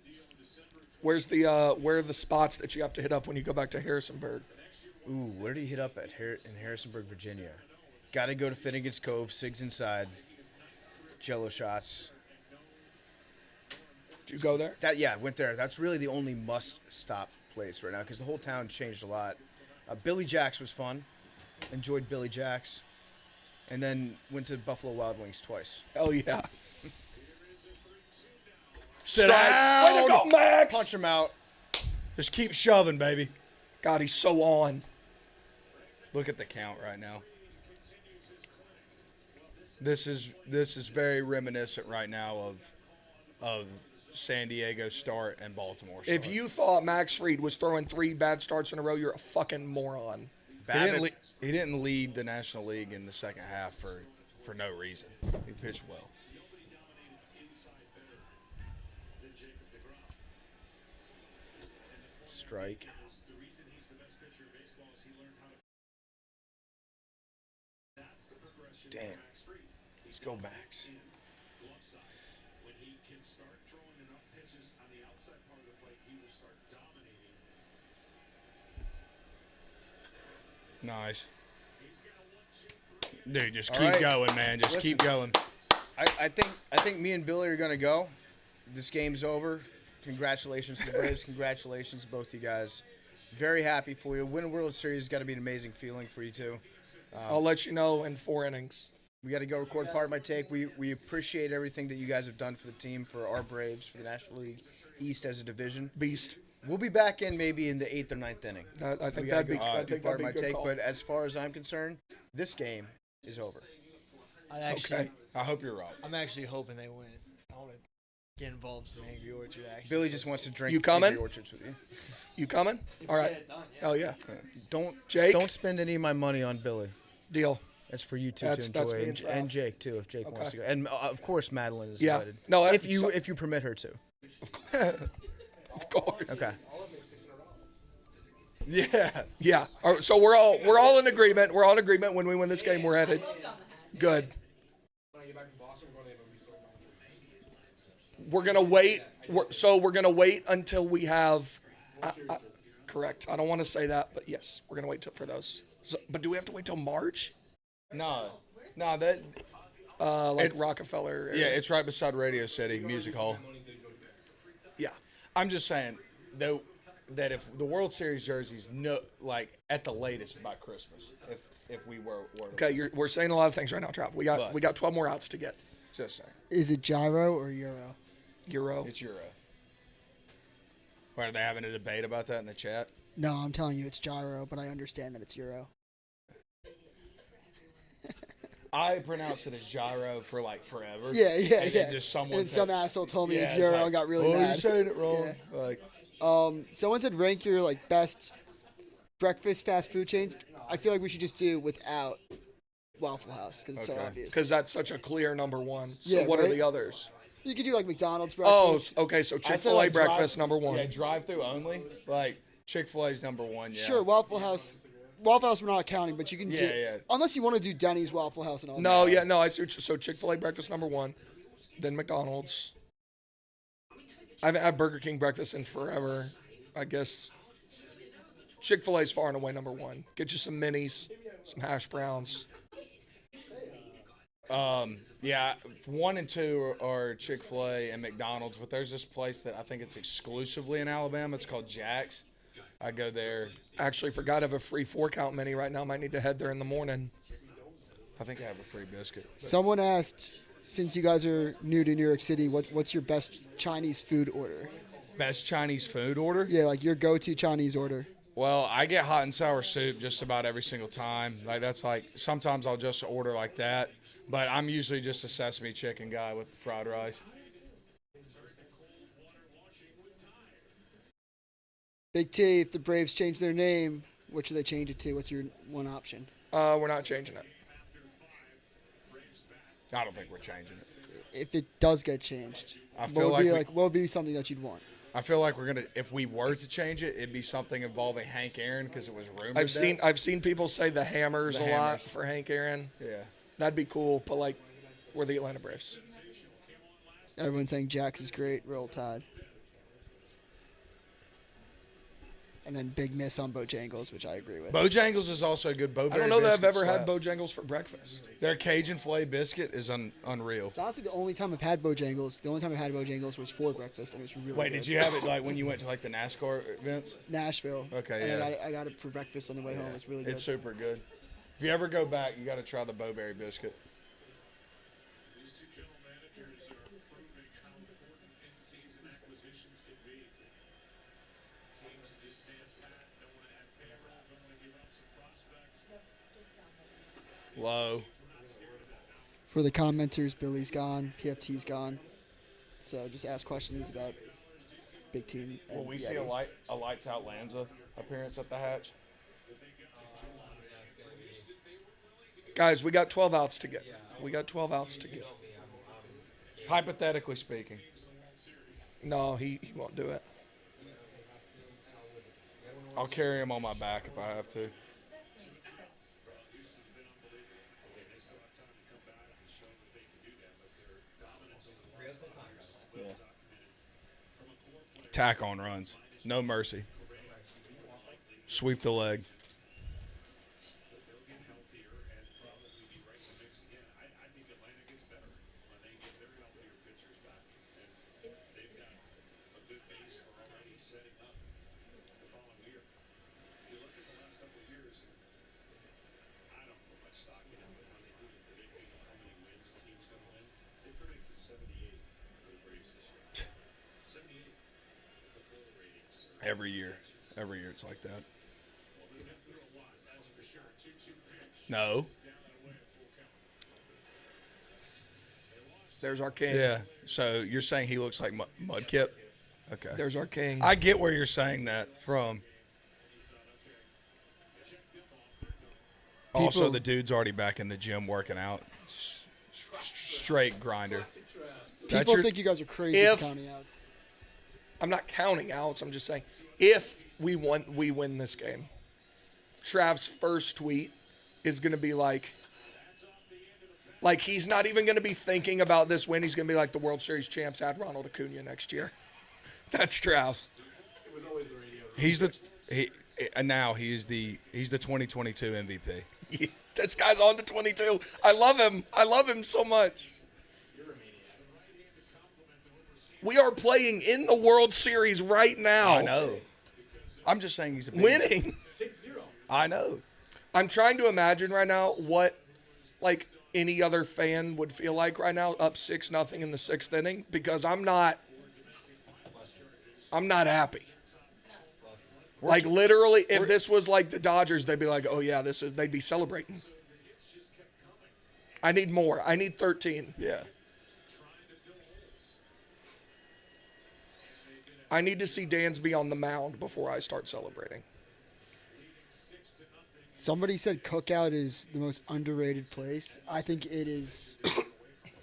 Where are the spots that you have to hit up when you go back to Harrisonburg? Ooh, where do you hit up at in Harrisonburg, Virginia? Got to go to Finnegan's Cove, Sigs Inside, Jello shots. Did you go there? I went there. That's really the only must-stop place right now because the whole town changed a lot. Billy Jack's was fun. Enjoyed Billy Jack's. And then went to Buffalo Wild Wings twice. Hell yeah. Sit down. Way to go, Max! Punch him out. Just keep shoving, baby. God, he's so on. Look at the count right now. This is very reminiscent right now of San Diego start and Baltimore start. If you thought Max Fried was throwing 3 bad starts in a row, you're a fucking moron. He didn't lead the National League in the second half for no reason. He pitched well. Strike. Damn. Let's go, Max. When he can start throwing enough pitches on the outside part of the plate, he will start dominating. Nice. Dude, just All keep right. going, man. Just Listen. keep going. I think me and Billy are gonna go. This game's over. Congratulations to the Braves. Congratulations to both you guys. Very happy for you. Win a World Series has got to be an amazing feeling for you too. I'll let you know in 4 innings. We got to go record part of my take. We appreciate everything that you guys have done for the team, for our Braves, for the National League East as a division. Beast. We'll be back in maybe in the 8th or 9th inning. I think We that'd gotta be, go I think part that'd of be my a good take. call. But as far as I'm concerned, this game is over. Okay. I hope you're right. I'm actually hoping they win. I want to get involved in Angry Orchard, actually. Billy just wants to drink You coming? Angry Orchards with you. You coming? All right. Hell yeah. Don't spend any of my money on Billy. Deal. That's for you two That's to enjoy, being and, trapped. and Jake too, if Jake wants to go, and of course Madeline is Yeah. invited. No, if you permit her to. Of course. Okay. Yeah. Yeah. All right, so we're all in agreement. We're all in agreement. When we win this game, we're headed. Good. We're gonna wait. We're gonna wait until we have. Correct. I don't want to say that, but yes, we're gonna wait for those. So, but do we have to wait till March? No, that. Like It's- Rockefeller. Yeah, it's right beside Radio City Music Hall. Yeah. I'm just saying, though, that if the World Series jerseys at the latest by Christmas, if we were to Okay, we're saying a lot of things right now, Trav. We got 12 more outs to get. just saying. Is it gyro or euro? Euro. It's Euro. What, are they having a debate about that in the chat? No, I'm telling you it's gyro, but I understand that it's euro. I pronounced it as gyro for like forever. Yeah, and then just someone and said, some asshole told me yeah, it's it's euro like, and got really oh, mad. you're saying it wrong. Yeah. Like, Someone said rank your like best breakfast fast food chains. I feel like we should just do without Waffle House because it's so Okay. obvious. Because that's such a clear number one. So Yeah, what are right? the others? You could do like McDonald's Oh, breakfast. okay. So I'd say, Chick-fil-A like, breakfast number one. Yeah, drive-through only. Like Chick-fil-A's number one. Yeah. Sure, Waffle House. Waffle House we're not counting, but you can do Yeah. unless you want to do Denny's, Waffle House, and all. No, that. yeah, no. I see. So Chick-fil-A breakfast number one, then McDonald's. I haven't had Burger King breakfast in forever. I guess Chick-fil-A's far and away number one. Get you some minis, some hash browns. Yeah, 1 and 2 are Chick-fil-A and McDonald's, but there's this place that I think it's exclusively in Alabama. It's called Jack's. I go there. Actually, forgot I have a free 4-count mini right now. Might need to head there in the morning. I think I have a free biscuit. Someone asked, since you guys are new to New York City, what's your best Chinese food order? Best Chinese food order? Yeah, like your go-to Chinese order. Well, I get hot and sour soup just about every single time. Like that's like sometimes I'll just order like that, but I'm usually just a sesame chicken guy with the fried rice. Big T, if the Braves change their name, what should they change it to? What's your one option? We're not changing it. I don't think we're changing it. If it does get changed, I feel what would be something that you'd want? I feel like we're gonna. If we were to change it, it'd be something involving Hank Aaron because it was rumored. I've seen people say the Hammers The a lot Hammers. for Hank Aaron. Yeah. That'd be cool, but like, we're the Atlanta Braves. Everyone's saying Jax is great. Roll Tide. And then big miss on Bojangles, which I agree with. Bojangles is also good. I don't know that I've ever had Bojangles for breakfast. Their Cajun filet biscuit is unreal. It's honestly the only time I've had Bojangles. The only time I had Bojangles was for breakfast, and it was really Wait, good. did you have it like when you went to like the NASCAR events? Nashville. Okay, and yeah. I got it for breakfast on the way home. It's really good. It's super good. If you ever go back, you got to try the Bowberry biscuit. These two general managers are proving how important in-season acquisitions can be. Teams that just stand pat, don't want to add payroll, don't want to give up some prospects. Low. For the commenters, Billy's gone, PFT's gone. So just ask questions about Big Team. And Will we see a lights out Lanza appearance at the hatch? Guys, we got 12 outs to get. Hypothetically speaking. No, he won't do it. I'll carry him on my back if I have to. Yeah. Tack on runs. No mercy. Sweep the leg. Every year it's like that. No. There's our king. Yeah. So you're saying he looks like Mudkip? Okay. There's our king. I get where you're saying that from. Also, the dude's already back in the gym working out. Straight grinder. People think you guys are crazy for counting outs. I'm not counting outs. I'm just saying, if we win this game, Trav's first tweet is going to be like he's not even going to be thinking about this win. He's going to be like, the World Series champs had Ronald Acuna next year. That's Trav. He's the 2022 MVP. Yeah, this guy's on to 22. I love him. I love him so much. We are playing in the World Series right now. I know. I'm just saying he's a winning. 6-0. I know. I'm trying to imagine right now what, like, any other fan would feel like right now, up 6-0 in the 6th inning, because I'm not happy. Like, literally, if this was like the Dodgers, they'd be like, oh yeah, they'd be celebrating. I need more. I need 13. Yeah. I need to see Dansby on the mound before I start celebrating. Somebody said Cookout is the most underrated place. I think it is.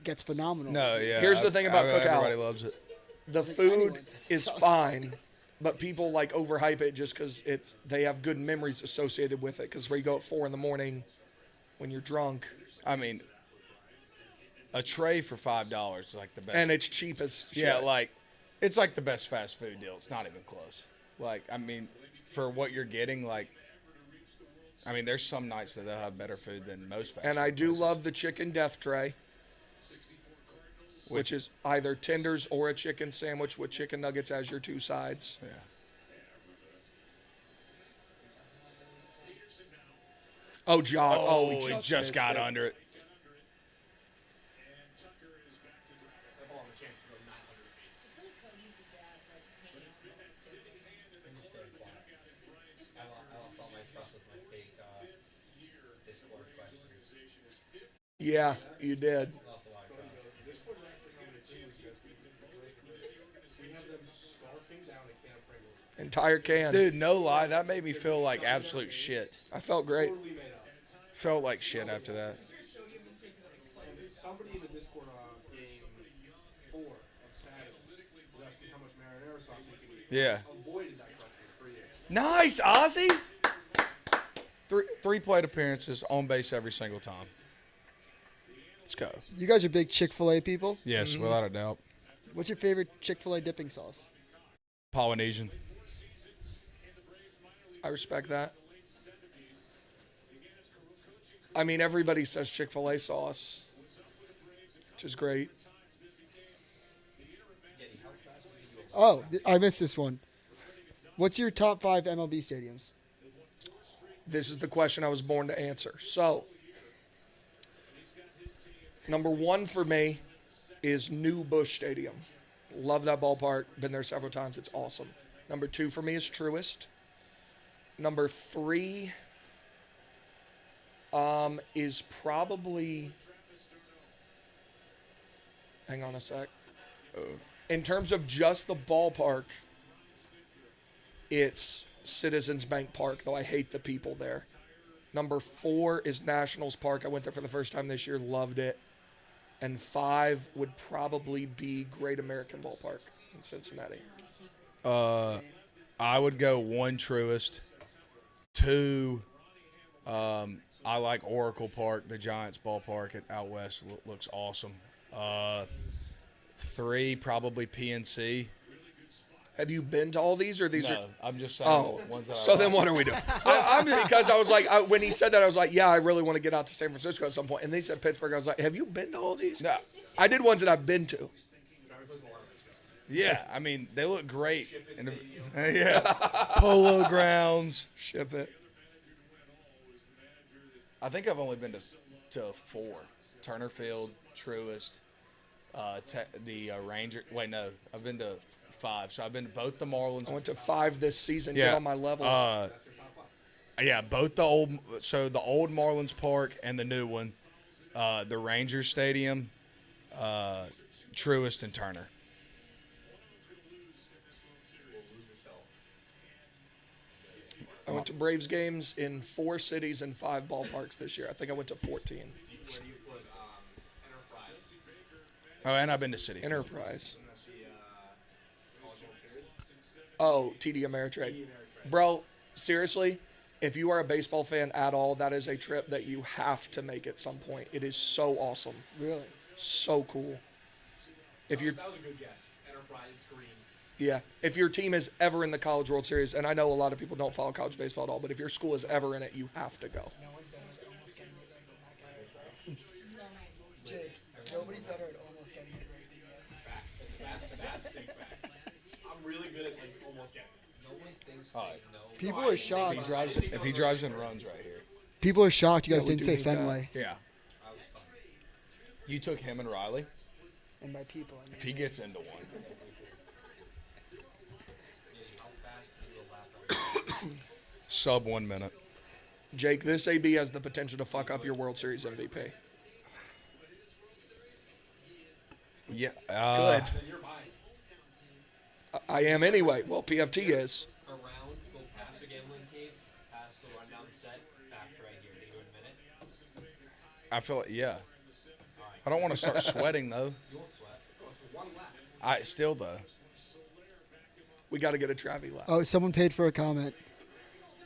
Gets phenomenal. No, yeah. Here's the thing about Cookout. Everybody loves it. The food is fine, but people like overhype it just because they have good memories associated with it. Because where you go at 4 a.m. when you're drunk. I mean, a tray for $5 is like the best. And it's cheap as shit. Yeah, like it's like the best fast food deal. It's not even close. Like, I mean, for what you're getting, like, I mean, there's some nights that they'll have better food than most fast food. And I do places. love the chicken death tray, which is either tenders or a chicken sandwich with chicken nuggets as your 2 sides. Yeah. Oh, John. Oh, he we just just got missed it. under it. Yeah, you did. Entire can. Dude, no lie, that made me feel like absolute shit. I felt great. Felt like shit after that. Somebody in the Discord game 4 on Saturday was asking how much marinara sauce you could eat. Yeah. Avoided that question for years. Nice, Ozzy. Three plate appearances, on base every single time. Let's go. You guys are big Chick-fil-A people. Yes, without a doubt. What's your favorite Chick-fil-A dipping sauce? Polynesian. I respect that. I mean, everybody says Chick-fil-A sauce, which is great. Oh, I missed this one. What's your top 5 MLB stadiums? This is the question I was born to answer. So, number 1 for me is New Busch Stadium. Love that ballpark. Been there several times. It's awesome. Number 2 for me is Truist. Number 3 is probably, hang on a sec. In terms of just the ballpark, it's Citizens Bank Park, though I hate the people there. Number 4 is Nationals Park. I went there for the first time this year, loved it. And 5 would probably be Great American Ballpark in Cincinnati. I would go 1 Truist. 2, I like Oracle Park, the Giants ballpark out west looks awesome. 3, probably PNC. Have you been to all these, or these No, are? I'm just saying ones that So I then like. what are we doing? Because I was like, when he said that, I was like, yeah, I really want to get out to San Francisco at some point. And they said Pittsburgh. I was like, have you been to all these? No. I did ones that I've been to. Yeah, I mean, they look great. Yeah, Polo Grounds. Ship it. I think I've only been to 4. Turner Field, Truist, the Ranger. Wait, no, I've been to 5. So I've been to both the Marlins. I went to 5 this season. Yeah. Get on my level. Yeah, both the old Marlins Park and the new one, the Rangers Stadium, Truist and Turner. I went to Braves games in 4 cities and 5 ballparks this year. I think I went to 14. Where do you put Enterprise? Oh, and I've been to City Field. Enterprise. The College World Series? Oh, TD Ameritrade. Bro, seriously, if you are a baseball fan at all, that is a trip that you have to make at some point. It is so awesome. Really? So cool. If you're, That was a good guess. Enterprise Green. yeah, if your team is ever in the College World Series, and I know a lot of people don't follow college baseball at all, but if your school is ever in it, you have to go. No one's better at almost getting it right than that guy, bro. No. Jake, nobody's better at almost getting it right than you. That's big facts. I'm really good at almost getting. No one thinks All right. they know. People are shocked. If he drives and runs right here. People are shocked you guys Yeah, we didn't do say need that. Fenway. Yeah. You took him and Riley. And by people, I mean. If he gets into one. Sub 1 minute. Jake, this AB has the potential to fuck up your World Series MVP. Yeah. Good. I am anyway. Well, PFT is. Around, go past the gambling tape, past the rundown set, after I hear you in a minute. I feel like, yeah. I don't want to start sweating, though. You won't sweat. Oh, it's one lap. I still, though. We got to get a Travie lap. Oh, someone paid for a comment.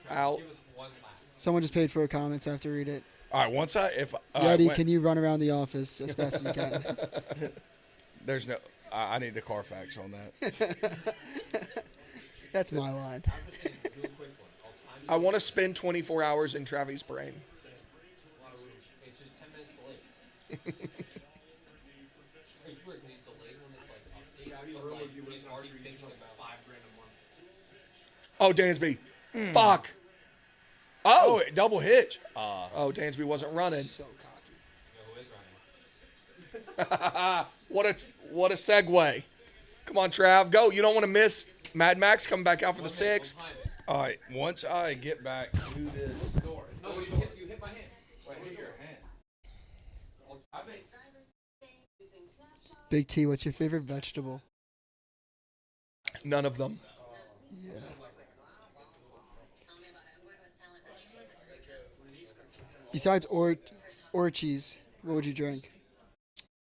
Out. Give us one lap. Someone just paid for a comment, so I have to read it. All right, once I, if Yeti, can you run around the office as fast as you can? There's no, I need the Carfax on that. That's my line. I want to spend 24 hours in Travie's brain. It's just 10 minutes delayed. It's weird because he's delayed when it's like updates. Travis But Rowe like, would be he's listening already to you thinking for about $5,000 a month. Oh, Dansby. Fuck. Oh, Oh. double hitch. Oh, Dansby wasn't running. So cocky. You know, who is running? What a segue. Come on, Trav. Go. You don't want to miss Mad Max coming back out for the 6th. Time it. All right, once I get back to this door. No, you hit my hand. Wait, hit your hand. I think. Big T, what's your favorite vegetable? None of them. Yeah. Besides orchies, what would you drink?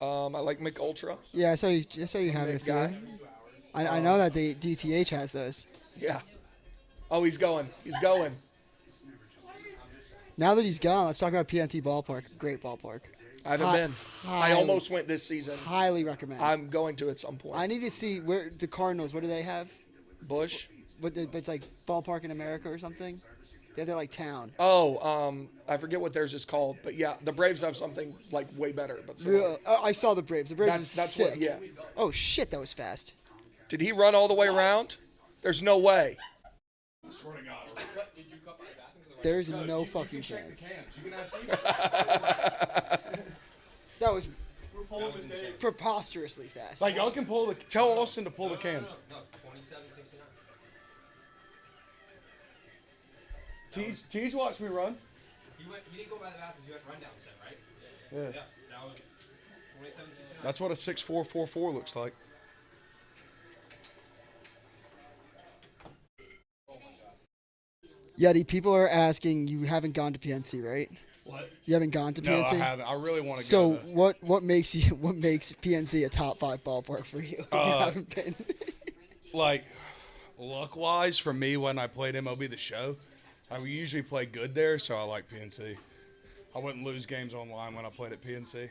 I like Mick Ultra. Yeah, I saw you having a few. guy. I know that the DTH has those. Yeah. Oh, he's going. He's going. Now that he's gone, let's talk about PNT Ballpark. Great ballpark. I haven't Hi- been. I highly- almost went this season. Highly recommend. I'm going to at some point. I need to see where the Cardinals. What do they have? Bush. But it's like Ballpark in America or something. They're like town. Oh, I forget what theirs is called, but yeah, the Braves have something like way better. But similar. I saw the Braves. The Braves is that's sick. what. Yeah. Oh shit, that was fast. Did he run all the way around? There's no way. I swear to God. Did you cut my bathroom to the right? There's no fucking Check the chance. cams. You can ask me. That was We're pulling the tape. preposterously fast. Like, y'all can pull the, tell Austin to pull the cams. No, 27.69. T's watch me run. He didn't go by the bathroom. You went rundown set, right? Yeah. Yeah. That was 27.69. That's what a 6.444 looks like. Yeti, people are asking you haven't gone to PNC, right? What? You haven't gone to No, PNC. I haven't. I really want to So go. what makes PNC a top 5 ballpark for you? If you haven't been. Like, luck-wise, for me, when I played MLB The Show, I usually play good there, so I like PNC. I wouldn't lose games online when I played at PNC.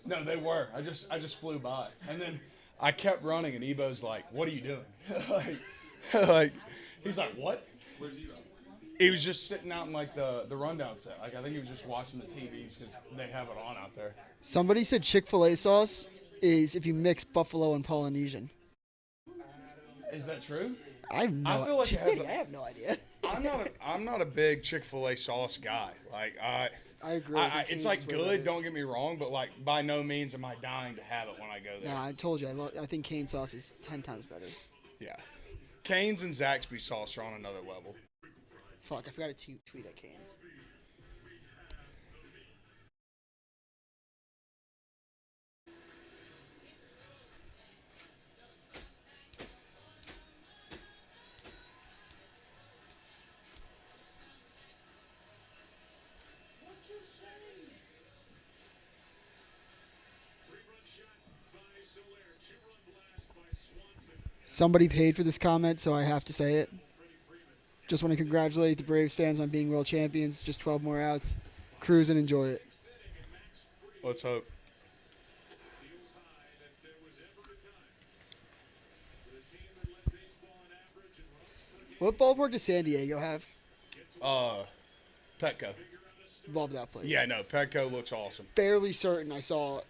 No, they were. I just flew by, and then I kept running, and Ebo's like, "What are you doing?" like, he's like, "What?" Where's Ebo? He was just sitting out in like the rundown set. Like I think he was just watching the TVs because they have it on out there. Somebody said Chick-fil-A sauce is if you mix buffalo and Polynesian. Is that true? I have no. I feel like it has a- I have no idea. I'm not a big Chick-fil-A sauce guy. Like I agree. I think it's Cane's like is way good. better. Don't get me wrong, but like by no means am I dying to have it when I go there. Nah, I told you. I think cane sauce is 10 times better. Yeah, Cane's and Zaxby's sauce are on another level. Fuck, I forgot to tweet at Cane's. Somebody paid for this comment, so I have to say it. Just want to congratulate the Braves fans on being world champions. Just 12 more outs. Cruise and enjoy it. Let's hope. What ballpark does San Diego have? Petco. Love that place. Yeah, no, Petco looks awesome. Fairly certain I saw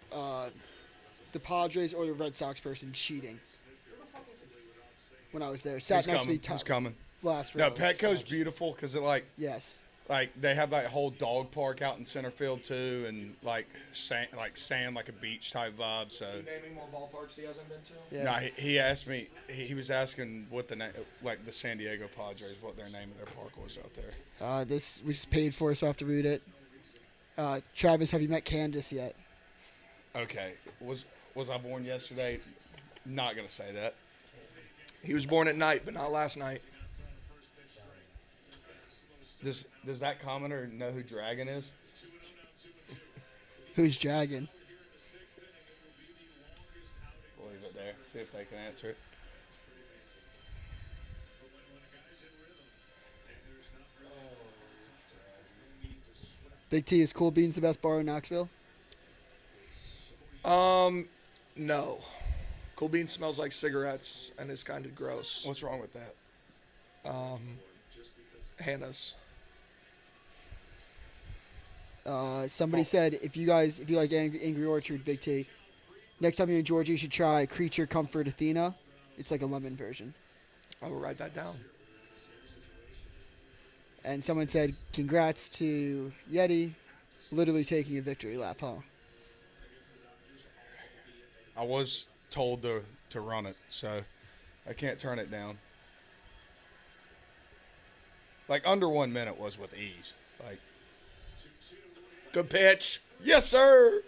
the Padres or the Red Sox person cheating. When I was there, sat He's next to me. coming. He's coming. Last No, row. Petco's beautiful because it Yes. like they have that whole dog park out in center field too, and like sand, like a beach type vibe. So. Is he naming more ballparks he hasn't been to? Yeah. No, he asked me. He was asking what the name, like the San Diego Padres, what their name of their park was out there. This was paid for, so I have to read it. Travis, have you met Candace yet? Okay, was I born yesterday? Not gonna say that. He was born at night, but not last night. Does that commenter know who Dragon is? Who's Dragon? We'll leave it there. See if they can answer it. Big T, is Cool Beans the best bar in Knoxville? No. Cool Bean smells like cigarettes and is kind of gross. What's wrong with that? Hannah's. Somebody said if you like Angry Orchard, Big T, next time you're in Georgia, you should try Creature Comfort Athena. It's like a lemon version. I will write that down. And someone said, congrats to Yeti, literally taking a victory lap, huh? I was told to run it, so I can't turn it down. Like under 1 minute was with ease. Like, Good pitch. yes, sir.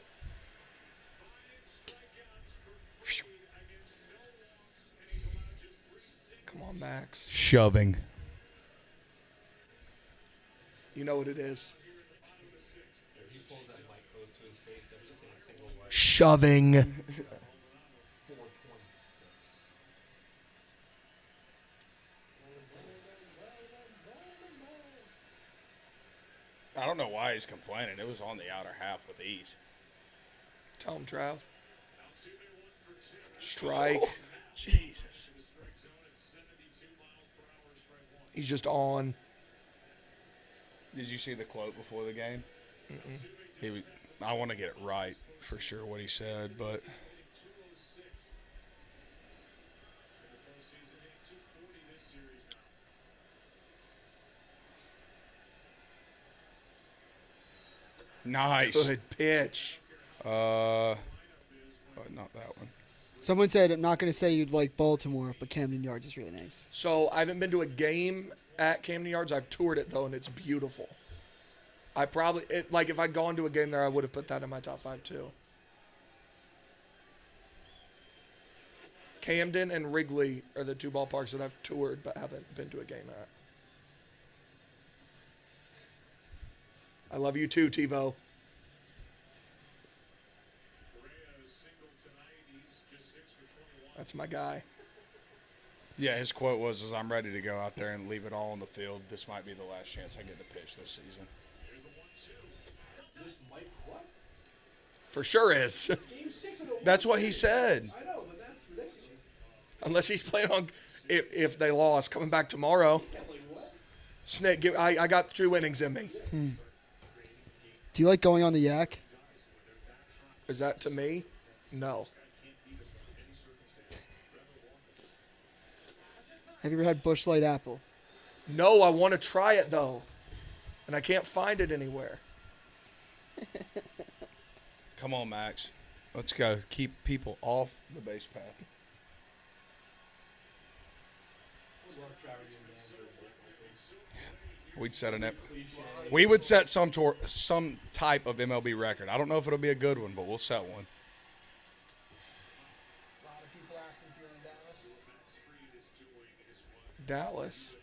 Come on, Max. Shoving. You know what it is. If he pulls that mic close to his face, that's just in a single word. Shoving. 426. I don't know why he's complaining. It was on the outer half with ease. Tell him, Trav. Strike. Oh, Jesus. He's just on. Did you see the quote before the game? He was. I want to get it right for sure what he said, but nice. Good pitch. But not that one. Someone said, I'm not going to say you'd like Baltimore, but Camden Yards is really nice. So I haven't been to a game at Camden Yards. I've toured it, though, and it's beautiful. I probably, if I'd gone to a game there, I would have put that in my top 5, too. Camden and Wrigley are the two ballparks that I've toured but haven't been to a game at. I love you, too, TiVo. That's my guy. Yeah, his quote was, "I'm ready to go out there and leave it all on the field. This might be the last chance I get to pitch this season." This might what? For sure is. Game 6 of the That's what he said. I know, but that's ridiculous. Unless he's playing on, if they lost, coming back tomorrow. Yeah, like what? Snake, I got 2 innings in me. Do you like going on the yak? Is that to me? No. Have you ever had Busch Light Apple? No, I want to try it, though. And I can't find it anywhere. Come on, Max. Let's go. Keep people off the base path. We'd set we would set some type of MLB record. I don't know if it'll be a good one, but we'll set one. A lot of people asking if you're in Dallas. Dallas.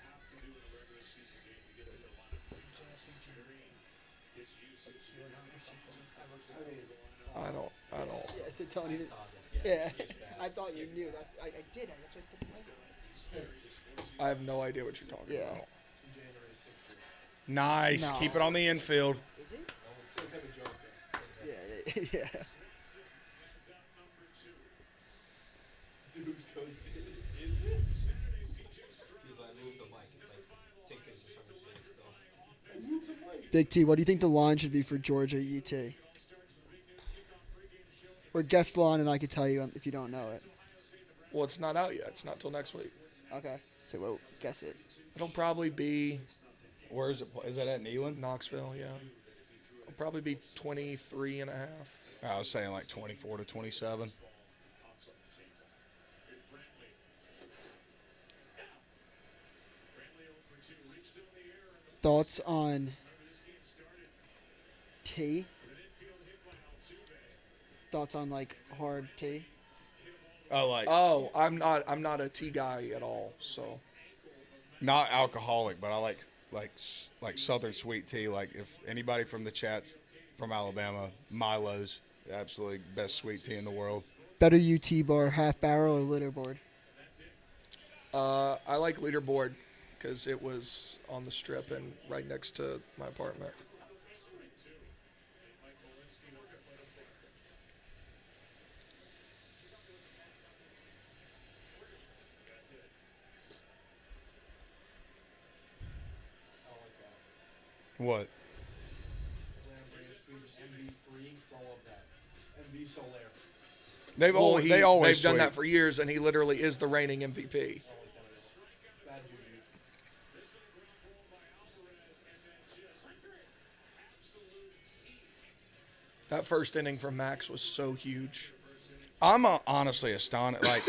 I don't. Yeah, so Tony. Yeah, I thought you knew. I did. That's why I put the mic away. I have no idea what you're talking Yeah. about. Nice. No. Keep it on the infield. Is it? Same type of joke. Yeah. Dude goes, is it? He's like, move the mic. It's like 6 inches from his face still. Move the mic. Big T, what do you think the line should be for Georgia UT? Or guess the line and I could tell you if you don't know it. Well, it's not out yet. It's not till next week. Okay. So well, guess it. It'll probably be Where is it? Is that at Neyland? Knoxville, yeah. It'll probably be 23 and a half. I was saying like 24 to 27. Thoughts on tea? Thoughts on like hard tea? Oh, I'm not a tea guy at all. So Not alcoholic, but I like Southern sweet tea. Like if anybody from the chats from Alabama, Milo's absolutely best sweet tea in the world. Better UT bar, half barrel or leaderboard? I like Leaderboard because it was on the strip and right next to my apartment. What? MV free, don't love that. MV Solaire. They've Well, always they always they've done tweet. that for years, and he literally is the reigning MVP. Bad juju. That first inning from Max was so huge. I'm honestly astonished. Like,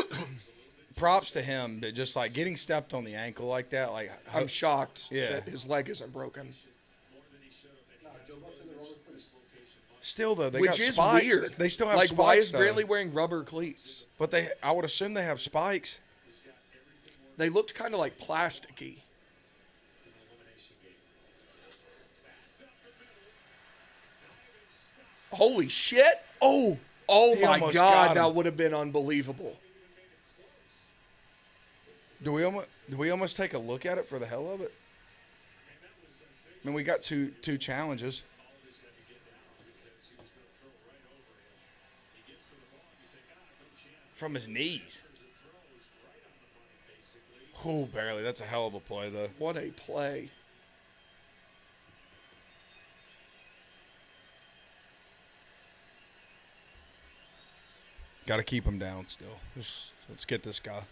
props to him, but just like getting stepped on the ankle like that. Like, I'm shocked Yeah. that his leg isn't broken. Nah, Joe Buck's in the rubber cleats. still though they Which got is spikes. weird. They still have like, spikes. why is though. Brantley wearing rubber cleats? But I would assume they have spikes. They looked kind of like plasticky. Holy shit! Oh He my almost got God, him. that would have been unbelievable. Do we almost take a look at it for the hell of it? I mean, we got two challenges. From his knees. Oh, barely. That's a hell of a play, though. What a play. Got to keep him down still. Let's get this guy.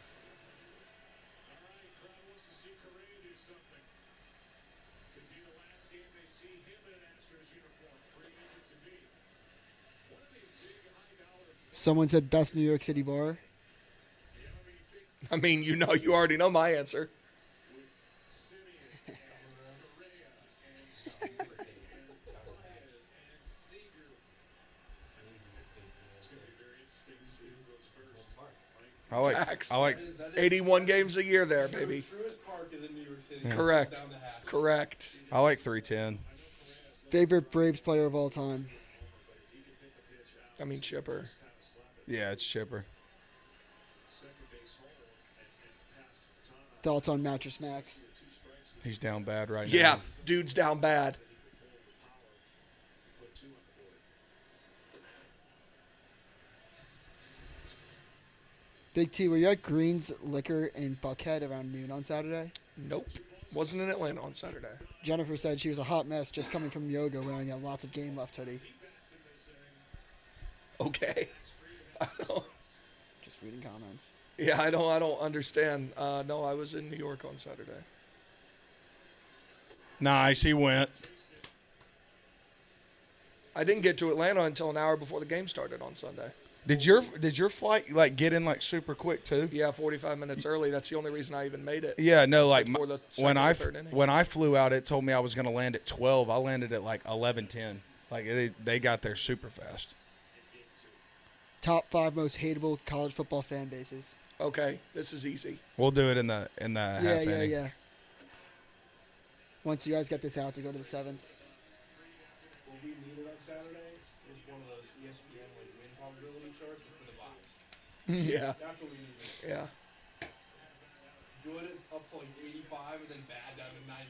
Someone said best New York City bar. I mean, you already know my answer. Facts. I like 81 games a year there, baby. Truist Park is in New York City. Correct. Down the hatch. Correct. I like 310. Favorite Braves player of all time? I mean, Chipper. Yeah, it's Chipper. Thoughts on Mattress Max? He's down bad right Yeah, now. dude's down bad. Big T, were you at Green's Liquor in Buckhead around noon on Saturday? Nope. Wasn't in Atlanta on Saturday. Jennifer said she was a hot mess just coming from yoga wearing a lots of game left hoodie. Okay. I don't. Just reading comments. Yeah, I don't understand. No, I was in New York on Saturday. Nice, he went. I didn't get to Atlanta until an hour before the game started on Sunday. Did your flight like get in like super quick too? Yeah, 45 minutes early. That's the only reason I even made it. Yeah, no, like Before the when second or I third inning. when I flew out, it told me I was going to land at 12. I landed at like 11:10. Like they got there super fast. Top 5 most hateable college football fan bases. Okay, this is easy. We'll do it in the half inning. Yeah. Once you guys get this out to go to the 7th. What we needed on Saturday was one of those ESPN like win probability charts but for the box. Yeah. That's what we needed. Yeah. Good up to like 85 and then bad down to 99.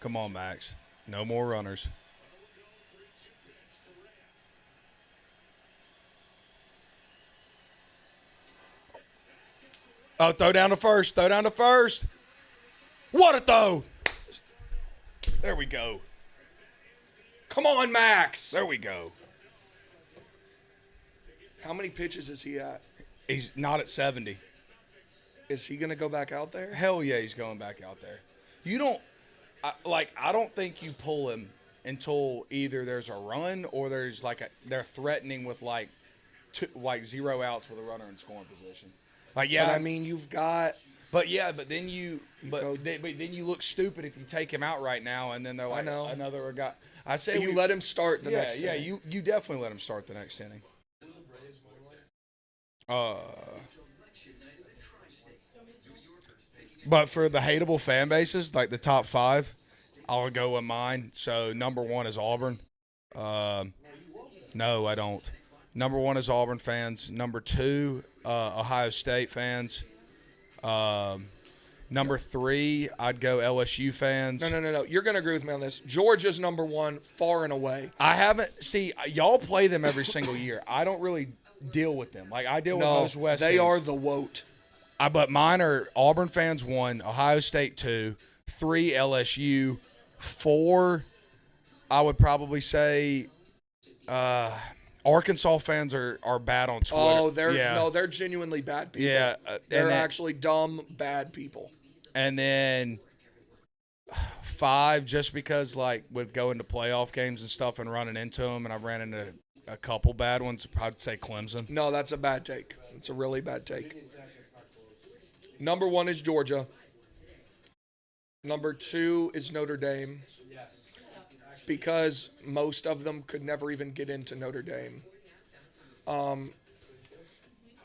Come on, Max. No more runners. Oh, throw down to first. Throw down to first. What a throw. There we go. Come on, Max. There we go. How many pitches is he at? He's not at 70. Is he going to go back out there? Hell yeah, he's going back out there. You don't I don't think you pull him until either there's a run or there's they're threatening with like 0 outs with a runner in scoring position. Like yeah, But, I mean, you've got but then you look stupid if you take him out right now and then they're like another guy. I say you let him start the next inning. Yeah, you definitely let him start the next inning. But for the hateable fan bases, like the top 5, I'll go with mine. So number 1 is Auburn. No, I don't. Number 1 is Auburn fans. Number 2, Ohio State fans. Number 3, I'd go LSU fans. No. You're going to agree with me on this. Georgia's number 1 far and away. I haven't – see, y'all play them every single year. I don't really deal with them. Like, I deal with most West they teams. are the woat. But mine are Auburn fans 1, Ohio State 2, 3 LSU, 4 I would probably say Arkansas fans are bad on Twitter. Oh, they're genuinely bad people. Yeah, they're actually dumb, bad people. And then 5, just because like with going to playoff games and stuff and running into them, and I've ran into a couple bad ones. I'd say Clemson. No, that's a bad take. It's a really bad take. Number 1 is Georgia. Number 2 is Notre Dame. Because most of them could never even get into Notre Dame.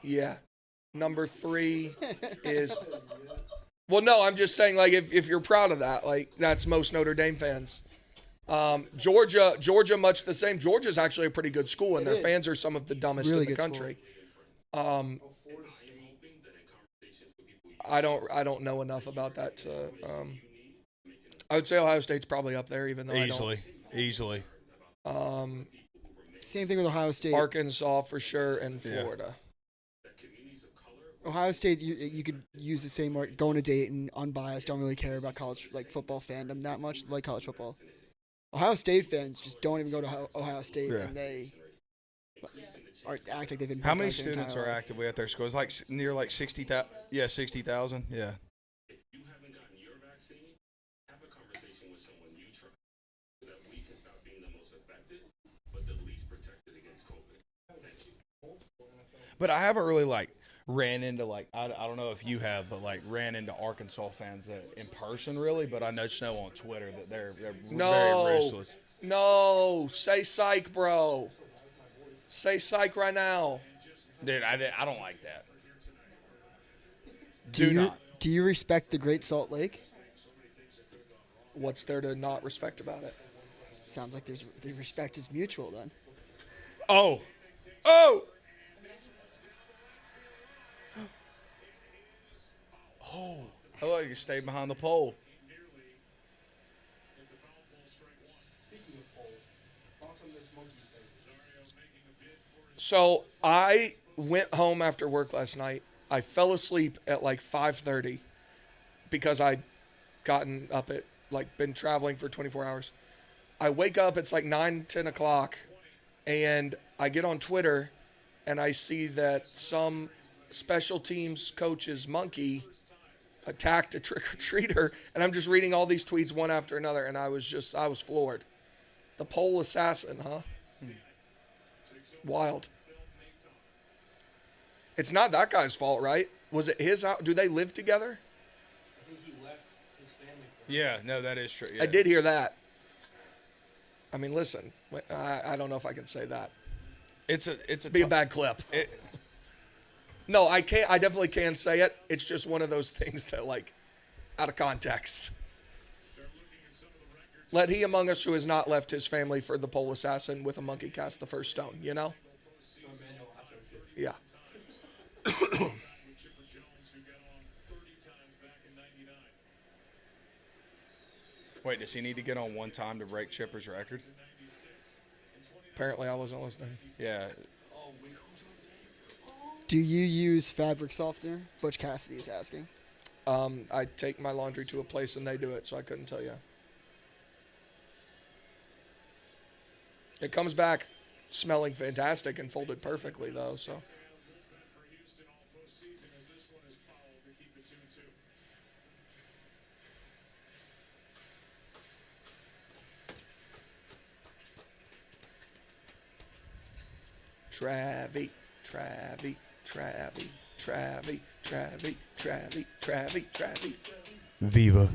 Yeah. Number 3 is – well, no, I'm just saying, like, if you're proud of that, like, that's most Notre Dame fans. Georgia, much the same. Georgia's actually a pretty good school, and their fans are some of the dumbest in the country. I don't know enough about that to I would say Ohio State's probably up there, even though Easily. Same thing with Ohio State. Arkansas for sure, and Florida. Ohio State, you could use the same word, going to Dayton, unbiased, don't really care about college football fandom that much, like college football. Ohio State fans just don't even go to Ohio State, and they act like they've been. How many students are actively at their school? It's like near like 60,000. Yeah, 60,000. Yeah. If you haven't gotten your vaccine, have a conversation with someone you trust so that we can stop being the most affected, but the least protected against COVID. Thank you. But I haven't really ran into I don't know if you have, but ran into Arkansas fans that in person really. But I just know on Twitter that they're very ruthless. No, say psych, bro. Say psych right now. Dude, I don't like that. Do you respect the Great Salt Lake? What's there to not respect about it? Sounds like the respect is mutual then. Oh. Oh, I thought you stayed behind the pole. Speaking of pole, thoughts on this monkey thing? So I went home after work last night. I fell asleep at 5:30 because I'd gotten up at been traveling for 24 hours. I wake up, it's 9, 10 o'clock, and I get on Twitter and I see that some special teams coach's monkey attacked a trick-or-treater, and I'm just reading all these tweets one after another, and I was floored. The pole assassin, huh? Wild. It's not that guy's fault, right? Was it his house? Do they live together? I think he left his family for Yeah, no, that is true. Yeah. I did hear that. I mean, listen, I don't know if I can say that. It's a bad clip. No, I can't. I definitely can say it. It's just one of those things that, out of context. Let he among us who has not left his family for the pole assassin with a monkey cast the first stone, you know? Yeah. Wait, does he need to get on one time to break Chipper's record? Apparently I wasn't listening. Yeah. Do you use fabric softener? Butch Cassidy is asking. I take my laundry to a place and they do it, so I couldn't tell you. It comes back smelling fantastic and folded perfectly, though, so. Travie, Travie, Travie, Travie, Travie, Travie, Travie, Travie. Viva.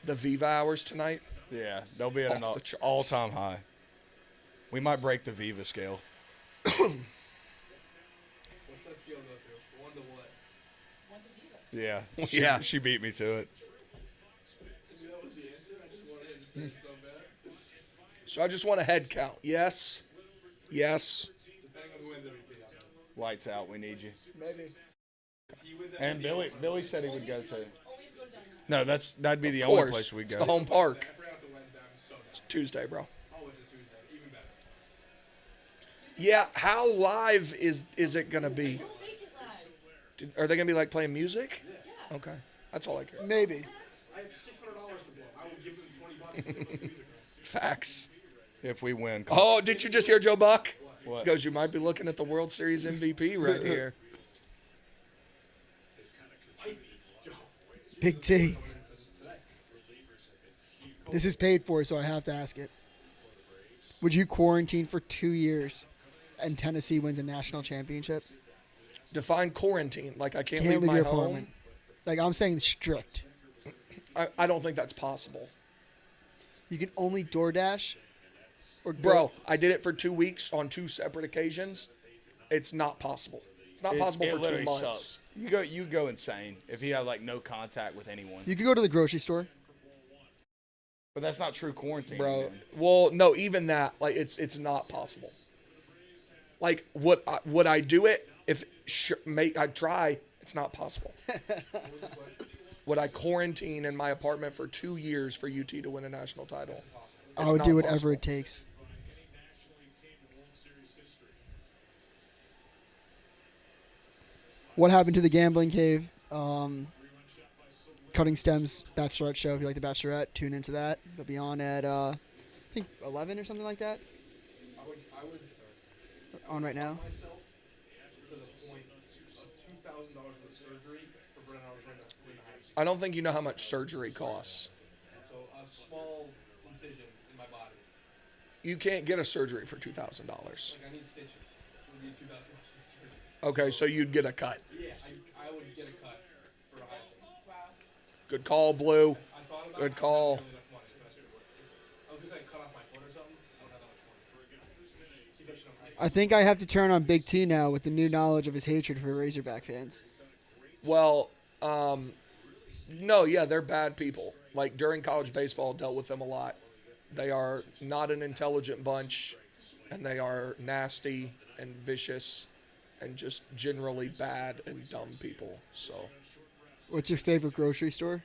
The Viva hours tonight. Yeah, they'll be at Off an the charts. all-time high. We might break the Viva scale. What's that scale go to? 1 to what? Yeah, Yeah. She beat me to it. That was the answer. I just wanted him to say it so bad. So I just want a head count. Yes. Yes. Depending on who wins MVP. Lights out. We need you. Maybe. If he wins And MVP, Billy said he would go too. Only if you go down. No, that'd be the Of only course. place we'd It's go. the home park. I forgot it's a Wednesday. I'm so It's down. Tuesday, bro. Oh, it's a Tuesday. Even better. Yeah, how live is it going to be? We'll make it live. Are they going to be like playing music? Yeah. Okay. That's all I care. Maybe. I have $600 to blow. I will give them $20 to see what music is. Facts. If we win. Oh, did you just hear Joe Buck? What? Goes, you might be looking at the World Series MVP right here. Big T. This is paid for, so I have to ask it. Would you quarantine for 2 years and Tennessee wins a national championship? Define quarantine. Like I can't Can't leave leave my your home. apartment. Like, I'm saying strict. I don't think that's possible. You can only DoorDash or go- Bro, I did it for 2 weeks on 2 separate occasions. It's not possible. It's not possible for 2 literally months. sucks. You go insane if he had like no contact with anyone. You could go to the grocery store. But that's not true quarantine, Bro, man. well, no, even that, like, it's not possible. Like, would I do it if I'd try? It's not possible. Would I quarantine in my apartment for 2 years for UT to win a national title? I It's would not do whatever possible. it takes. What happened to the gambling cave? Cutting Stems Bachelorette show. If you like the Bachelorette, tune into that. It'll be on at I think 11 or something like that. I would On right now. myself to the point of $2,000 worth of surgery for Brennan Armstrong to win the house. I don't think you know how much surgery costs. So a small incision in my body. You can't get a surgery for $2,000. Like I need stitches. It would be $2,000 for surgery. Okay, so you'd get a cut. Yeah, I would get a cut for a high school. Wow. Good call, Blue. I thought about Good it. call. I don't have really enough money for that shit to work. I was gonna say cut off my foot or something. I don't have that much money. Keep that shit on ice. I think I have to turn on Big T now with the new knowledge of his hatred for Razorback fans. Well, no, yeah, they're bad people. Like, during college baseball, dealt with them a lot. They are not an intelligent bunch, and they are nasty and vicious and just generally bad and dumb people. So, What's your favorite grocery store?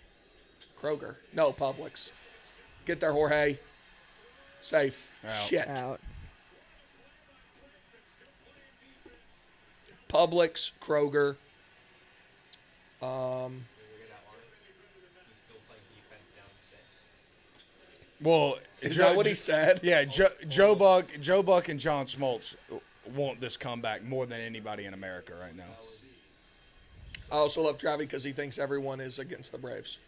Kroger. No, Publix. Get there, Jorge. Safe. Out. Shit. Out. Publix, Kroger. He's still playing defense down 6. Well, Is that what he said? Yeah, Joe Buck, and John Smoltz want this comeback more than anybody in America right now. I also love Travi because he thinks everyone is against the Braves.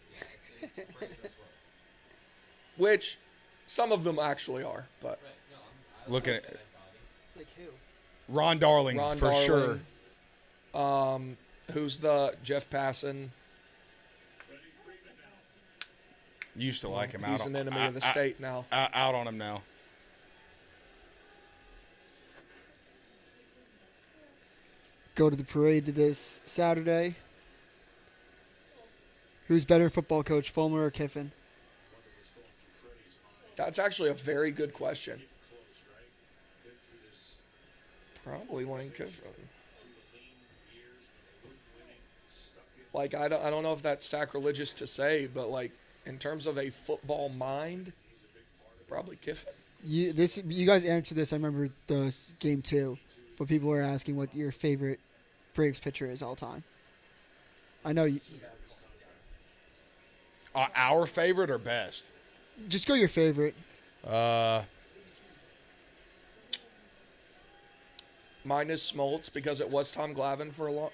Which some of them actually are, but Looking at Like who? Ron Darling Ron for sure. Darling. Who's the Jeff Passan? Used to like him. He's out an on, enemy of the state now. Out on him now. Go to the parade this Saturday. Who's better football coach, Fulmer or Kiffin? That's actually a very good question. Probably Lane Kiffin. Like, I don't know if that's sacrilegious to say, but like in terms of a football mind, probably Kiffin. You guys answered this. I remember game 2, but people were asking what your favorite Braves pitcher is all time. I know you. Our favorite or best? Just go your favorite. Mine is Smoltz because it was Tom Glavine for a long.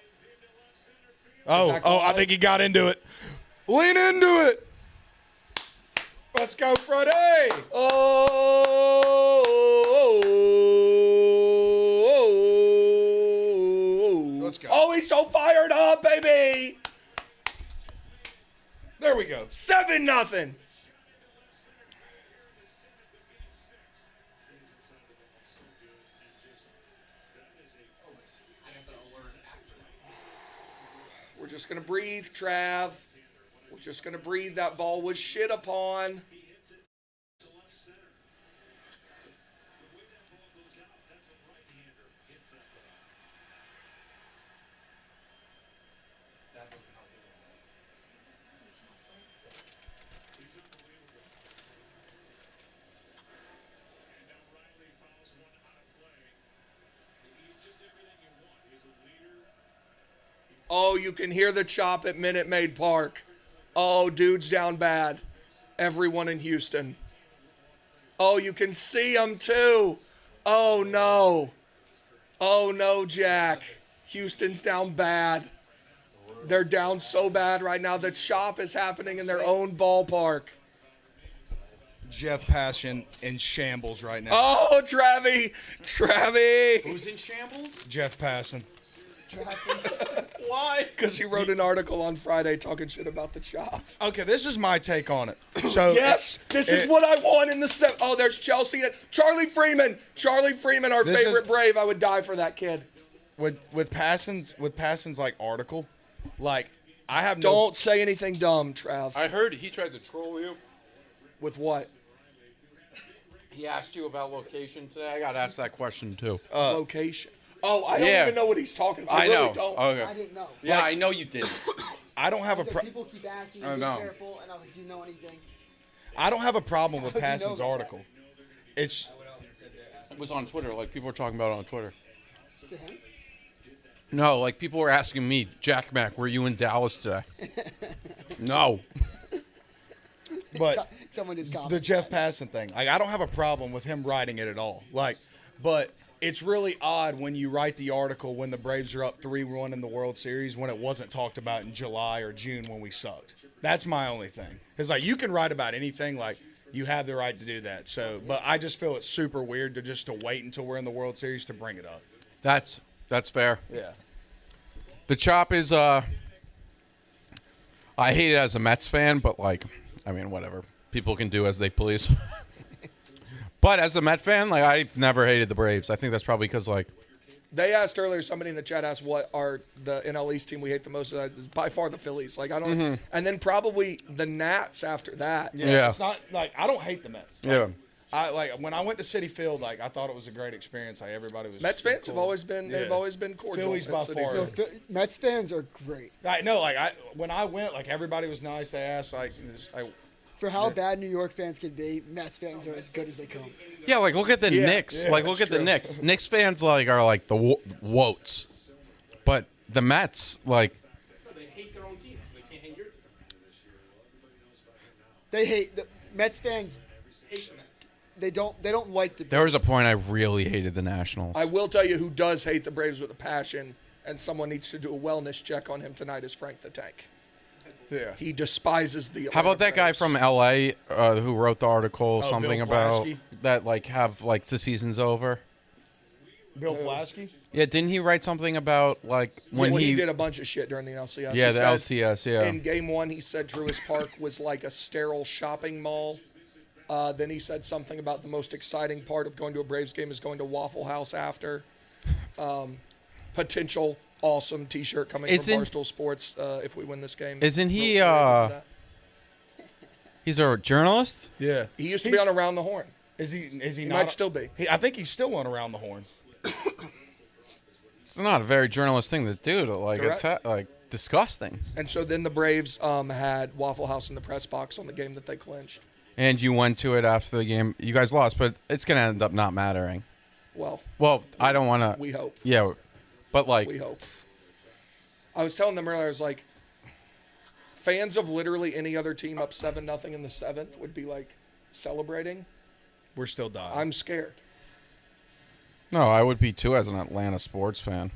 I think he got into it. Lean into it. Let's go, Freddie. Let's go. Oh, he's so fired up, baby. There we go. 7-0. We're just going to breathe, Trav. We're just going to breathe. That ball was shit upon. Oh, you can hear the chop at Minute Maid Park. Oh, dude's down bad. Everyone in Houston. Oh, you can see him too. Oh, no. Oh, no, Jack. Houston's down bad. They're down so bad right now. The chop is happening in their own ballpark. Jeff Passion in shambles right now. Oh, Travie. Who's in shambles? Jeff Passion. Why? Because he wrote an article on Friday talking shit about the chop. Okay, this is my take on it. So yes, this is what I want in the Oh, there's Chelsea and Charlie Freeman. Charlie Freeman, our favorite Brave. I would die for that kid. With Passion's like article, like I have Don't say anything dumb, Trav. I heard he tried to troll you. With what? He asked you about location today. I got asked that question too. Location. Oh, I don't even know what he's talking about. I really know. Don't. Okay. I didn't know. Yeah, I know you didn't. I don't have a problem. People keep asking me Oh, to be no. careful, and I was like, do you know anything? I don't have a problem with How do you know Passion's about article. It's It was on Twitter. Like people were talking about it on Twitter. To him? No, like people were asking me, Jack Mack, were you in Dallas today? No. but Someone just the commented. Jeff Passan thing. Like I don't have a problem with him writing it at all. Like, but it's really odd when you write the article when the Braves are up 3-1 in the World Series when it wasn't talked about in July or June when we sucked. That's my only thing. It's like you can write about anything, like you have the right to do that. So, but I just feel it's super weird to wait until we're in the World Series to bring it up. That's fair. Yeah. The chop is I hate it as a Mets fan, but like I mean whatever. People can do as they please. But as a Met fan, like I've never hated the Braves. I think that's probably because like they asked earlier. Somebody in the chat asked what are the NL East team we hate the most. It's by far the Phillies. Like I don't, and then probably the Nats after that. Yeah. It's not like I don't hate the Mets. Like, yeah. I like when I went to Citi Field. Like I thought it was a great experience. Like everybody was. Mets fans cool. have always been. They've always been cordial. Phillies by at Citi far. Field. Mets fans are great. I know. Like when I went, like everybody was nice. They asked like, For how bad New York fans can be, Mets fans are as good as they come. Yeah, like look at the Knicks. Yeah, like look at true. the Knicks. Knicks fans like are like the Woats, but the Mets like They hate their own team. They can't hate your team. They hate the Mets fans. Hate the Mets. They don't like the. there was a Braves. point I really hated the Nationals. I will tell you who does hate the Braves with a passion, and someone needs to do a wellness check on him tonight. Is Frank the Tank? yeah. He despises the. How about that guy Braves. from LA who wrote the article Oh, something Bill about Plaschke? that like have like the season's over? Bill Plaschke. Yeah, didn't he write something about like when Well, he did a bunch of shit during the LCS. Yeah, He the said LCS, yeah. In Game 1, he said Truist Park was like a sterile shopping mall. Then he said something about the most exciting part of going to a Braves game is going to Waffle House after. Potential awesome T-shirt coming from Barstool Sports if we win this game. Isn't he? We'll get into that. He's a journalist. Yeah. He used to be on Around the Horn. Is he? Is he, He not? might still be. I think he's still on Around the Horn. It's not a very journalist thing to do. To like, Correct. like disgusting. And so then the Braves had Waffle House in the press box on the game that they clinched. And you went to it after the game. You guys lost, but it's gonna end up not mattering. Well, I don't want to. we hope. Yeah, but like, We hope. I was telling them earlier, I was like, fans of literally any other team up 7-0 in the 7th would be like, celebrating, We're still dying. I'm scared. No, I would be too as an Atlanta sports fan.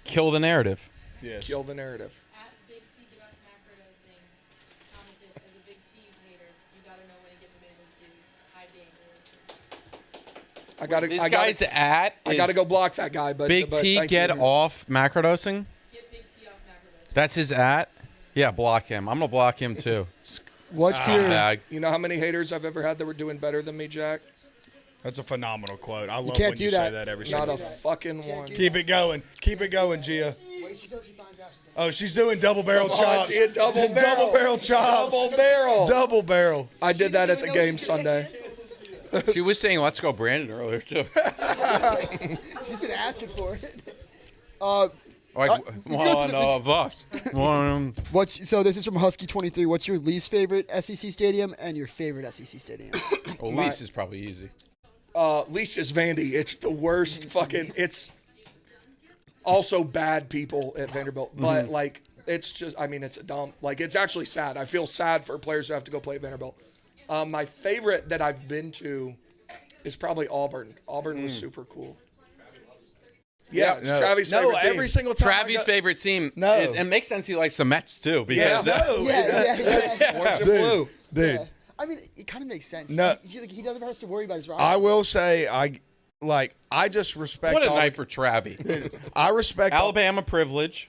Kill the narrative. Yes. Kill the narrative. At Big T Get Off Macrodosing commented, as a Big T hater, you gotta know when to give the man his dues. High danger. I gotta. This I gotta, guy's at. I gotta go block that guy. But Big but T thank get you. off macrodosing. Get Big T off Macrodosing. That's his at. Yeah, block him. I'm gonna block him too. What's your Bag. You know how many haters I've ever had that were doing better than me, Jack? That's a phenomenal quote. I love can't when do you say that. that every Not single a time. fucking one. Keep it going. Keep it going, Gia. Wait, she tells she finds out she's Oh, she's doing double barrel Come on, chops. Gia, double barrel. Double barrel chops. Double barrel. Double barrel. I did that at the game Sunday. She was saying, "Let's go, Brandon" earlier too. She's been asking for it. Like one of us. One. So this is from Husky23. What's your least favorite SEC stadium and your favorite SEC stadium? Well, least is probably easy. Least is Vandy. It's the worst fucking. It's also bad people at Vanderbilt, but like it's just. I mean, it's a dump. Like it's actually sad. I feel sad for players who have to go play at Vanderbilt. My favorite that I've been to is probably Auburn. Auburn was super cool. Yeah, it's Travis' favorite team. every single time. Travis' favorite team. No. Is, and it makes sense he likes the Mets too. Yeah, Because yeah. Orange and blue. Dude. Yeah. I mean, it kind of makes sense. No. He doesn't have to worry about his rivals. I will say, I just respect what a all night for Travi. I respect Alabama privilege.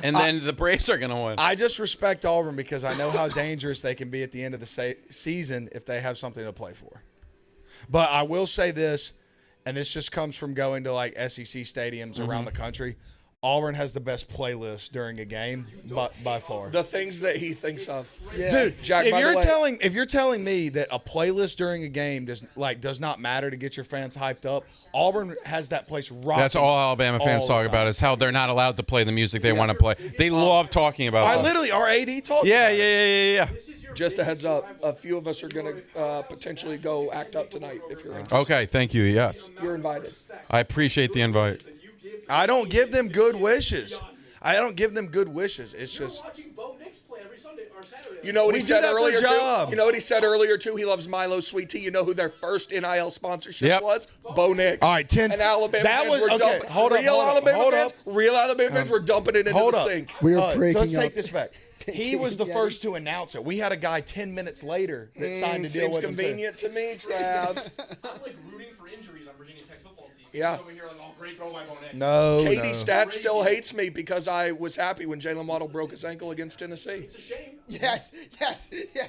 And then the Braves are gonna win. I just respect Auburn because I know how dangerous they can be at the end of the season if they have something to play for. But I will say this, and this just comes from going to like SEC stadiums around the country. Auburn has the best playlist during a game, by far. The things that he thinks of. Yeah. Dude, Jack, if by the way- you're telling me that a playlist during a game does not matter to get your fans hyped up, Auburn has that place rocking. That's all Alabama fans all talk the about time. is how they're not allowed to play the music they want to play. They love talking about I it. literally, our AD talked. Yeah, about it. yeah. Just a heads up, a few of us are going to potentially go act up tonight if you're interested. Okay, thank you. Yes. You're invited. I appreciate the invite. I don't give them good wishes. It's just You know what We he do said that for a earlier job. too? You know what he said earlier too? He loves Milo Sweet Tea. You know who their first NIL sponsorship Yep. was? Bo Nix. All right, 10 And Alabama that fans was- were okay, dumping. hold up, real hold up, Alabama hold fans, up. real Alabama fans were dumping it into hold the up. sink. We're So breaking let's take up. this back. He was the first to announce it. We had a guy 10 minutes later that signed a deal Seems with him. too. convenient to me, Trav. I'm like rooting for injuries on Virginia Tech's football team. Yeah. He's over here like, oh, great throw by Bo Nix. No, Katie no. Stats still hates me because I was happy when Jalen Waddle broke his ankle against Tennessee. It's a shame. Yes.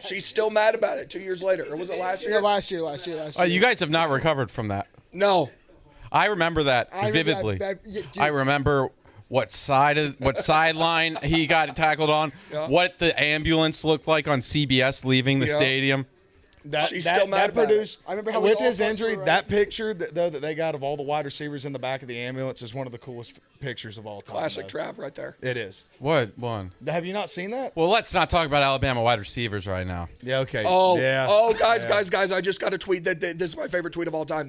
She's still mad about it 2 years later. Or was it last year? Yeah, last year. You guys have not recovered from that. No. I remember that vividly. I remember what sideline he got tackled on, what the ambulance looked like on CBS leaving the stadium. She's still mad about produced. I remember how we with all his thought you injury, were right. that picture that they got of all the wide receivers in the back of the ambulance is one of the coolest pictures of all time. Classic though. Trav right there. It is. What one? Have you not seen that? Well, let's not talk about Alabama wide receivers right now. Yeah. Okay. Oh, yeah. guys! I just got a tweet that this is my favorite tweet of all time.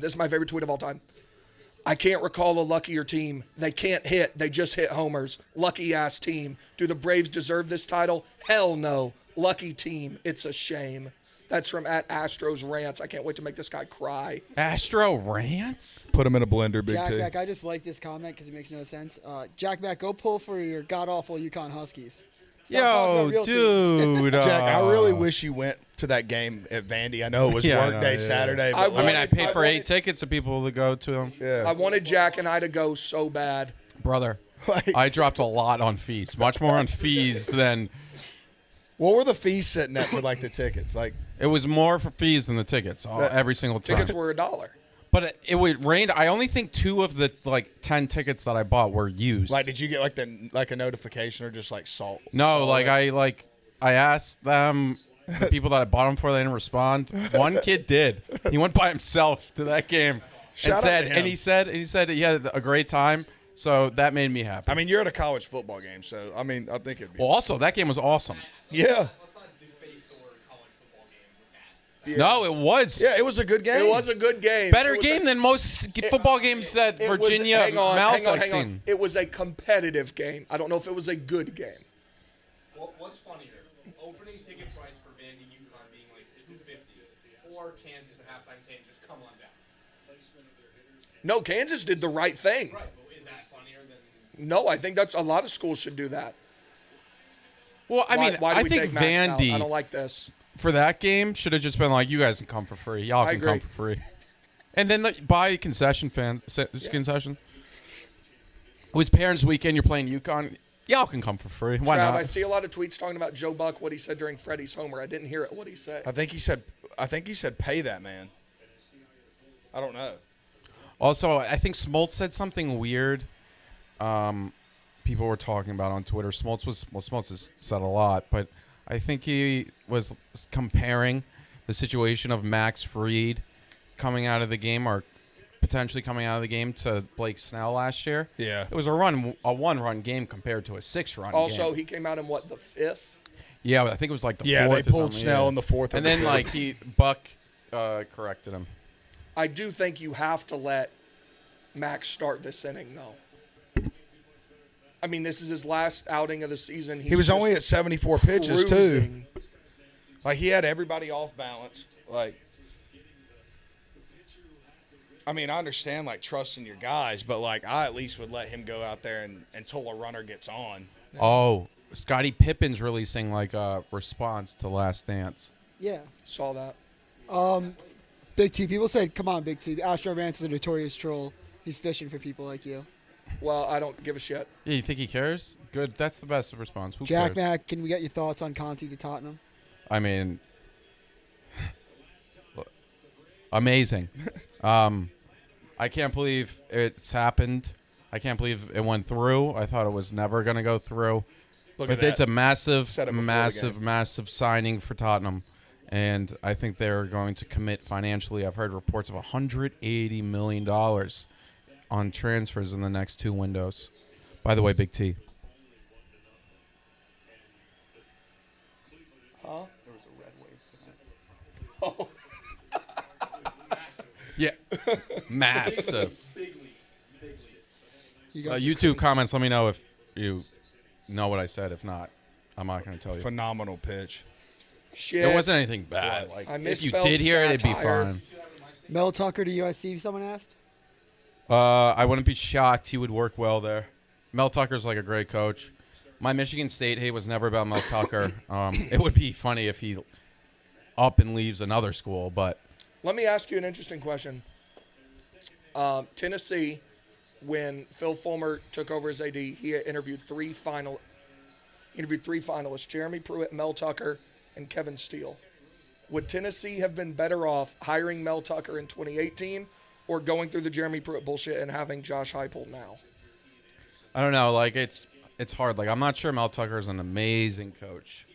I can't recall a luckier team. They can't hit. They just hit homers. Lucky ass team. Do the Braves deserve this title? Hell no. Lucky team. It's a shame. That's from at Astros Rants. I can't wait to make this guy cry. Astro Rants? Put him in a blender, Big Jack T. Mack, I just like this comment because it makes no sense. Jack Mack, go pull for your god-awful UConn Huskies. Stop talking about real teams. Dude. Jack, I really wish you went to that game at Vandy. I know it was Yeah, I work know, day yeah. Saturday. I But I paid for 8 wanted- tickets of people to go to them. yeah. I wanted Jack and I to go so bad. Brother, Like, I dropped a lot on fees. Much more on fees than... what were the fees sitting at for like the tickets? Like, It was more for fees than the tickets every single time. Tickets were $1. But it rained. I only think 2 of the 10 tickets that I bought were used. did you get like a notification or just like salt? No, salt like it? I asked them, the people that I bought them for, they didn't respond. One kid did. He went by himself to that game Shout out to him. and he said he had a great time. So that made me happy. I mean, you're at a college football game, so I mean, I think it'd be. Well, also that game was awesome. Yeah. Let's not deface the word college football game with that. No, it was. Yeah, it was a good game. It was a good game. Better It was game than most football games that It was- Virginia hang on, Mouse hang on, have hang on. seen. It was a competitive game. I don't know if it was a good game. What's funnier? Opening ticket price for Vandy UConn being like $250, or Kansas at halftime saying just come on down. No, Kansas did the right thing. Right, but is that funnier than? No, I think that's a lot of schools should do that. Well, I mean, why do I we think take Max out? Vandy I don't like this. for that game should have just been like, you guys can come for free. Y'all I can come agree. for free. And then buy concession concession. It was Parents Weekend. You're playing UConn. Y'all can come for free. Why Trav, not? I see a lot of tweets talking about Joe Buck, what he said during Freddie's homer. I didn't hear it. What he said. I think he said pay that man. I don't know. Also, I think Smoltz said something weird. People were talking about on Twitter. Smoltz has said a lot, but I think he was comparing the situation of Max Fried coming out of the game or potentially coming out of the game to Blake Snell last year. Yeah. It was a one-run game compared to a 6-run game. Also, he came out in what, the 5th? Yeah, I think it was like the 4th. Yeah, they pulled or something, Snell in the 4th. And then Buck corrected him. I do think you have to let Max start this inning, though. I mean, this is his last outing of the season. He was only at 74 pitches, too. Like, he had everybody off balance. Like, I mean, I understand, like, trusting your guys, but, like, I at least would let him go out there until a runner gets on. Oh, Scottie Pippen's releasing, like, a response to Last Dance. Yeah. Saw that. Big T, people said, come on, Big T. Astro Vance is a notorious troll. He's fishing for people like you. Well, I don't give a shit. Yeah, you think he cares? Good. That's the best response. Who Jack cares? Mack, can we get your thoughts on Conti to Tottenham? I mean, amazing. I can't believe it's happened. I can't believe it went through. I thought it was never going to go through. Look but at it's that. a massive, Said it before the massive, game. massive signing for Tottenham. And I think they're going to commit financially. I've heard reports of $180 million on transfers in the next 2 windows. By the way, Big T. Huh? There was a red wave tonight. Oh. Yeah. Massive. Big league. Big league. YouTube comments, let me know if you know what I said. If not, I'm not going to tell you. Phenomenal pitch. Shit. It wasn't anything bad. Like, I if you misspelled did hear it, it'd be satire. fine. Mel Tucker to USC, someone asked? I wouldn't be shocked. He would work well there. Mel Tucker's like a great coach. My Michigan State hate was never about Mel Tucker. It would be funny if he up and leaves another school, but Let me ask you an interesting question. Tennessee, when Phil Fulmer took over as AD, he interviewed three finalists: Jeremy Pruitt, Mel Tucker, and Kevin Steele. Would Tennessee have been better off hiring Mel Tucker in 2018 or going through the Jeremy Pruitt bullshit and having Josh Heupel now? I don't know. Like, it's hard. Like, I'm not sure Mel Tucker is an amazing coach.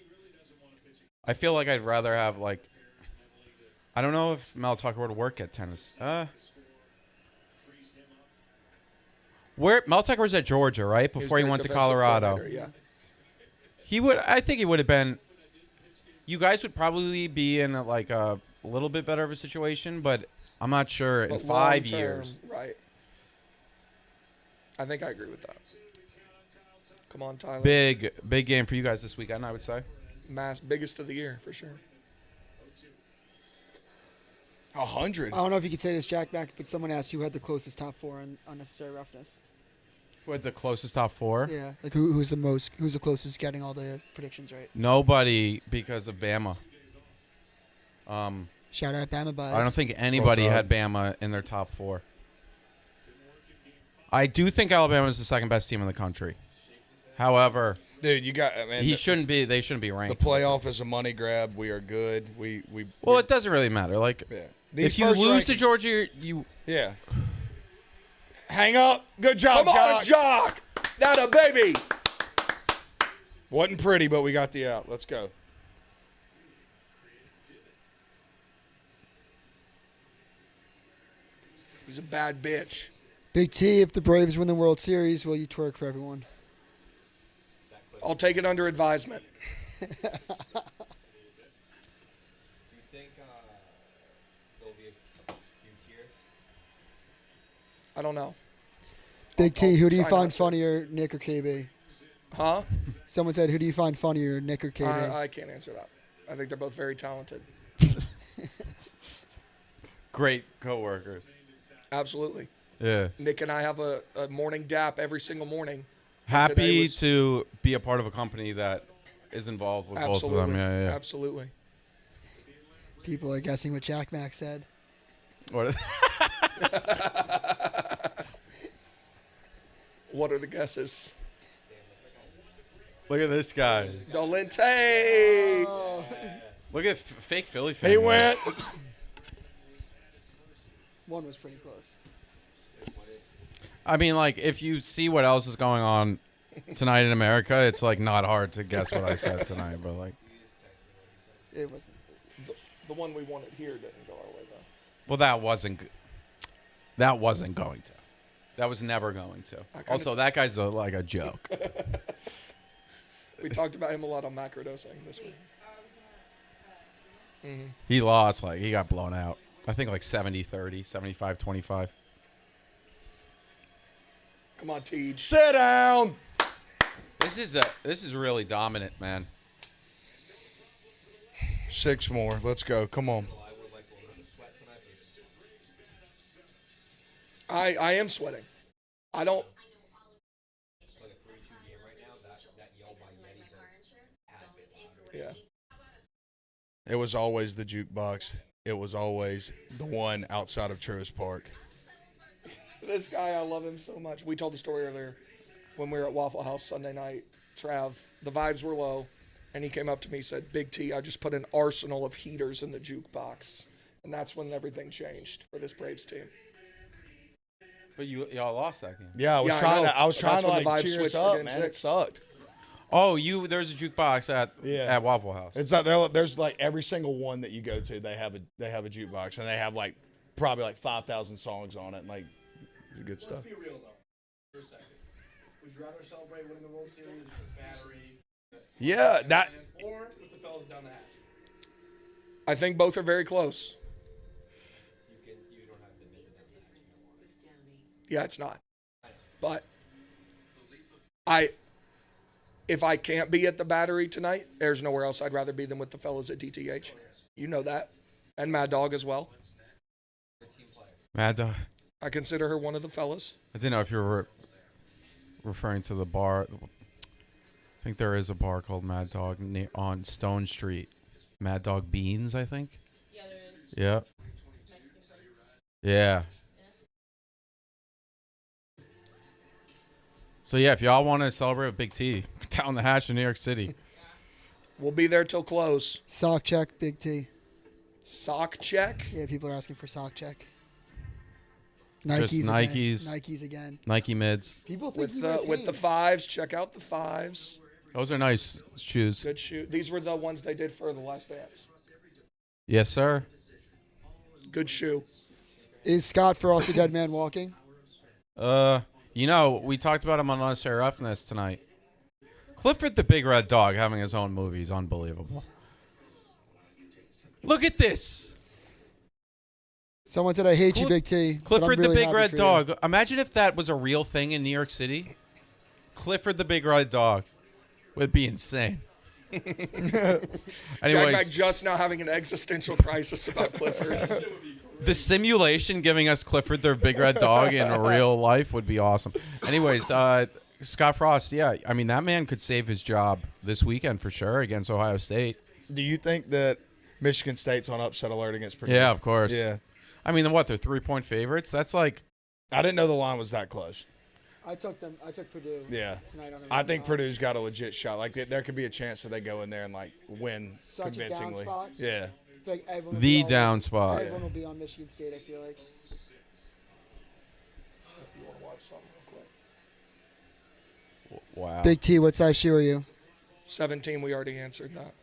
I feel like I'd rather have, like, I don't know if Mel Tucker would work at Tennessee. Where Mel Tucker was at Georgia, right? Before he their went to defensive Colorado. coordinator, Yeah. I think he would have been. You guys would probably be in a little bit better of a situation, but I'm not sure in But 5 long-term, years. Right. I think I agree with that. Come on, Tyler. Big game for you guys this weekend, I would say. Biggest of the year, for sure. 100. I don't know if you could say this, Jack Mack, but someone asked who had the closest top four on unnecessary roughness. Who had the closest top four? Yeah, like who's the closest getting all the predictions right? Nobody, because of Bama. Shout out Bama Buzz. I don't think anybody had Bama in their top four. I do think Alabama is the second best team in the country. However, dude, you got. They shouldn't be ranked. The playoff is a money grab. We are good. Well, it doesn't really matter. Like, yeah. if you lose to Georgia, yeah. Hang up. Good job, Come on, Jock. That a baby. Wasn't pretty, but we got the out. Let's go. He's a bad bitch. Big T, if the Braves win the World Series, will you twerk for everyone? I'll take it under advisement. Do you think there'll be a few cheers? I don't know. Big T, who do you try find not to. funnier, Nick or KB? Huh? Someone said, "Who do you find funnier, Nick or KB?" I can't answer that. I think they're both very talented. Great coworkers. Absolutely. Yeah. Nick and I have a morning dap every single morning. Happy to be a part of a company that is involved with both of them. Yeah. Absolutely. People are guessing what Jack Mack said. What? What are the guesses? Look at this guy. Dolente. Oh. Look at fake Philly fan. He man. went. One was pretty close. I mean, like, if you see what else is going on tonight in America, it's like not hard to guess what I said tonight. But like, It wasn't. The one we wanted here didn't go our way though. well, that wasn't going to. That was never going to. Also, that guy's like a joke. We talked about him a lot on macrodosing this week. He lost. Like, he got blown out. I think like 70-30, 75-25. Come on, Tej. Sit down. This is really dominant, man. 6 more. Let's go. Come on. I am sweating. I don't. Yeah. It was always the jukebox. It was always the one outside of Truist Park. This guy, I love him so much. We told the story earlier when we were at Waffle House Sunday night. Trav, the vibes were low, and he came up to me and said, "Big T, I just put an arsenal of heaters in the jukebox." And that's when everything changed for this Braves team. But y'all lost that game. Yeah, I was Yeah, I trying know. to. I was But trying that's to when the like vibes cheer us switched for up, game man. It 6. sucked. Oh, there's a jukebox at Waffle House. It's not. There's like every single one that you go to, they have a jukebox, and they have like probably like 5,000 songs on it, and like good stuff. Let's be real though, for a second. Would you rather celebrate winning the World Series with the Battery? Yeah, that. Or with the fellas down the hatch? I think both are very close. Yeah, it's not. But if I can't be at the Battery tonight, there's nowhere else I'd rather be than with the fellas at DTH. You know that. And Mad Dog as well. Mad Dog. I consider her one of the fellas. I didn't know if you were referring to the bar. I think there is a bar called Mad Dog on Stone Street. Mad Dog Beans, I think. Yeah, there is. Yeah. Mexican place. Yeah. So yeah, if y'all want to celebrate with Big T, down the hatch in New York City. We'll be there till close. Sock check, Big T. Sock check? Yeah, people are asking for sock check. Just Nikes. Nikes again. Nike mids. People think With the fives, check out the fives. Those are nice shoes. Good shoe. These were the ones they did for the Last Dance. Yes, sir. Good shoe. Is Scott Frost a dead man walking? We talked about him on Unnecessary Roughness tonight. Clifford the Big Red Dog having his own movie is unbelievable. Look at this. Someone said, "I hate you, Big T." but I'm Clifford really the Big happy Red for you. Dog. Imagine if that was a real thing in New York City. Clifford the Big Red Dog would be insane. Jack Anyways, Mack just now having an existential crisis about Clifford. the simulation giving us Clifford the Big Red Dog in real life would be awesome. Anyways, Scott Frost, yeah, I mean, that man could save his job this weekend for sure against Ohio State. Do you think that Michigan State's on upset alert against Purdue? Yeah, of course. Yeah. I mean, what, they're 3-point favorites? That's like... I didn't know the line was that close. I took Purdue. Yeah. Tonight on I think Purdue's got a legit shot. Like, there could be a chance that they go in there and, like, win Such a down convincingly. spot. Yeah. I feel like everyone will The be on- down spot. Everyone will be on Michigan State, I feel like. You want to watch something real quick? Wow. Big T, what size shoe are you? 17, we already answered that.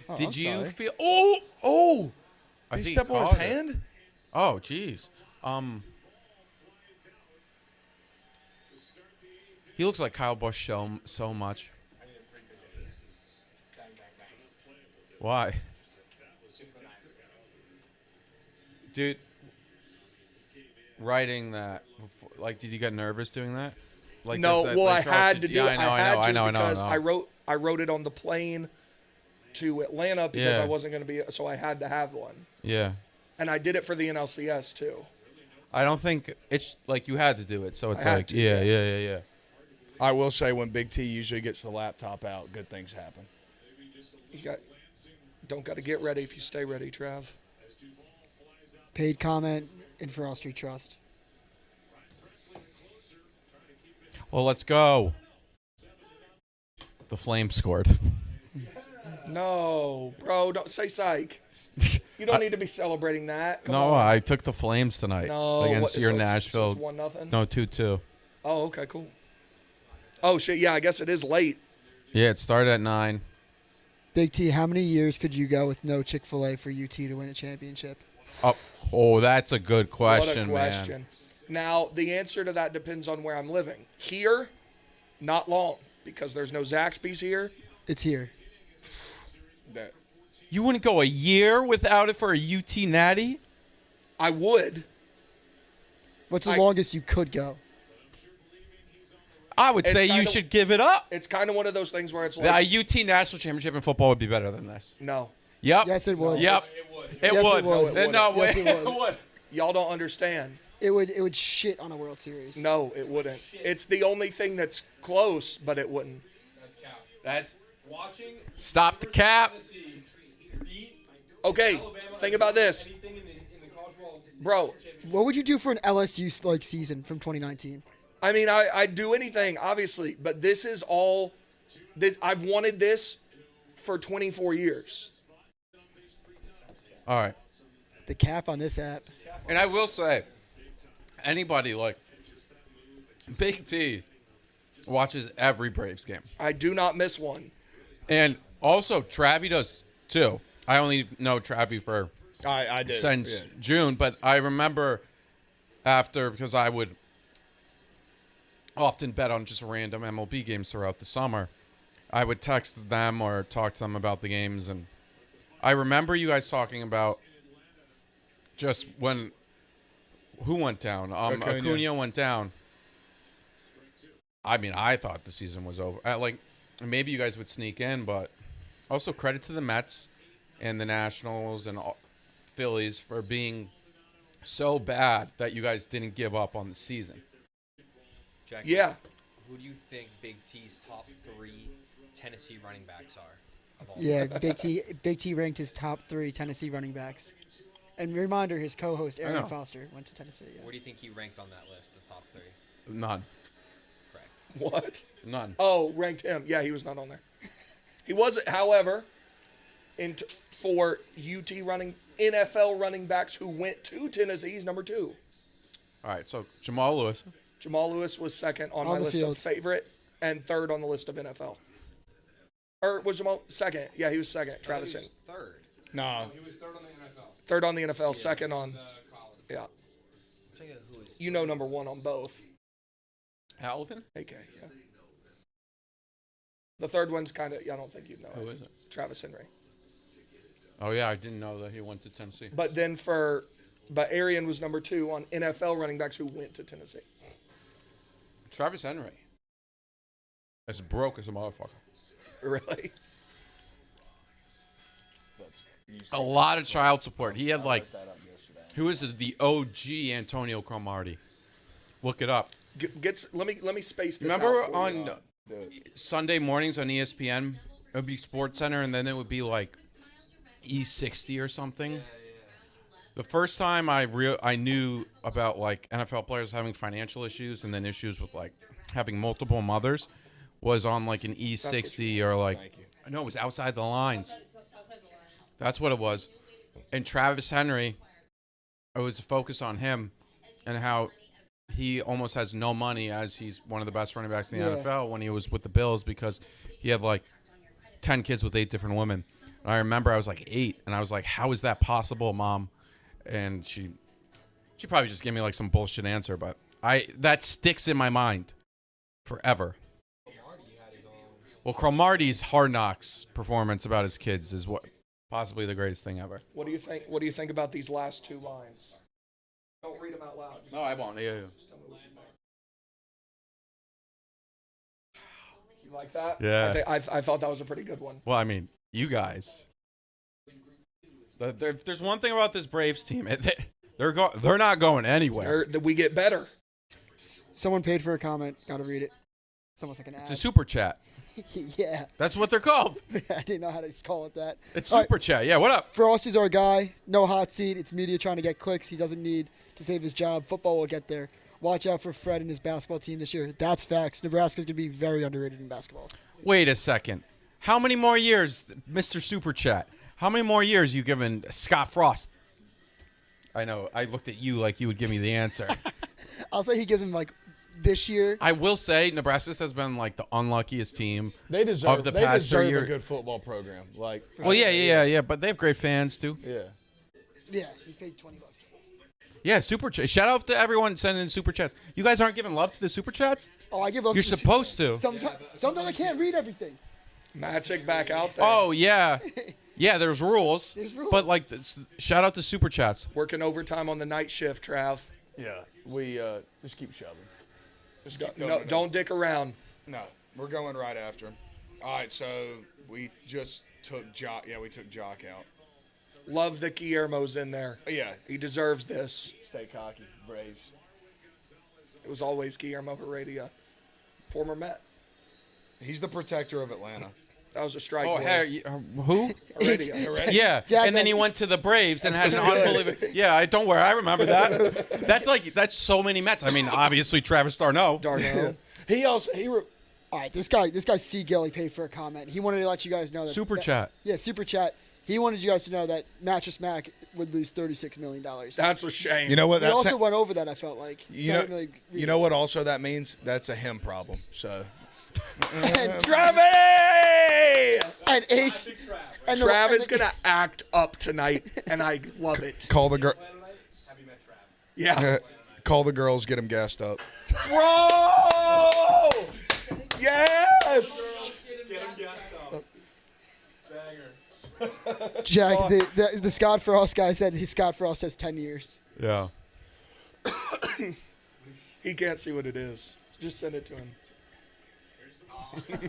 Oh, Did I'm you sorry. feel... Oh! I Did he think step on his caught it. hand? Oh, jeez. He looks like Kyle Busch so much. Why? Dude, writing that, before, like, did you get nervous doing that? Like, no, does that, well, like, I show up had to to- do yeah, it. I know because I know. I wrote it on the plane to Atlanta because Yeah. I wasn't going to be, so I had to have one. Yeah. And I did it for the NLCS too. I don't think it's like you had to do it, so it's I had like, to, yeah. I will say when Big T usually gets the laptop out, good things happen. Don't got to get ready if you stay ready, Trav. Paid comment in for All Street Trust. Well, let's go. The Flames scored. No, bro, don't say psych. You don't need to be celebrating that. Come No, on. I took the Flames tonight No, against what- your so it's- Nashville. so it's 1-0? No, 2-2. Oh, okay, cool. Oh shit, yeah, I guess it is late. Yeah, it started at 9. Big T, how many years could you go with no Chick-fil-A for UT to win a championship? Oh, that's a good question, What a question. Now, the answer to that depends on where I'm living. Here, not long, because there's no Zaxby's here. It's here. That You wouldn't go a year without it for a UT Natty? I would. What's the longest you could go? I would It's say you kinda- should give it up. It's kind of one of those things where it's The like, UT National Championship in football would be better than this. no. Yep. Yes, it would. Yep. It would. It Yes, would. it would. Then no Yes, way. it would. It would. Y'all don't understand. It would shit on a World Series. No, it wouldn't. It's the only thing that's close, but it wouldn't. That's cap. That's Watching stop the cap. Tennessee beat Okay, Alabama think about this. anything in the college world. Bro, What would you do for an LSU like season from 2019? I mean, I'd do anything, obviously, but this is all this. I've wanted this for 24 years. All right. The cap on this app. And I will say, anybody like Big T watches every Braves game. I do not miss one. And also, Travie does too. I only know Travie for I did since yeah. June, but I remember after, because I would often bet on just random MLB games throughout the summer, I would text them or talk to them about the games. And I remember you guys talking about just when who went down? Acuna went down. I mean, I thought the season was over. Like, maybe you guys would sneak in, but also credit to the Mets and the Nationals and Phillies for being so bad that you guys didn't give up on the season. Jack, Yeah. Who do you think Big T's top 3 Tennessee running backs are? Of all Yeah, time? Big T ranked his top 3 Tennessee running backs. And reminder, his co-host Aaron know. Foster went to Tennessee. Yeah. Where do you think he ranked on that list, the top 3? None. Correct. What? None. Oh, ranked him. Yeah, he was not on there. He was, however, for UT NFL running backs who went to Tennessee, he's number 2. All right, so Jamal Lewis. Jamal Lewis was second on my the list field. of favorite and third on the list of NFL. Or was Jamal second? Yeah, he was second. I thought Travis he in. was third. Nah, He was third on the NFL. Third on the NFL, second on. The college. Yeah. I'm thinking of who is You know number 1 on both. Alvin? AK, yeah. The third one's kind of, I don't think you'd know Who it. is it? Travis Henry. Oh, yeah, I didn't know that he went to Tennessee. But then but Arian was number 2 on NFL running backs who went to Tennessee. Travis Henry. As broke as a motherfucker. Really? A lot of child support. He had like, who is it? The OG Antonio Cromartie. Look it up. Let me space this Remember out for on you. Sunday mornings on ESPN, it would be Sports Center, and then it would be like E60 or something. The first time I knew about like NFL players having financial issues and then issues with like having multiple mothers was on like an E60 or like, I know it was Outside the Lines. That's what it was. And Travis Henry, it was a focus on him and how he almost has no money as he's one of the best running backs in the NFL when he was with the Bills because he had like 10 kids with 8 different women. And I remember I was like 8 and I was like, how is that possible, Mom? And she probably just gave me like some bullshit answer, but that sticks in my mind forever. Well, Cromartie's Hard Knocks performance about his kids is what possibly the greatest thing ever. What do you think? What do you think about these last 2 lines? Don't read them out loud. No, I won't. Yeah. Just tell me what you think. You like that? Yeah. I thought that was a pretty good one. Well, I mean, you guys. There's one thing about this Braves team. They're not going anywhere. We get better. Someone paid for a comment. Gotta read it. It's almost like an ad. It's a super chat. Yeah. That's what they're called. I didn't know how to call it that. It's All super chat. Yeah, what up? Frost is our guy. No hot seat. It's media trying to get clicks. He doesn't need to save his job. Football will get there. Watch out for Fred and his basketball team this year. That's facts. Nebraska's going to be very underrated in basketball. Wait a second. How many more years, Mr. Super Chat? How many more years you giving Scott Frost? I know. I looked at you like you would give me the answer. I'll say he gives him like this year. I will say Nebraska has been like the unluckiest team They deserve. of the They past 3 deserve years. a good football program. Like. Well, yeah. But they have great fans too. Yeah. Yeah, he's paid $20. Yeah, super chat. Shout out to everyone sending in super chats. You guys aren't giving love to the super chats? Oh, I give love. You're to the supposed to. Sometimes I can't read everything. Magic back out there. Oh yeah, yeah. There's rules. There's rules. But like, shout out to super chats. Working overtime on the night shift, Trav. Yeah. We just keep shoving. Just don't dick around. No, we're going right after him. All right, so we just took Jock. Yeah, we took Jock out. Love that Guillermo's in there. Yeah. He deserves this. Stay cocky, Braves. It was always Guillermo Heredia, former Met. He's the protector of Atlanta. That was a strike. Oh, boy. who? Heredia. Yeah, and then he went to the Braves and has an unbelievable. Yeah, don't worry, I remember that. That's so many Mets. I mean, obviously Travis Darno. All right, this guy C. Gilly paid for a comment. He wanted to let you guys know that Super chat. Yeah, super chat. He wanted you guys to know that Mattress Mac would lose $36 million. That's a shame. You know what? We also went over that. I felt like. You know what? Also, that means that's a him problem. So. And Trav is gonna act up tonight, and I love it. Call the girl. Yeah. Call the girls. Get them gassed up. Bro! Yes! Get him gassed up. Banger. Jack, the Scott Frost guy said Scott Frost has 10 years. Yeah. He can't see what it is. Just send it to him. Did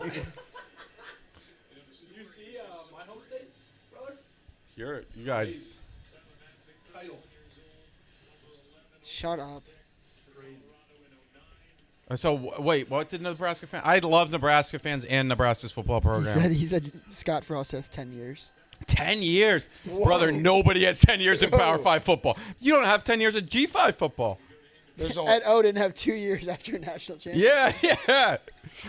you see my home state, brother? You guys. Title. Shut up. So wait, what did Nebraska fans? I love Nebraska fans and Nebraska's football program. He said Scott Frost has 10 years. 10 years, Whoa. brother. Nobody has 10 years in Power 5 football. You don't have 10 years of G5 football. Ed O didn't have 2 years after a national championship. Yeah.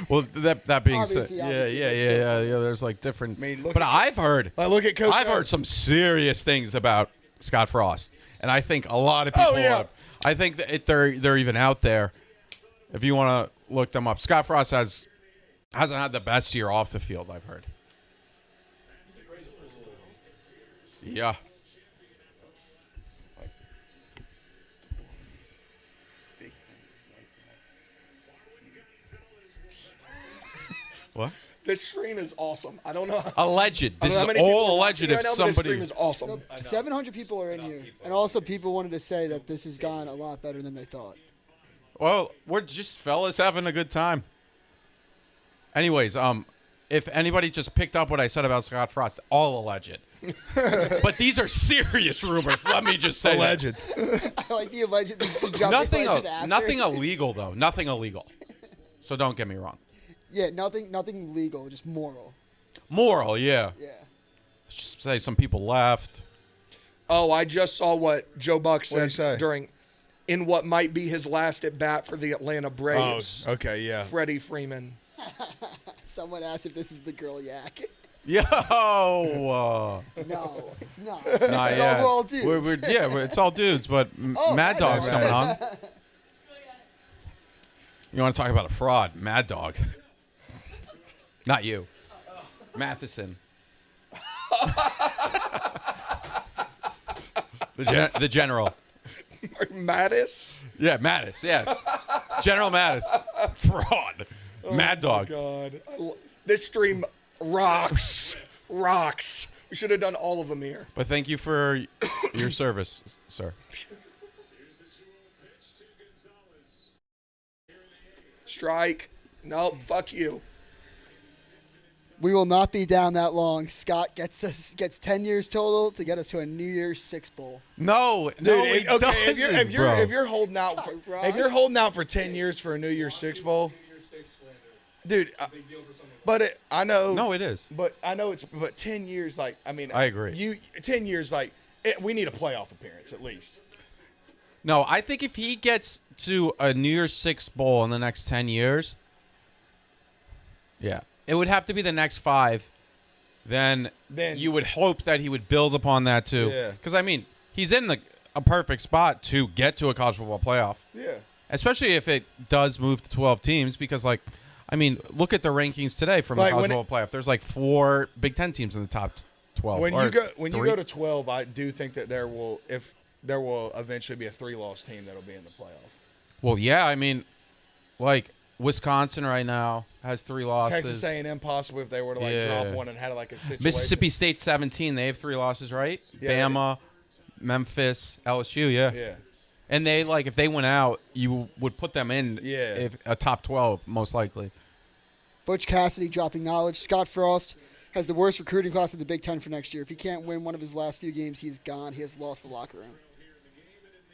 Well, that being said, Obviously, yeah. There's like different. Look but at- I've heard. Look at Coach. I've heard some serious things about Scott Frost, and I think a lot of people. Have. I think that they're even out there. If you want to look them up, Scott Frost hasn't had the best year off the field. I've heard. Yeah. What? This screen is awesome. I don't know. Alleged. I This don't know is how many people all are alleged. watching If right now, but somebody. This stream is awesome. 700 people are in here. And also people wanted to say that this has gone a lot better than they thought. Well, we're just fellas having a good time. Anyways, if anybody just picked up what I said about Scott Frost, all alleged. But these are serious rumors. Let me just say Alleged. I like the alleged. Nothing, after. nothing illegal though. Nothing illegal. So don't get me wrong. Yeah, nothing legal, just moral. Moral, yeah. Yeah. Let's just say some people left. Oh, I just saw what Joe Buck What'd he said say? in what might be his last at bat for the Atlanta Braves. Oh, okay, yeah. Freddie Freeman. Someone asked if this is the girl yak. Yo. No, it's not. This is Not all yet. we're all dudes. It's all dudes, but Oh, Mad Dog's Dog. coming on. You want to talk about a fraud? Mad Dog. Not you. Matheson. The general. Mattis? Yeah, Mattis. Yeah. General Mattis. Fraud. Mad Dog. God. This stream rocks. Rocks. We should have done all of them here. But thank you for your service, sir. Strike. Nope. Fuck you. We will not be down that long. Scott gets 10 years total to get us to a New Year's Six bowl. No, Dude, it okay, doesn't, bro. if you're holding out for 10 years for a New Year's Six bowl, dude, I know. No, it is. But I know but 10 years, like, I mean, I agree. 10 years, like, we need a playoff appearance at least. No, I think if he gets to a New Year's Six bowl in the next 10 years, yeah, it would have to be the next 5. Then you would hope that he would build upon that too. Yeah. Because, I mean, he's in a perfect spot to get to a college football playoff. Yeah. Especially if it does move to 12 teams because, like, I mean, look at the rankings today from the college football playoff. There's like 4 Big Ten teams in the top 12. When you go to 12, I do think that there will eventually be a 3-loss team that'll be in the playoff. Well, yeah, I mean, like Wisconsin right now has 3 losses. Texas A&M possibly if they were to drop one and had like a situation. Mississippi State 17, they have 3 losses, right? Yeah. Bama, Memphis, LSU, yeah. Yeah. And they if they went out, you would put them in if a top 12 most likely. Butch Cassidy dropping knowledge. Scott Frost has the worst recruiting class of the Big Ten for next year. If he can't win one of his last few games, he's gone. He has lost the locker room.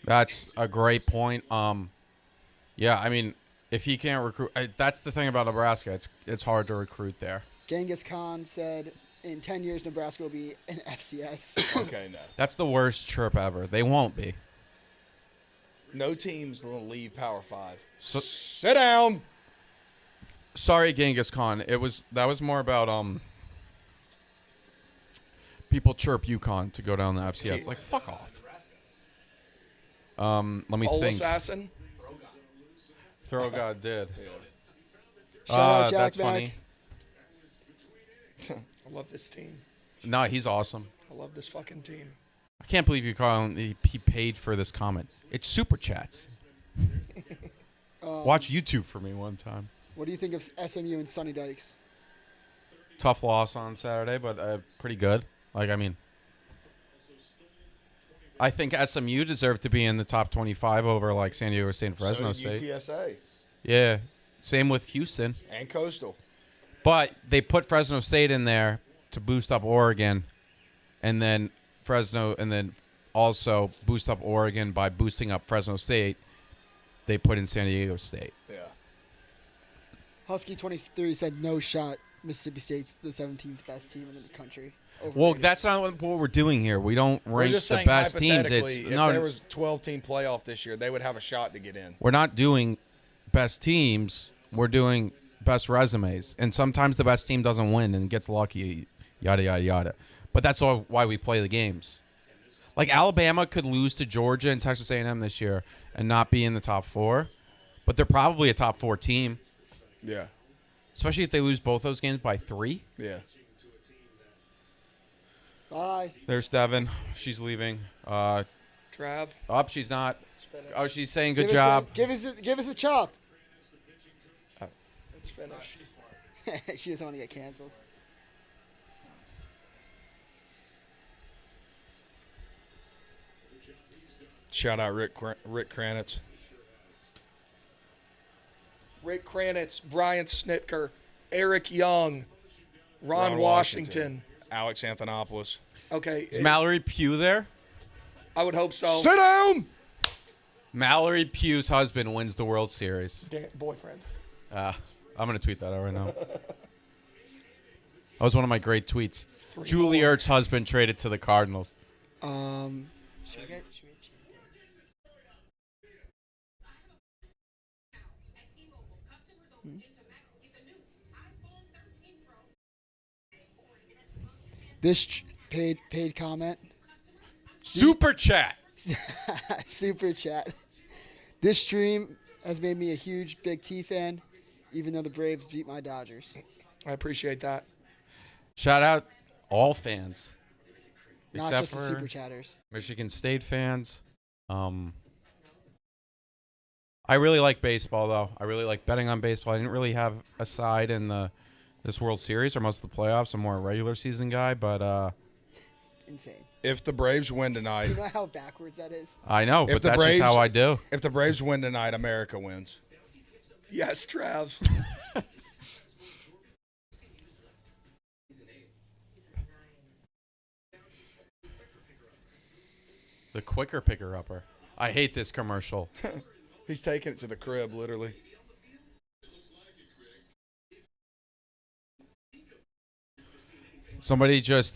That's a great point. Yeah, I mean, if he can't recruit, that's the thing about Nebraska. It's hard to recruit there. Genghis Khan said in 10 years, Nebraska will be an FCS. Okay, no. That's the worst chirp ever. They won't be. No teams will leave Power 5. So, sit down. Sorry, Genghis Khan. That was more about people chirp UConn to go down the FCS. Like, fuck off. Let me Pole think. assassin. Throw God did. Shout out Jack that's Mack. funny. I love this team. No, he's awesome. I love this fucking team. I can't believe you call him. He paid for this comment. It's super chats. Watch YouTube for me one time. What do you think of SMU and Sonny Dykes? Tough loss on Saturday, but pretty good. Like, I mean, I think SMU deserved to be in the top 25 over like San Diego State and Fresno State. UTSA. Yeah, same with Houston and Coastal. But they put Fresno State in there to boost up Oregon, and then also boost up Oregon by boosting up Fresno State. They put in San Diego State. Yeah. Husky 23 said no shot. Mississippi State's the 17th best team in the country. Well, that's not what we're doing here. We don't rank the best teams. If there was 12-team playoff this year, they would have a shot to get in. We're not doing best teams. We're doing best resumes. And sometimes the best team doesn't win and gets lucky, yada, yada, yada. But that's why we play the games. Like Alabama could lose to Georgia and Texas A&M this year and not be in the top 4. But they're probably a top 4 team. Yeah. Especially if they lose both those games by 3. Yeah. Bye. There's Devin. She's leaving. Trav. Oh, she's not. Oh, she's saying good job. Give us a chop. It's finished. She doesn't want to get canceled. Shout out Rick Kranitz. Rick Kranitz, Brian Snitker, Eric Young, Ron Washington. Alex Anthonopoulos. Okay. Is Mallory Pugh there? I would hope so. Sit down! Mallory Pugh's husband wins the World Series. Boyfriend. I'm going to tweet that out right now. That was one of my great tweets. Julie Ertz's husband traded to the Cardinals. Should we get this paid comment? Super chat. Super chat. This stream has made me a huge Big T fan, even though the Braves beat my Dodgers. I appreciate that. Shout out all fans. Not except just the for super chatters. Michigan State fans. I really like baseball, though. I really like betting on baseball. I didn't really have a side in this World Series or most of the playoffs. I'm more a regular season guy, but insane. If the Braves win tonight, Do you know how backwards that is? I know, but that's just how I do. If the Braves win tonight, America wins. Yes, Trav. The quicker picker-upper. I hate this commercial. He's taking it to the crib, literally. Somebody just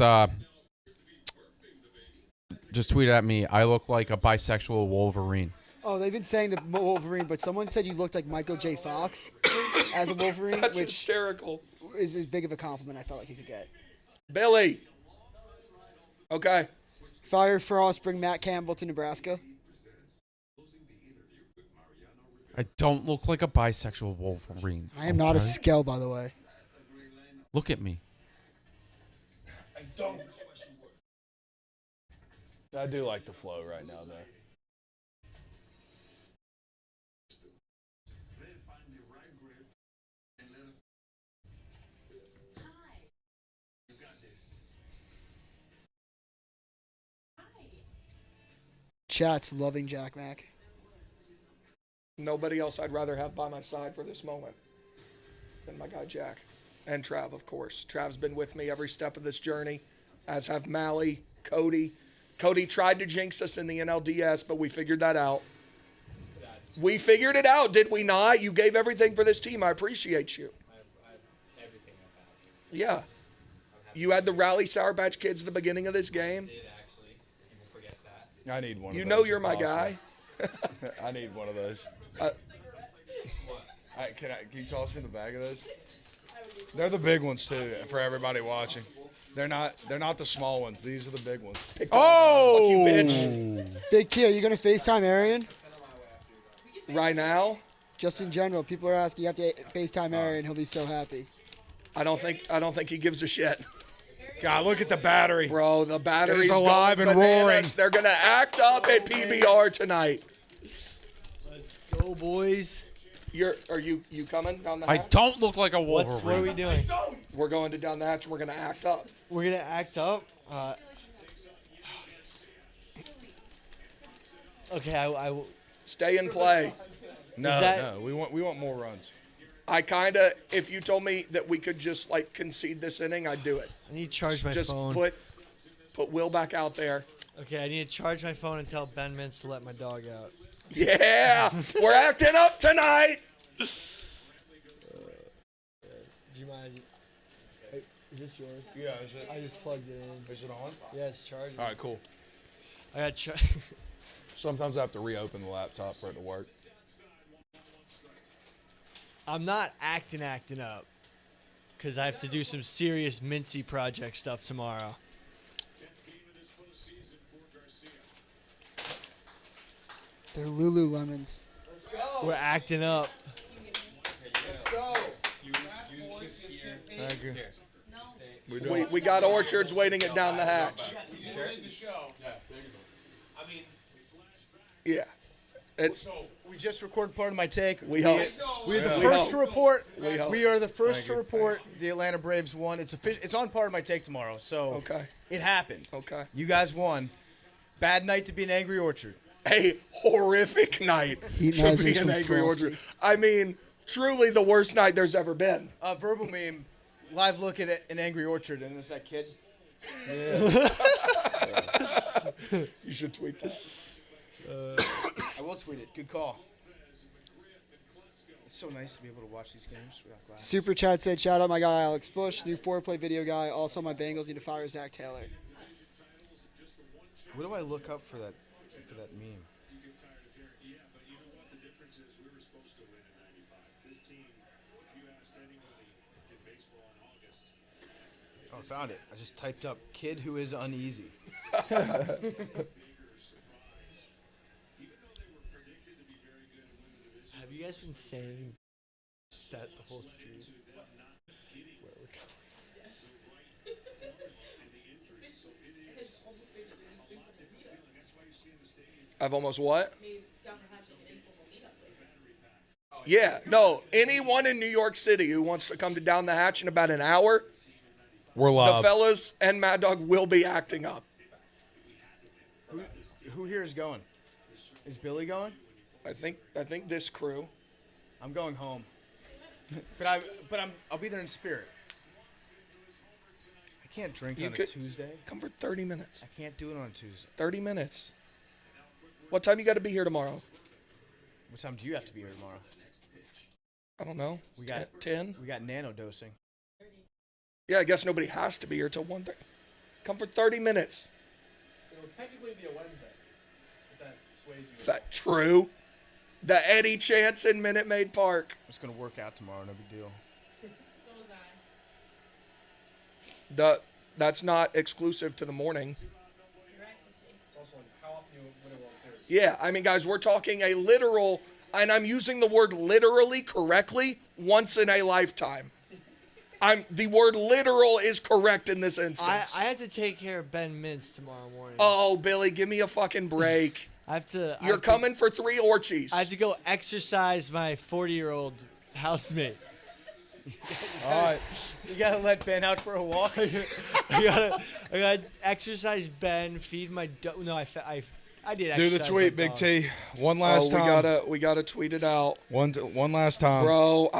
tweeted at me, I look like a bisexual Wolverine. Oh, they've been saying the Wolverine, but someone said you looked like Michael J. Fox as a Wolverine, That's which hysterical. is as big of a compliment I felt like you could get. Billy. Okay. Fire Frost, bring Matt Campbell to Nebraska. I don't look like a bisexual Wolverine. I am not a okay? skell, by the way. Look at me. I don't. I do like the flow right now, though. Chat's loving Jack Mac. Nobody else I'd rather have by my side for this moment than my guy Jack. And Trav, of course. Trav's been with me every step of this journey, as have Mally, Cody. Cody tried to jinx us in the NLDS, but we figured that out. We figured it out, did we not? You gave everything for this team. I appreciate you. I have everything about you. Yeah. You had the Rally Sour Patch Kids at the beginning of this game. I did, actually. People forget that. I need one of those. You know you're if my possible. guy. I need one of those. Can you toss me the bag of those? They're the big ones too for everybody watching. They're not the small ones. These are the big ones. Oh, fuck you, bitch. Big T, are you going to FaceTime Arian? Right now? Just in general, people are asking. You have to FaceTime Arian. He'll be so happy. I don't think he gives a shit. God, look at the battery. Bro, the battery's It's alive going and bananas. roaring. They're going to act up at PBR tonight. Let's go, boys. Are you coming down the I hatch? don't look like a Wolverine. What are we doing? We're going to down the hatch. We're going to act up. We're going to act up? Okay, I will. Stay and play. No, we want more runs. I kind of, if you told me that we could just like concede this inning, I'd do it. I need to charge my Just phone. put Will back out there. Okay, I need to charge my phone and tell Ben Mintz to let my dog out. Yeah, we're acting up tonight. Do you mind? Hey, is this yours? Yeah, is it? I just plugged it in. Is it on? Yeah, it's charging. All right, cool. I got Sometimes I have to reopen the laptop for it to work. I'm not acting up, because I have to do some serious Mincy project stuff tomorrow. They're Lululemons. We're acting up. Let's go. Thank you. We got orchards waiting it down the hatch. Yeah, it's. We just recorded part of my take. We hope. We're the We first hope. to report. We hope. We are the first Thank to you. report the Atlanta Braves won. It's on part of my take tomorrow. So Okay. it happened. Okay. You guys won. Bad night to be an Angry Orchard. A horrific night Heat to hazards be an from Angry Frosty. Orchard. I mean, truly the worst night there's ever been. Verbal meme, live look at an Angry Orchard, and it's that kid. You should tweet that. I will tweet it. Good call. It's so nice to be able to watch these games without glasses. Super Chat said, shout out my guy Alex Bush, new foreplay video guy. Also, my Bengals need to fire Zach Taylor. What do I look up for that meme? Oh, I found it. I just typed up kid who is uneasy. Have you guys been saying that the whole street? Where we're going? I've almost what? Yeah, no. Anyone in New York City who wants to come to Down the Hatch in about an hour, We're the live. fellas and Mad Dog will be acting up. Who here is going? Is Billy going? I think this crew. I'm going home. I'll be there in spirit. I can't drink You on could- a Tuesday. Come for 30 minutes. I can't do it on a Tuesday. 30 minutes. What time you got to be here tomorrow? What time do you have to be here tomorrow? I don't know. We got 10. We got nano dosing. Yeah, I guess nobody has to be here till 1:30. Come for 30 minutes. It'll technically be a Wednesday. If that sways you. Is that true? The Eddie Chance in Minute Maid Park. It's gonna work out tomorrow. No big deal. So was I. That's not exclusive to the morning. Correct. It's also like how often you win a World Series. Yeah, I mean, guys, we're talking a literal, and I'm using the word literally correctly, once in a lifetime. The word literal is correct in this instance. I have to take care of Ben Mintz tomorrow morning. Oh, Billy, give me a fucking break. You're coming for 3 Orchies. I have to go exercise my 40-year-old housemate. All right. You gotta let Ben out for a walk. I gotta exercise Ben, feed my dog. No, I did exercise. Do the tweet, my Big dog. T. One last time. We gotta tweet it out. One last time. Bro,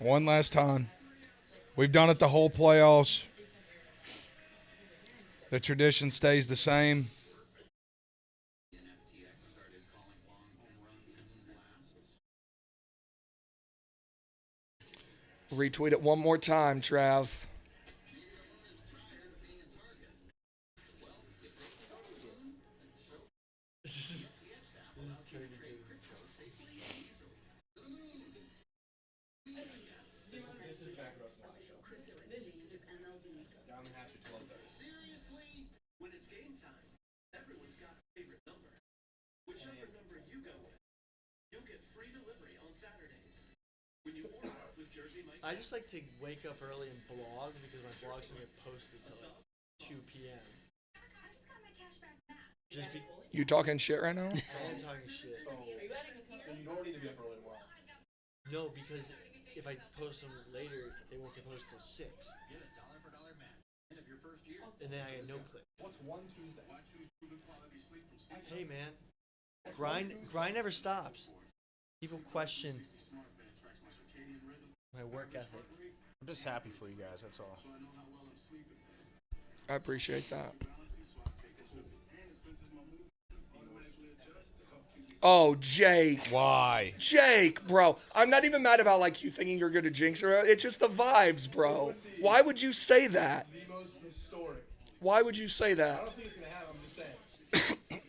One last time. We've done it the whole playoffs. The tradition stays the same. Retweet it one more time, Trav. This is back row smile show. Down the hatch at 12:30. Seriously? When it's game time, everyone's got a favorite number. Whichever number you go with, you'll get free delivery on Saturdays. When you order with Jersey Mike's. I just like to wake up early and blog because my blog's gonna get posted till like 2 p.m. Just be, You talking shit right now? I am talking shit. So you don't need to be up early tomorrow. No, because if I post them later, they won't get posted till 6. Get a dollar for dollar match. End of your first year. And then I get no clicks. What's one Tuesday? Hey man, grind never stops. People question my work ethic. I'm just happy for you guys. That's all. I appreciate that. Oh, Jake. Why? Jake, bro. I'm not even mad about like you thinking you're good at jinx or it's just the vibes, bro. Why would you say that? The most historic. Why would you say I that? don't think it's gonna happen. I'm just saying.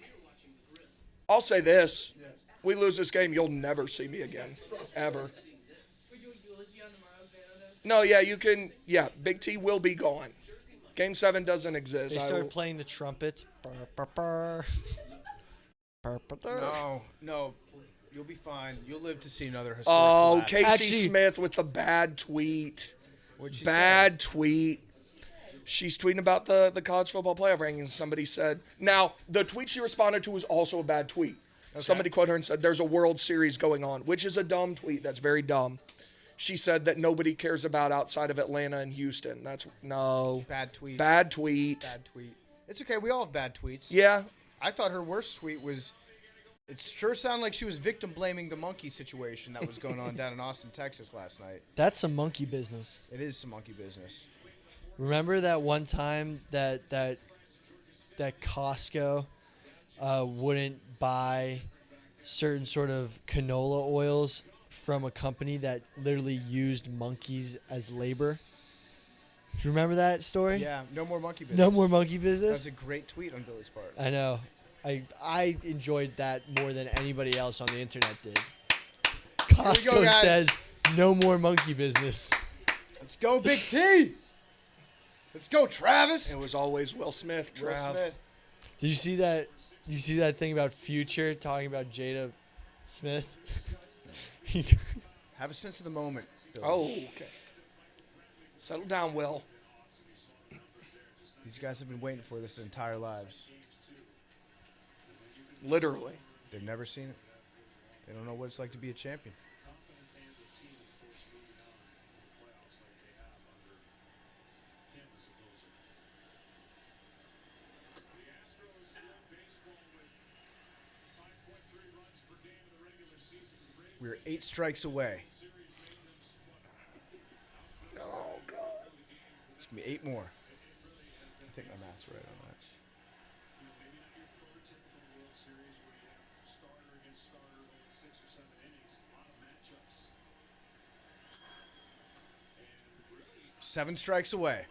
I'll say this. We lose this game, you'll never see me again. Ever. We do a eulogy on tomorrow's Xanados. No, yeah, you can. Yeah, Big T will be gone. Game 7 doesn't exist. They started playing the trumpets. Burr, burr, burr. No. You'll be fine. You'll live to see another historic Oh, collapse. Casey Actually- Smith with the bad tweet. What'd she Bad tweet. She's tweeting about the college football playoff rankings. Somebody said. Now, the tweet she responded to was also a bad tweet. Somebody quoted her and said, "There's a World Series going on," which is a dumb tweet. That's very dumb. She said that nobody cares about outside of Atlanta and Houston. That's no. Bad tweet. Bad tweet. Bad tweet. It's okay. We all have bad tweets. Yeah. I thought her worst tweet was. It sure sounded like she was victim blaming the monkey situation that was going on down in Austin, Texas last night. That's some monkey business. It is some monkey business. Remember that one time that Costco wouldn't buy certain sort of canola oils from a company that literally used monkeys as labor? Do you remember that story? Yeah, no more monkey business. No more monkey That business? was a great tweet on Billy's part. I know. I enjoyed that more than anybody else on the internet did. Costco guys. says no more monkey business. Let's go, Big T. Let's go, Travis. It was always Will Smith, Will Trav. Smith. Did you see that? You see that thing about Future talking about Jada Smith? Have a sense of the moment, Billy. Oh, okay. Settle down, Will. These guys have been waiting for this their entire lives. Literally. They've never seen it. They don't know what it's like to be a champion. We're 8 strikes away. Oh, God. It's going to be 8 more. I think my math's right on that. 7 strikes away.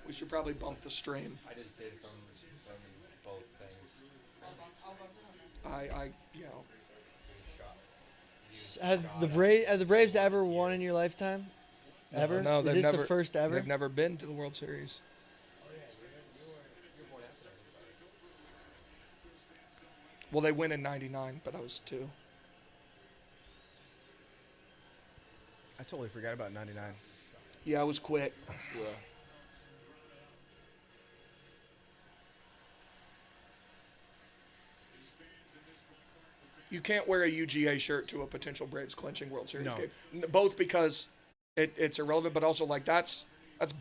We should probably bump the stream. I just did from both things. You know. Have the Braves ever won in your lifetime? Ever? No, Is they've this never. the first ever? They've never been to the World Series. Well, they win in '99, but I was 2. I totally forgot about 99. Yeah, I was quick. Yeah. You can't wear a UGA shirt to a potential Braves clinching World Series No. game. Both because it's irrelevant, but also like that's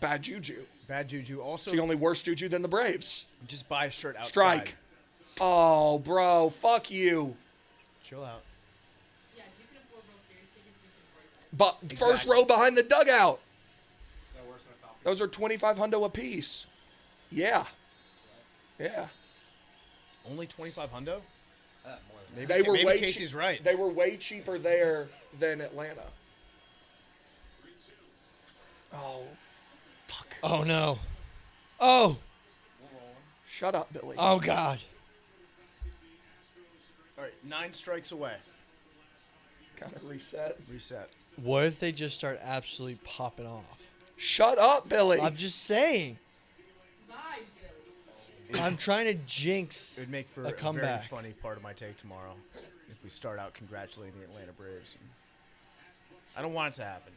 bad juju. Bad juju. It's Also, the only worse juju than the Braves. just buy a shirt outside. Strike. Oh, bro, fuck you. Chill out. Yeah, if you can afford World Series tickets, you can afford that. But first row behind the dugout. Is that worse than a Falcon? Those are 25 hundo a piece. Yeah. Yeah. Only 25 hundo? Maybe, They were maybe way Casey's right. They were way cheaper there than Atlanta. Oh, fuck. Oh no. Oh. Shut up, Billy. Oh God. All right, 9 strikes away. Kind of reset. Reset. What if they just start absolutely popping off? Shut up, Billy. I'm just saying. Vibes, Billy. I'm trying to jinx It would make for a a comeback. very funny part of my take tomorrow if we start out congratulating the Atlanta Braves. I don't want it to happen.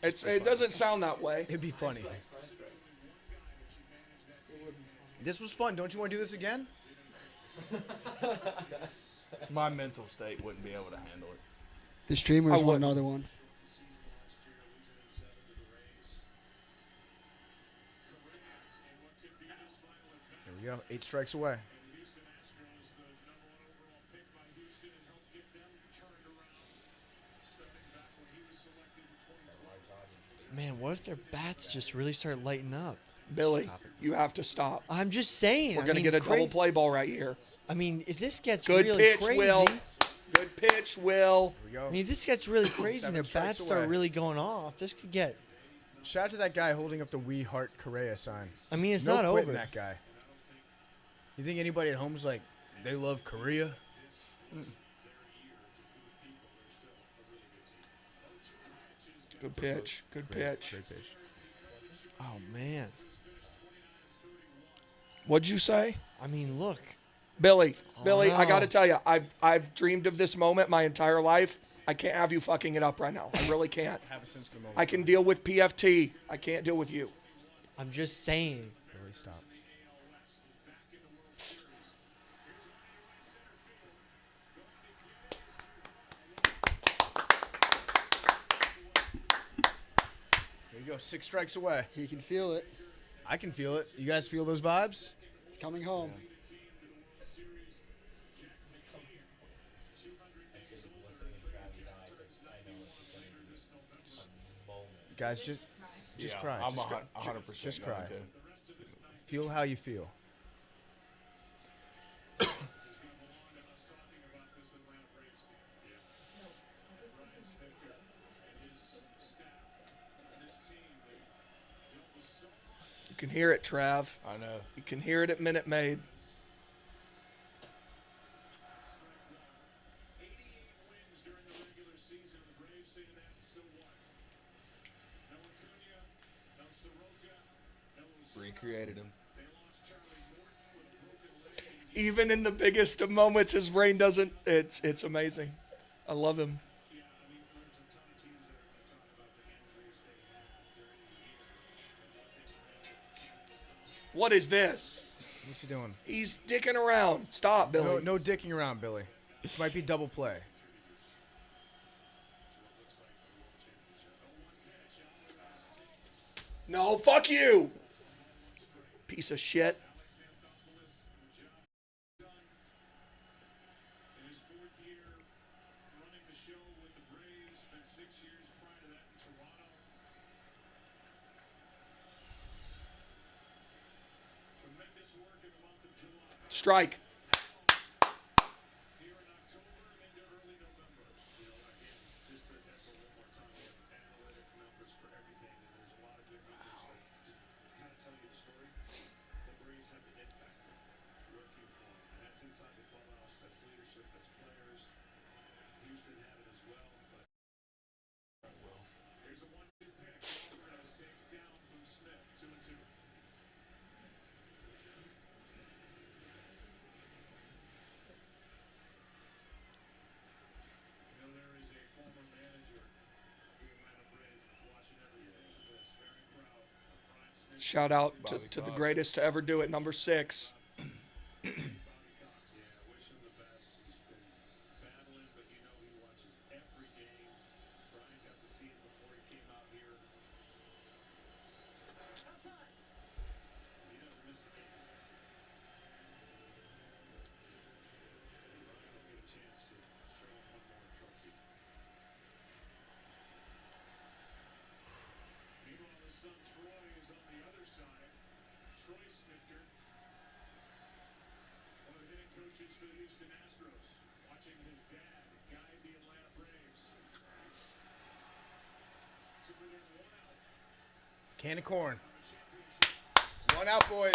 It doesn't sound that way. It'd be funny. This was fun. Don't you want to do this again? My mental state wouldn't be able to handle it. The streamers I want wouldn't. another one. There we go. 8 strikes away. Man, what if their bats just really start lighting up? Billy, you have to stop. I'm just saying. We're going to get a double play ball right here. I mean, if this gets Good really pitch, crazy, Will. Good pitch, Will. Here we go. I mean, if this gets really crazy and 7 their strikes bats start away. really going off, this could get. Shout out to that guy holding up the We Heart Correa sign. I mean, it's no not quitting over. that guy. You think anybody at home's like, they love Korea? Good pitch. Good pitch. Great pitch. Oh man. What'd you say? I mean, look. Billy, I got to no. tell you, I've dreamed of this moment my entire life. I can't have you fucking it up right now. I really can't. Have it since the moment. I can deal with PFT. I can't deal with you. I'm just saying. Billy, stop. There you go. 6 strikes away. He can feel it. I can feel it. You guys feel those vibes? It's coming home. Guys, just cry. I'm Just cry. 100% Just going cry. to. Feel how you feel. You can hear it, Trav. I know. You can hear it at Minute Maid. Recreated him. Even in the biggest of moments, his brain doesn't. It's amazing. I love him. What is this? What's he doing? He's dicking around. Stop, Billy. No dicking around, Billy. This might be double play. No, fuck you. Piece of shit. Strike. Here in October and into early November. You know, again, just to echo one more time, we have analytic numbers for everything, and there's a lot of good numbers that just kind of tell you the story. The Braves have the impact working for them, and that's inside the clubhouse, that's leadership, that's players. Houston had it as well, but here's a 1-2 pitch. Astros takes down Blue Smith, 2-2. You know, there is a former manager of the Atlanta Braves that's watching every pitch of this. Very proud of Brian Smith. Shout out Bobby to the Cox. greatest to ever do it, number 6. Bobby Cox, yeah, wish him the best. He's been battling, but you know he watches every game. Brian got to see him before he came out here. He doesn't miss a game. And Brian will get a chance to show him one more trophy. Meanwhile, his son Troy is on the other side. Troy Snitker, one of the hitting coaches for the Houston Astros, watching his dad guide the Atlanta Braves to within 1 out Can of corn. of a championship. 1 out, boys.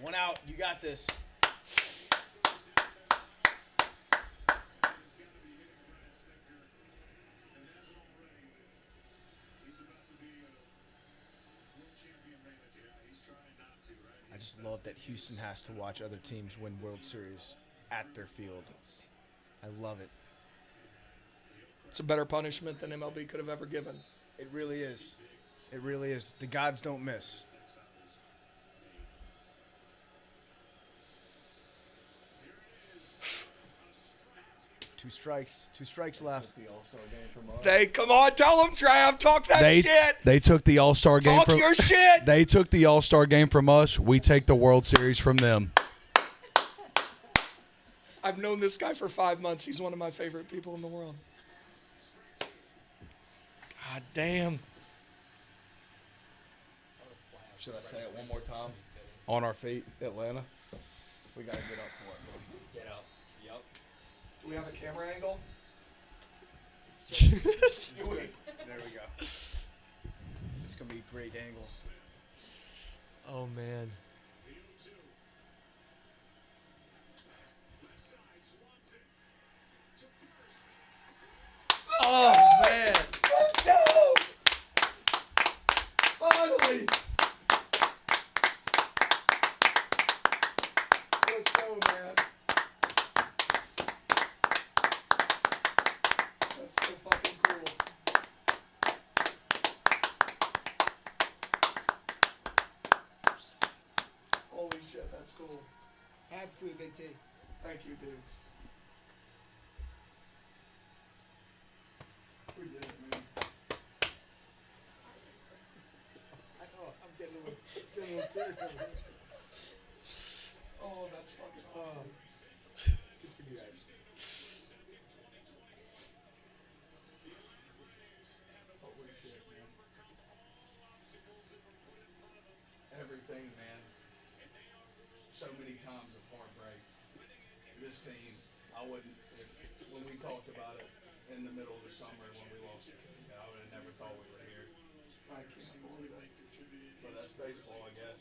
1 out. You got this. He's got to be hitting Brian Snitker, and hasn't already. He's about to be a world champion manager. Yeah, he's trying not to, right? I just love that Houston has to watch other teams win World Series at their field. I love it. It's a better punishment than MLB could have ever given. It really is. It really is. The gods don't miss. Two strikes left. The All-Star game from us. They come on, tell them, Trav, talk that shit. They took the All-Star game Talk from your shit. They took the All-Star game from us. We take the World Series from them. I've known this guy for 5 months. He's one of my favorite people in the world. God damn. Should I say it one more time? On our feet, Atlanta. We gotta get up for it, bro. Get up. Yep. Do we have a camera angle? There we go. It's gonna be a great angle. Oh man. Oh man. Let's go! Finally! Let's go, man. That's so fucking cool. Holy shit, that's cool. Happy for you, Big T. Thank you, dudes. We did it, man. I know, I'm getting a little teary over here. Oh, that's fucking awesome. Good for you guys. Holy shit, man. Everything, man. So many times of heartbreak. This team, I wouldn't, when we talked about it in the middle of the summer when we lost the game, I would have never thought we were here. I can't believe it. But that's baseball, I guess.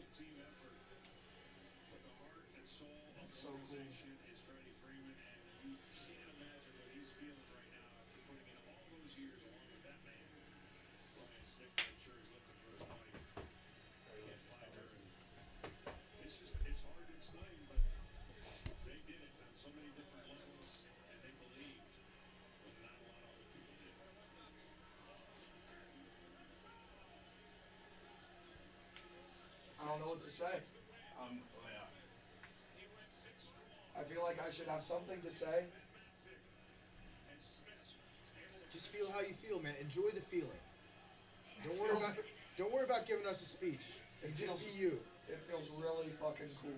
That's so cool. Is Freddie Freeman, and you can't imagine what he's feeling right now after putting in all those years along with that man. Brian Snitker, I'm sure he's looking for his wife. Can't find her. It's hard to explain, but they did it on so many different levels, and they believed when not a lot of other people did. I don't know what to say. Yeah. I feel like I should have something to say. Just feel how you feel, man. Enjoy the feeling. Don't worry about giving us a speech. It Just feels- be you. It feels really fucking cool.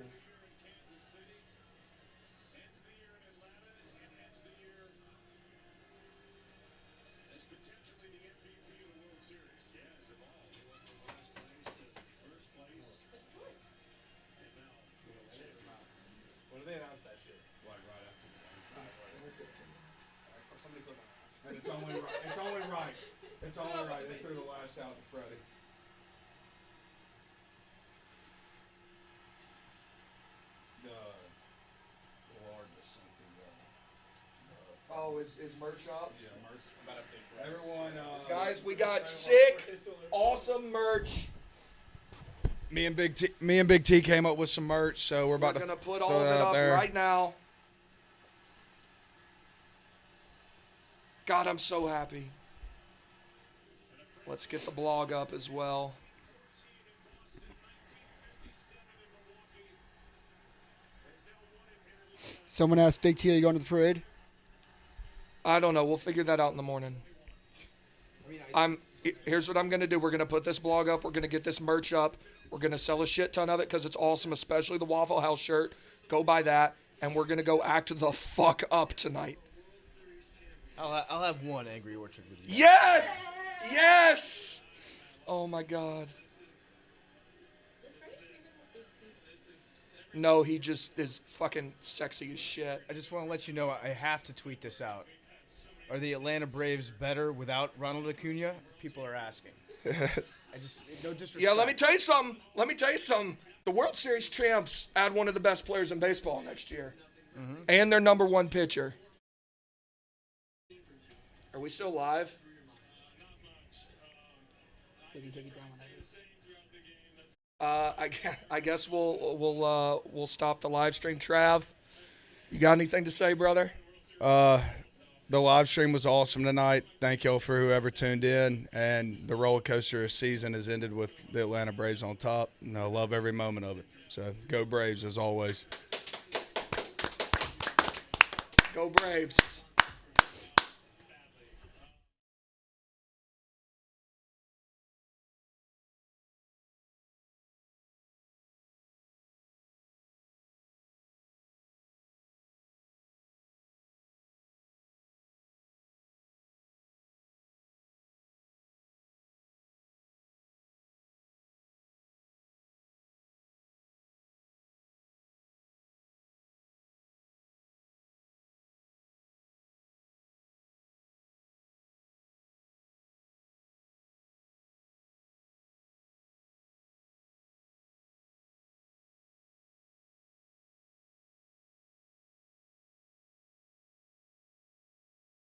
When did they announce that shit? Like right after the game. Somebody clip my ass. And it's only right. It's only right. It's only right. They threw the last out to Freddie. The largest something. Oh, is merch up? Yeah, merch. Everyone. Guys, we got sick, awesome merch. Me and Big T came up with some merch, so we're about We're to gonna put throw all of that it out up there. right now. God, I'm so happy. Let's get the blog up as well. Someone asked Big T, are you going to the parade? I don't know. We'll figure that out in the morning. Here's what I'm going to do. We're going to put this blog up. We're going to get this merch up. We're going to sell a shit ton of it because it's awesome, especially the Waffle House shirt. Go buy that. And we're going to go act the fuck up tonight. I'll have one Angry Orchard with you. Yes! Yes! Oh, my God. No, he just is fucking sexy as shit. I just want to let you know I have to tweet this out. Are the Atlanta Braves better without Ronald Acuna? People are asking. No disrespect. Yeah, let me tell you something. The World Series champs add one of the best players in baseball next year. Mm-hmm. And their number one pitcher. Are we still live? They can take it down whenever. I guess we'll stop the live stream. Trav, you got anything to say, brother? The live stream was awesome tonight. Thank y'all for whoever tuned in. And the roller coaster of season has ended with the Atlanta Braves on top. And I love every moment of it. So go Braves as always. Go Braves.